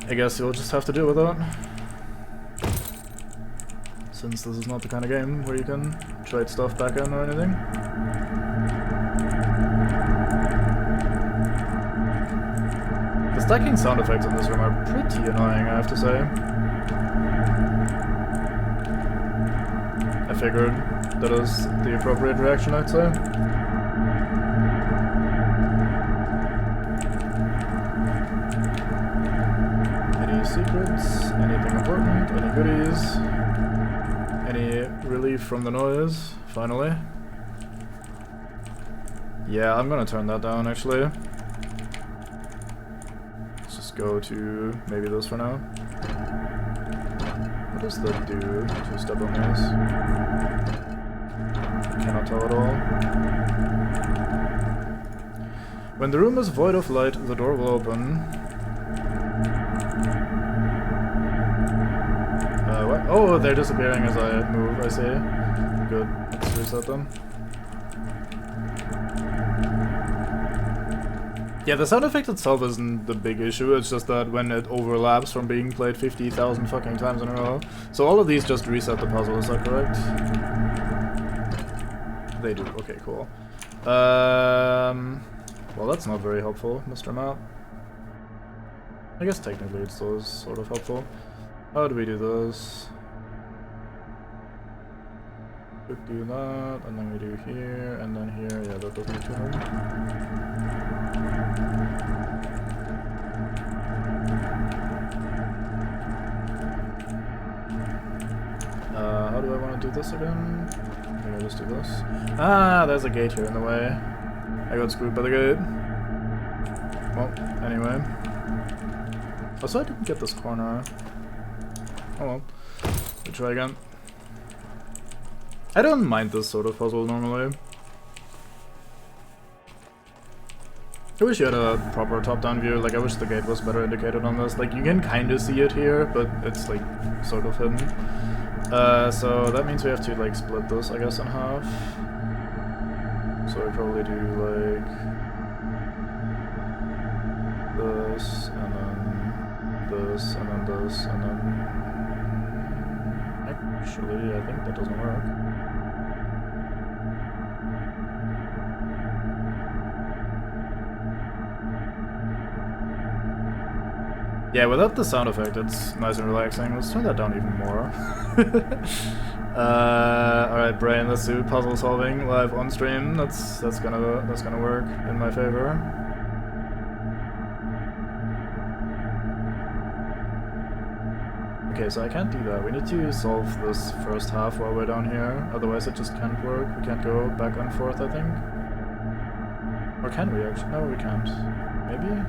I guess you'll just have to deal with that. Since this is not the kind of game where you can trade stuff back in or anything. The stacking sound effects in this room are pretty annoying, I have to say. I figured that is the appropriate reaction, I'd say. Any secrets? Anything important? Any goodies? Any relief from the noise? Finally. Yeah, I'm gonna turn that down, actually. Go to maybe this for now. What does that do to step on this? Cannot tell at all. When the room is void of light, the door will open. What? Oh, they're disappearing as I move, I see. Good. Let's reset them. Yeah, the sound effect itself isn't the big issue, it's just that when it overlaps from being played 50,000 fucking times in a row. So all of these just reset the puzzle, is that correct? They do, okay, cool. Well, that's not very helpful, Mr. Map. I guess technically it still is sort of helpful. How do we do this? Could do that, and then we do here, and then here. Yeah, that doesn't need too hard. How do I want to do this again? I think I'll just do this. Ah, there's a gate here in the way. I got screwed by the gate. Well, anyway. Also, I didn't get this corner. Oh well. We'll try again. I don't mind this sort of puzzle normally. I wish you had a proper top-down view, like I wish the gate was better indicated on this. Like you can kinda see it here, but it's like sort of hidden. So that means we have to like split this, I guess, in half. So I probably do like this, and then this, and then this, and then... Actually, I think that doesn't work. Yeah, without the sound effect, it's nice and relaxing. Let's turn that down even more. Alright, Brain, let's do puzzle solving live on stream. That's gonna work in my favor. Okay, so I can't do that. We need to solve this first half while we're down here. Otherwise, it just can't work. We can't go back and forth, I think. Or can we actually? No, we can't. Maybe?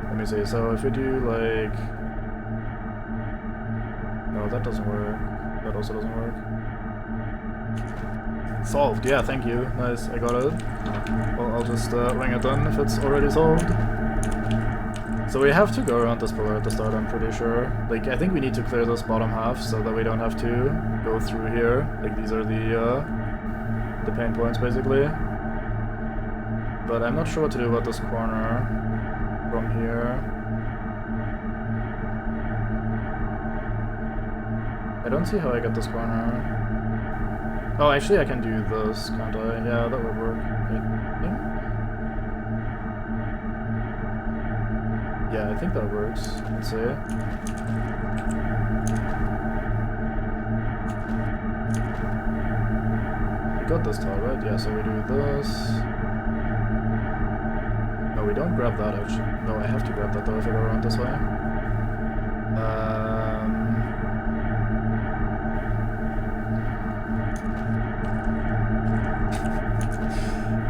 Let me see, so if we do like... No, that doesn't work. That also doesn't work. Solved, yeah, thank you. Nice, I got it. Well, I'll just wing it then if it's already solved. So we have to go around this pillar at the start, I'm pretty sure. Like, I think we need to clear this bottom half so that we don't have to go through here. Like, these are the pain points, basically. But I'm not sure what to do about this corner from here. I don't see how I get this corner. Oh, actually I can do this, can't I? Yeah, that would work, I think. Yeah, I think that works. Let's see. We got this tile, right? Yeah, so we do this. No, we don't grab that actually. No, I have to grab that though if I go around this way.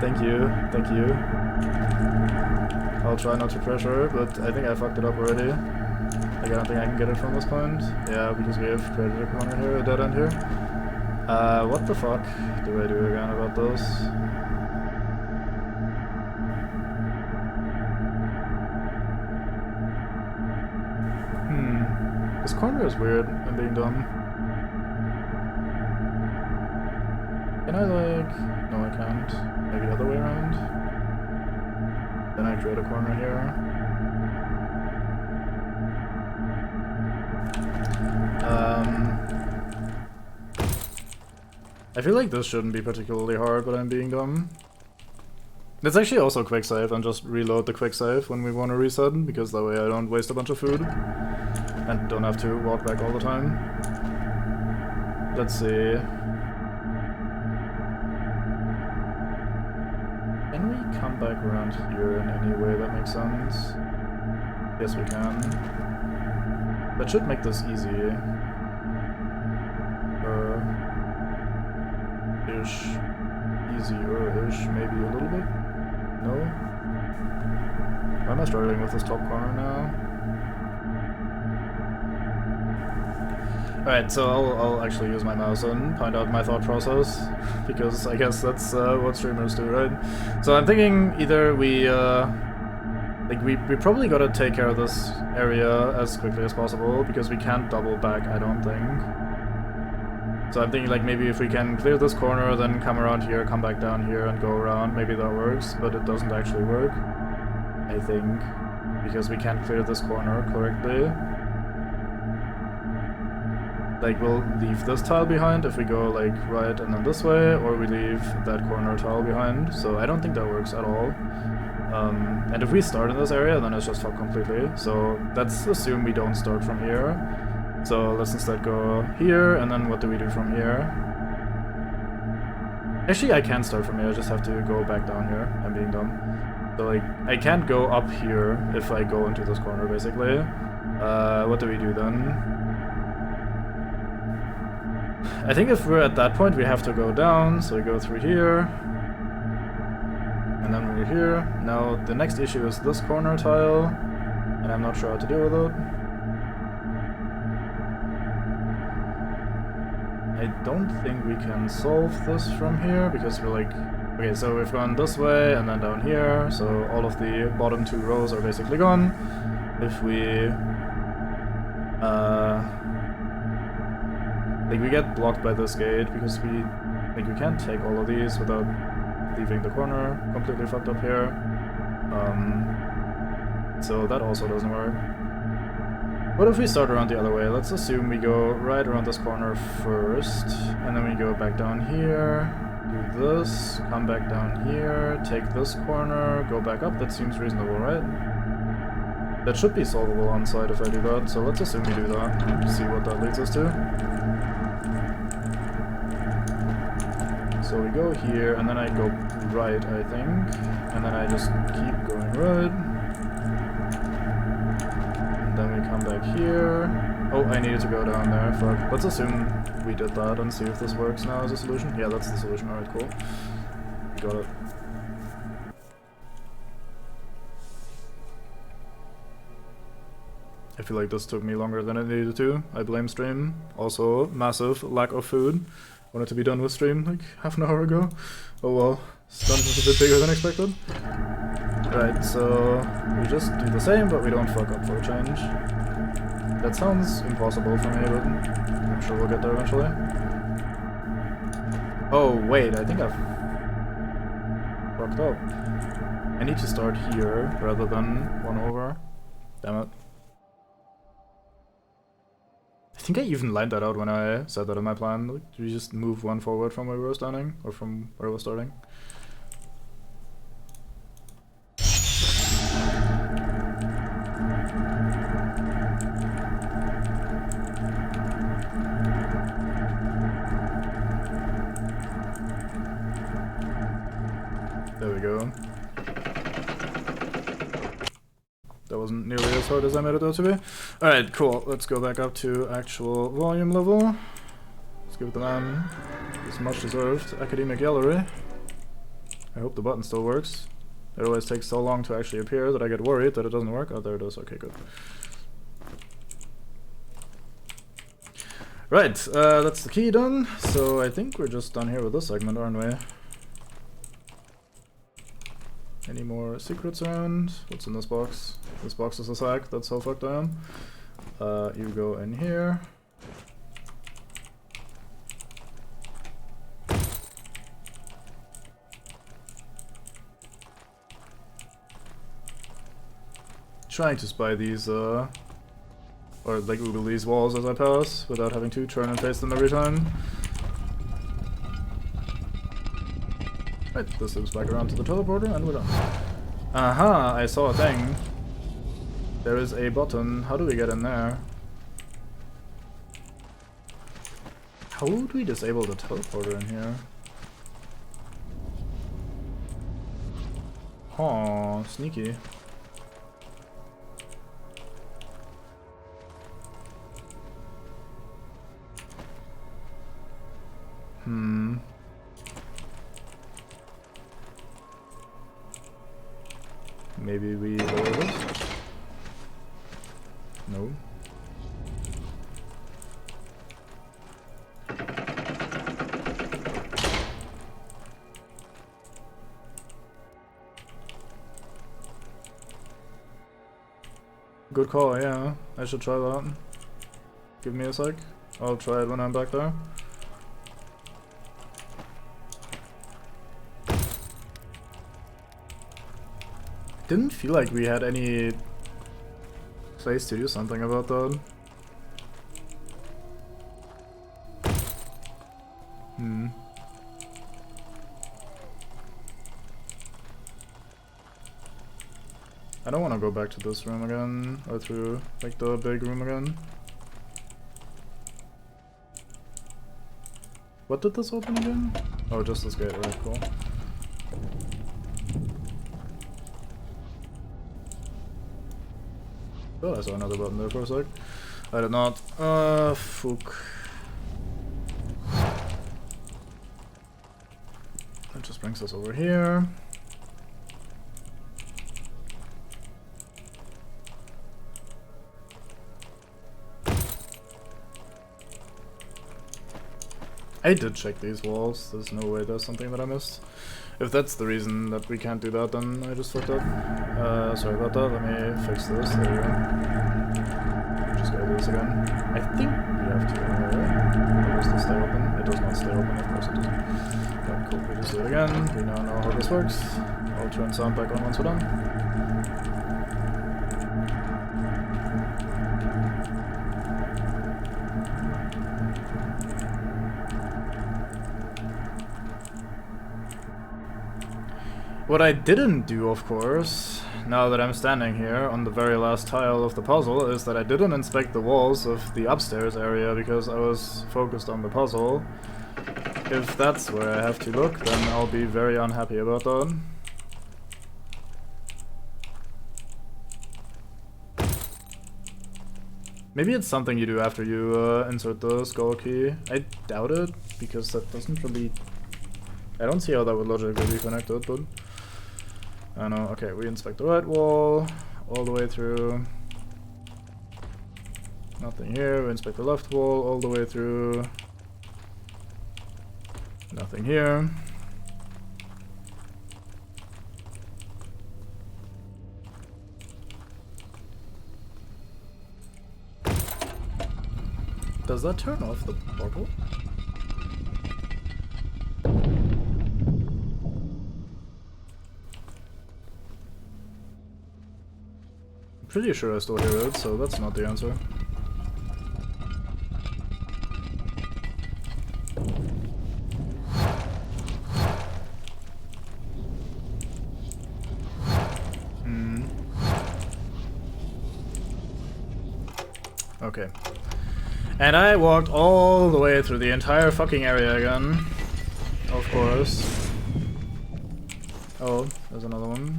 Thank you, thank you. I'll try not to pressure, but I think I fucked it up already. Like, I don't think I can get it from this point. Yeah, because we have created a corner here, a dead end here. What the fuck do I do again about this? This corner is weird. I'm being dumb. Can I like... No, I can't. Maybe the other way around? Then I create a corner here. I feel like this shouldn't be particularly hard, but I'm being dumb. It's actually also quick save and just reload the quick save when we want to reset, because that way I don't waste a bunch of food and don't have to walk back all the time. Let's see. Can we come back around here in any way that makes sense? Yes, we can. That should make this easy. Ish. Easier-ish, maybe a little bit? No? Why am I struggling with this top corner now? Alright, so I'll actually use my mouse and find out my thought process, because I guess that's what streamers do, right? So I'm thinking either we probably gotta take care of this area as quickly as possible, because we can't double back, I don't think. So I'm thinking like maybe if we can clear this corner, then come around here, come back down here and go around, maybe that works, but it doesn't actually work, I think, because we can't clear this corner correctly. Like, we'll leave this tile behind if we go like right and then this way, or we leave that corner tile behind, so I don't think that works at all. And if we start in this area, then it's just fucked completely, so let's assume we don't start from here. So let's instead go here, and then what do we do from here? Actually, I can start from here, I just have to go back down here. I'm being dumb. So like, I can't go up here if I go into this corner, basically. What do we do then? I think if we're at that point, we have to go down, so we go through here. And then we're here. Now, the next issue is this corner tile, and I'm not sure how to deal with it. I don't think we can solve this from here, because we're like... Okay, so we've gone this way, and then down here, so all of the bottom two rows are basically gone. If we... like, we get blocked by this gate, because we can't take all of these without leaving the corner completely fucked up here. So that also doesn't work. What if we start around the other way? Let's assume we go right around this corner first, and then we go back down here, do this, come back down here, take this corner, go back up. That seems reasonable, right? That should be solvable on site if I do that, so let's assume we do that, see what that leads us to. So we go here, and then I go right, I think, and then I just keep going right. Then we come back here. Oh, I needed to go down there. Fuck. Let's assume we did that and see if this works now as a solution. Yeah, that's the solution. Alright, cool. Got it. I feel like this took me longer than it needed to. I blame stream. Also, massive lack of food. Wanted to be done with stream like half an hour ago. Oh well, this dungeon's a bit bigger than expected. Right, so we just do the same, but we don't fuck up for a change. That sounds impossible for me, but I'm sure we'll get there eventually. Oh wait, I think I've fucked up. I need to start here rather than one over. Damn it. I think I even lined that out when I said that in my plan. Like, do we just move one forward from where we were standing? Or from where we were starting? There we go. That wasn't nearly as hard as I made it out to be. Alright, cool. Let's go back up to actual volume level. Let's give the man this much deserved academic gallery. I hope the button still works. It always takes so long to actually appear that I get worried that it doesn't work. Oh, there it is. Okay, good. Right, that's the key done. So I think we're just done here with this segment, aren't we? Any more secrets around? What's in this box? This box is a sack, that's how fucked I am. You go in here. Trying to spy these, or like oogle these walls as I pass, without having to turn and face them every time. Right, this loops back around to the teleporter, and we're done. Aha, I saw a thing. There is a button. How do we get in there? How would we disable the teleporter in here? Aw, sneaky. Maybe we lower this? No. Good call, yeah. I should try that. Give me a sec. I'll try it when I'm back there. Didn't feel like we had any place to do something about that. I don't want to go back to this room again, or through like the big room again. What did this open again? Oh, just this gate, right, cool. Oh, I saw another button there for a sec. I did not. Fuck. That just brings us over here. I did check these walls. There's no way there's something that I missed. If that's the reason that we can't do that, then I just fucked up. Sorry about that. Let me fix this. There you go. Just gotta do this again. I think we have to anyway. Or does this stay open? It does not stay open, of course it doesn't. Alright, cool. We just do it again. We now know how this works. I'll turn sound back on once we're done. What I didn't do, of course, now that I'm standing here on the very last tile of the puzzle, is that I didn't inspect the walls of the upstairs area because I was focused on the puzzle. If that's where I have to look, then I'll be very unhappy about that. Maybe it's something you do after you insert the skull key. I doubt it, because that doesn't really... I don't see how that would logically be connected, but... I don't know. Okay, we inspect the right wall, all the way through. Nothing here. We inspect the left wall, all the way through. Nothing here. Does that turn off the portal? Pretty sure I still hear it, so that's not the answer. Okay. And I walked all the way through the entire fucking area again. Of course. Oh, there's another one.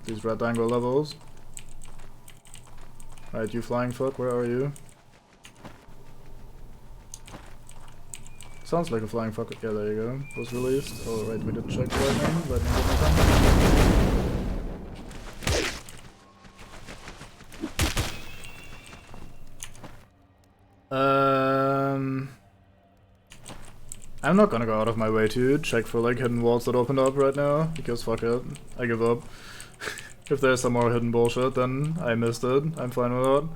These rectangle levels. Right, you flying fuck, where are you? Sounds like a flying fuck. Yeah, there you go. Was released. Oh, right, we didn't check the lightning. Lightning didn't come. I'm not gonna go out of my way to check for like hidden walls that opened up right now, because fuck it, I give up. If there's some more hidden bullshit, then I missed it. I'm fine with that.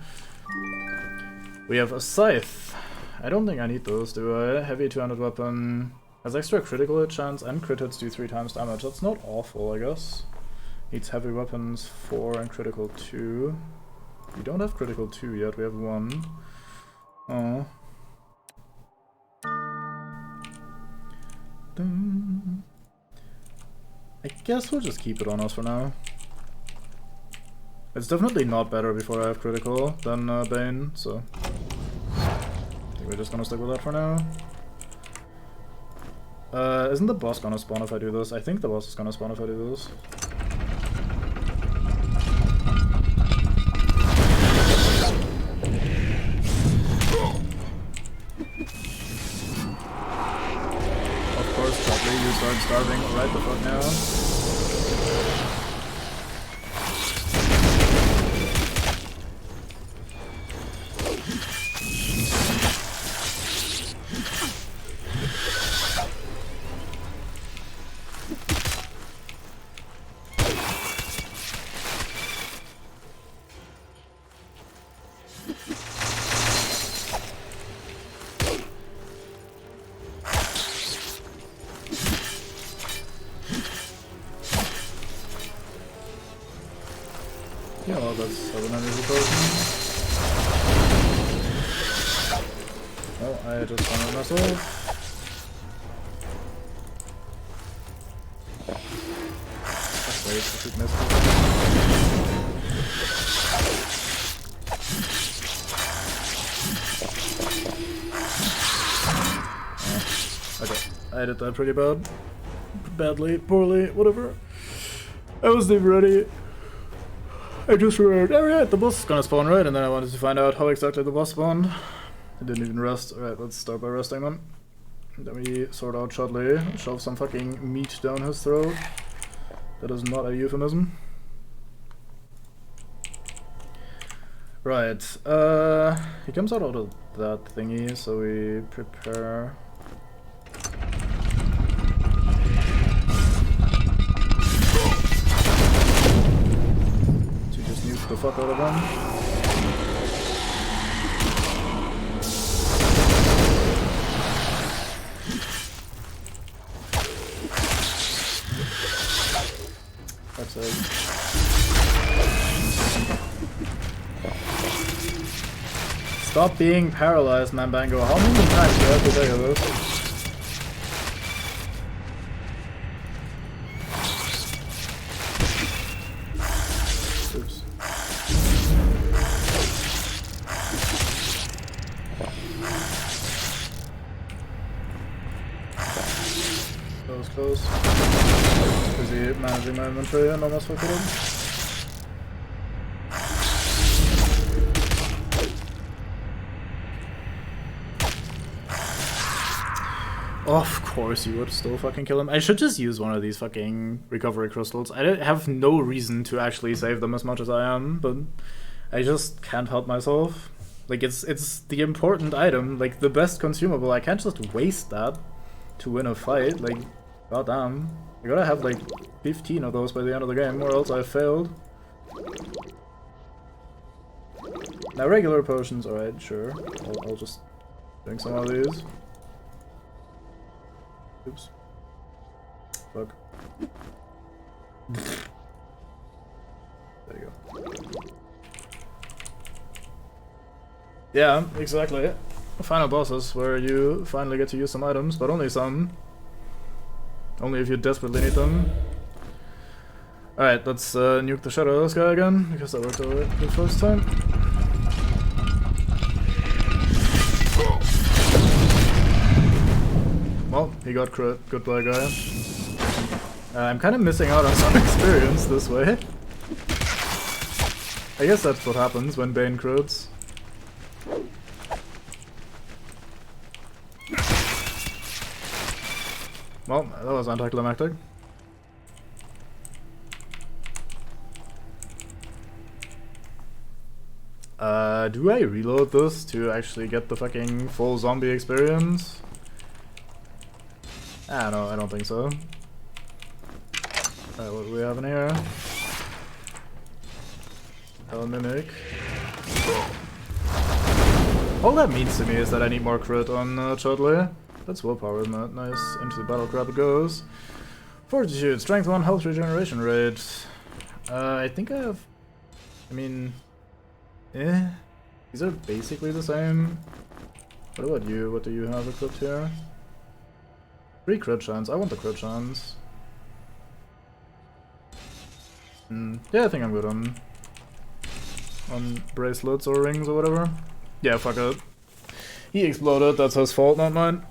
We have a scythe. I don't think I need those, do I? Heavy 200 weapon. Has extra critical hit chance and crit hits do 3 times damage. That's not awful, I guess. Needs heavy weapons 4 and critical 2. We don't have critical 2 yet, we have 1. Oh. I guess we'll just keep it on us for now. It's definitely not better before I have critical than Bane, so I think we're just gonna stick with that for now. Isn't the boss gonna spawn if I do this? I think the boss is gonna spawn if I do this. Of course, probably you start starving right the fuck now. Yeah, well, that's 700 potions. Oh, I just found it myself. That's great, I should miss it. Okay, I did that pretty badly, poorly, whatever. I wasn't even ready. I just remembered, oh yeah, the boss is gonna spawn, right? And then I wanted to find out how exactly the boss spawned. I didn't even rest. Alright, let's start by resting then. Then we sort out Chudley, shove some fucking meat down his throat. That is not a euphemism. Right, he comes out of that thingy, so we prepare. The fuck out of them. That's it. Stop being paralyzed, Mambango. How many times do you have to tell you this? That was close. Busy managing my inventory and almost fucked it up. Of course you would still fucking kill him. I should just use one of these fucking recovery crystals. I have no reason to actually save them as much as I am, but I just can't help myself. Like, it's the important item, like the best consumable. I can't just waste that to win a fight. Like, goddamn. I gotta have like 15 of those by the end of the game, or else I failed. Now regular potions, alright, sure. I'll just drink some of these. Oops. Fuck. There you go. Yeah, exactly. Final bosses where you finally get to use some items, but only some. Only if you desperately need them. Alright, let's nuke the shadow of this guy again, because that worked alright the first time. Well, he got crit. Goodbye, guy. I'm kind of missing out on some experience this way. I guess that's what happens when Bane crits. Well, that was anticlimactic. Do I reload this to actually get the fucking full zombie experience? Ah, no, I don't think so. Alright, what do we have in here? Hell Mimic. All that means to me is that I need more crit on Chudley. That's willpower, isn't it? Nice. Into the battle crap it goes. Fortitude, strength 1, health regeneration rate. I think I have... I mean... These are basically the same. What about you? What do you have equipped here? 3 crit chance. I want the crit chance. Yeah, I think I'm good on bracelets or rings or whatever. Yeah, fuck it. He exploded, that's his fault, not mine.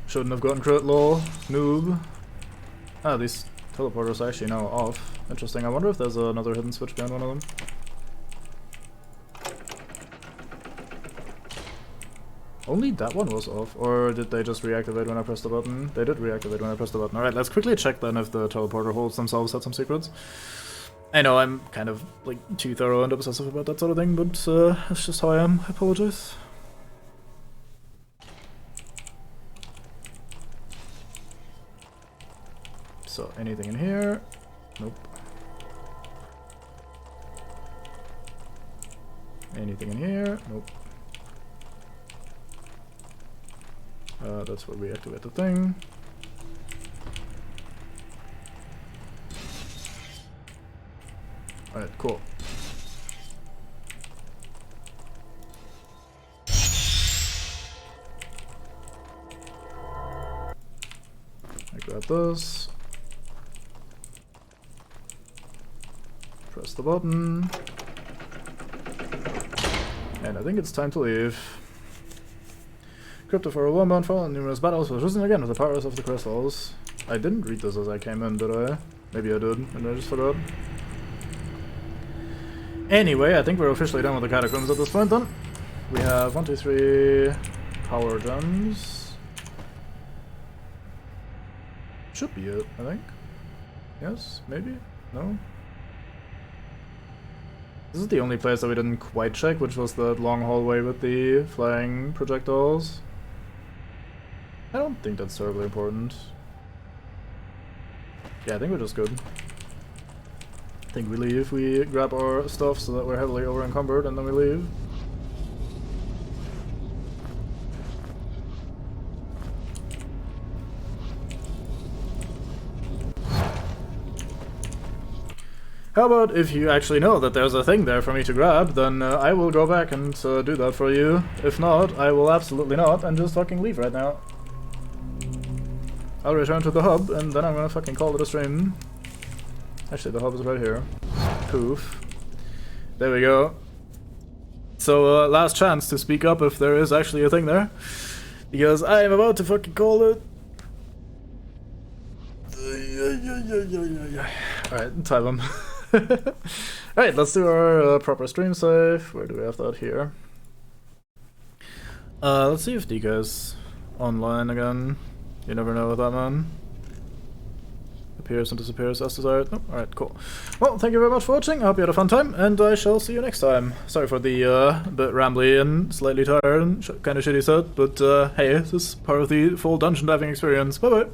Shouldn't have gotten crit, lol. Noob. Ah, these teleporters are actually now off. Interesting, I wonder if there's another hidden switch behind one of them. Only that one was off, or did they just reactivate when I pressed the button? They did reactivate when I pressed the button. Alright, let's quickly check then if the teleporter holes themselves had some secrets. I know I'm kind of like too thorough and obsessive about that sort of thing, but that's just how I am. I apologize. So, anything in here? Nope. Anything in here? Nope. That's where we activate the thing. Alright, cool. I grab this. Press the button. And I think it's time to leave. Crypto for a one-bound fall in numerous battles was risen again with the powers of the crystals. I didn't read this as I came in, did I? Maybe I did, and I just forgot. Anyway, I think we're officially done with the catacombs at this point then. We have 1, 2, 3 power gems. Should be it, I think. Yes, maybe? No? This is the only place that we didn't quite check, which was the long hallway with the flying projectiles. I don't think that's terribly important. Yeah, I think we're just good. I think we leave, we grab our stuff so that we're heavily over encumbered, and then we leave. How about if you actually know that there's a thing there for me to grab, then I will go back and do that for you. If not, I will absolutely not, and just fucking leave right now. I'll return to the hub, and then I'm gonna fucking call it a stream. Actually, the hub is right here. Poof. There we go. So, last chance to speak up if there is actually a thing there. Because I am about to fucking call it. Alright, time them. Alright, let's do our proper stream save. Where do we have that here? Let's see if Dika is online again. You never know with that man. Appears and disappears as desired. Oh, alright, cool. Well, thank you very much for watching. I hope you had a fun time, and I shall see you next time. Sorry for the bit rambly and slightly tired and kind of shitty set, but hey, this is part of the full dungeon diving experience. Bye bye!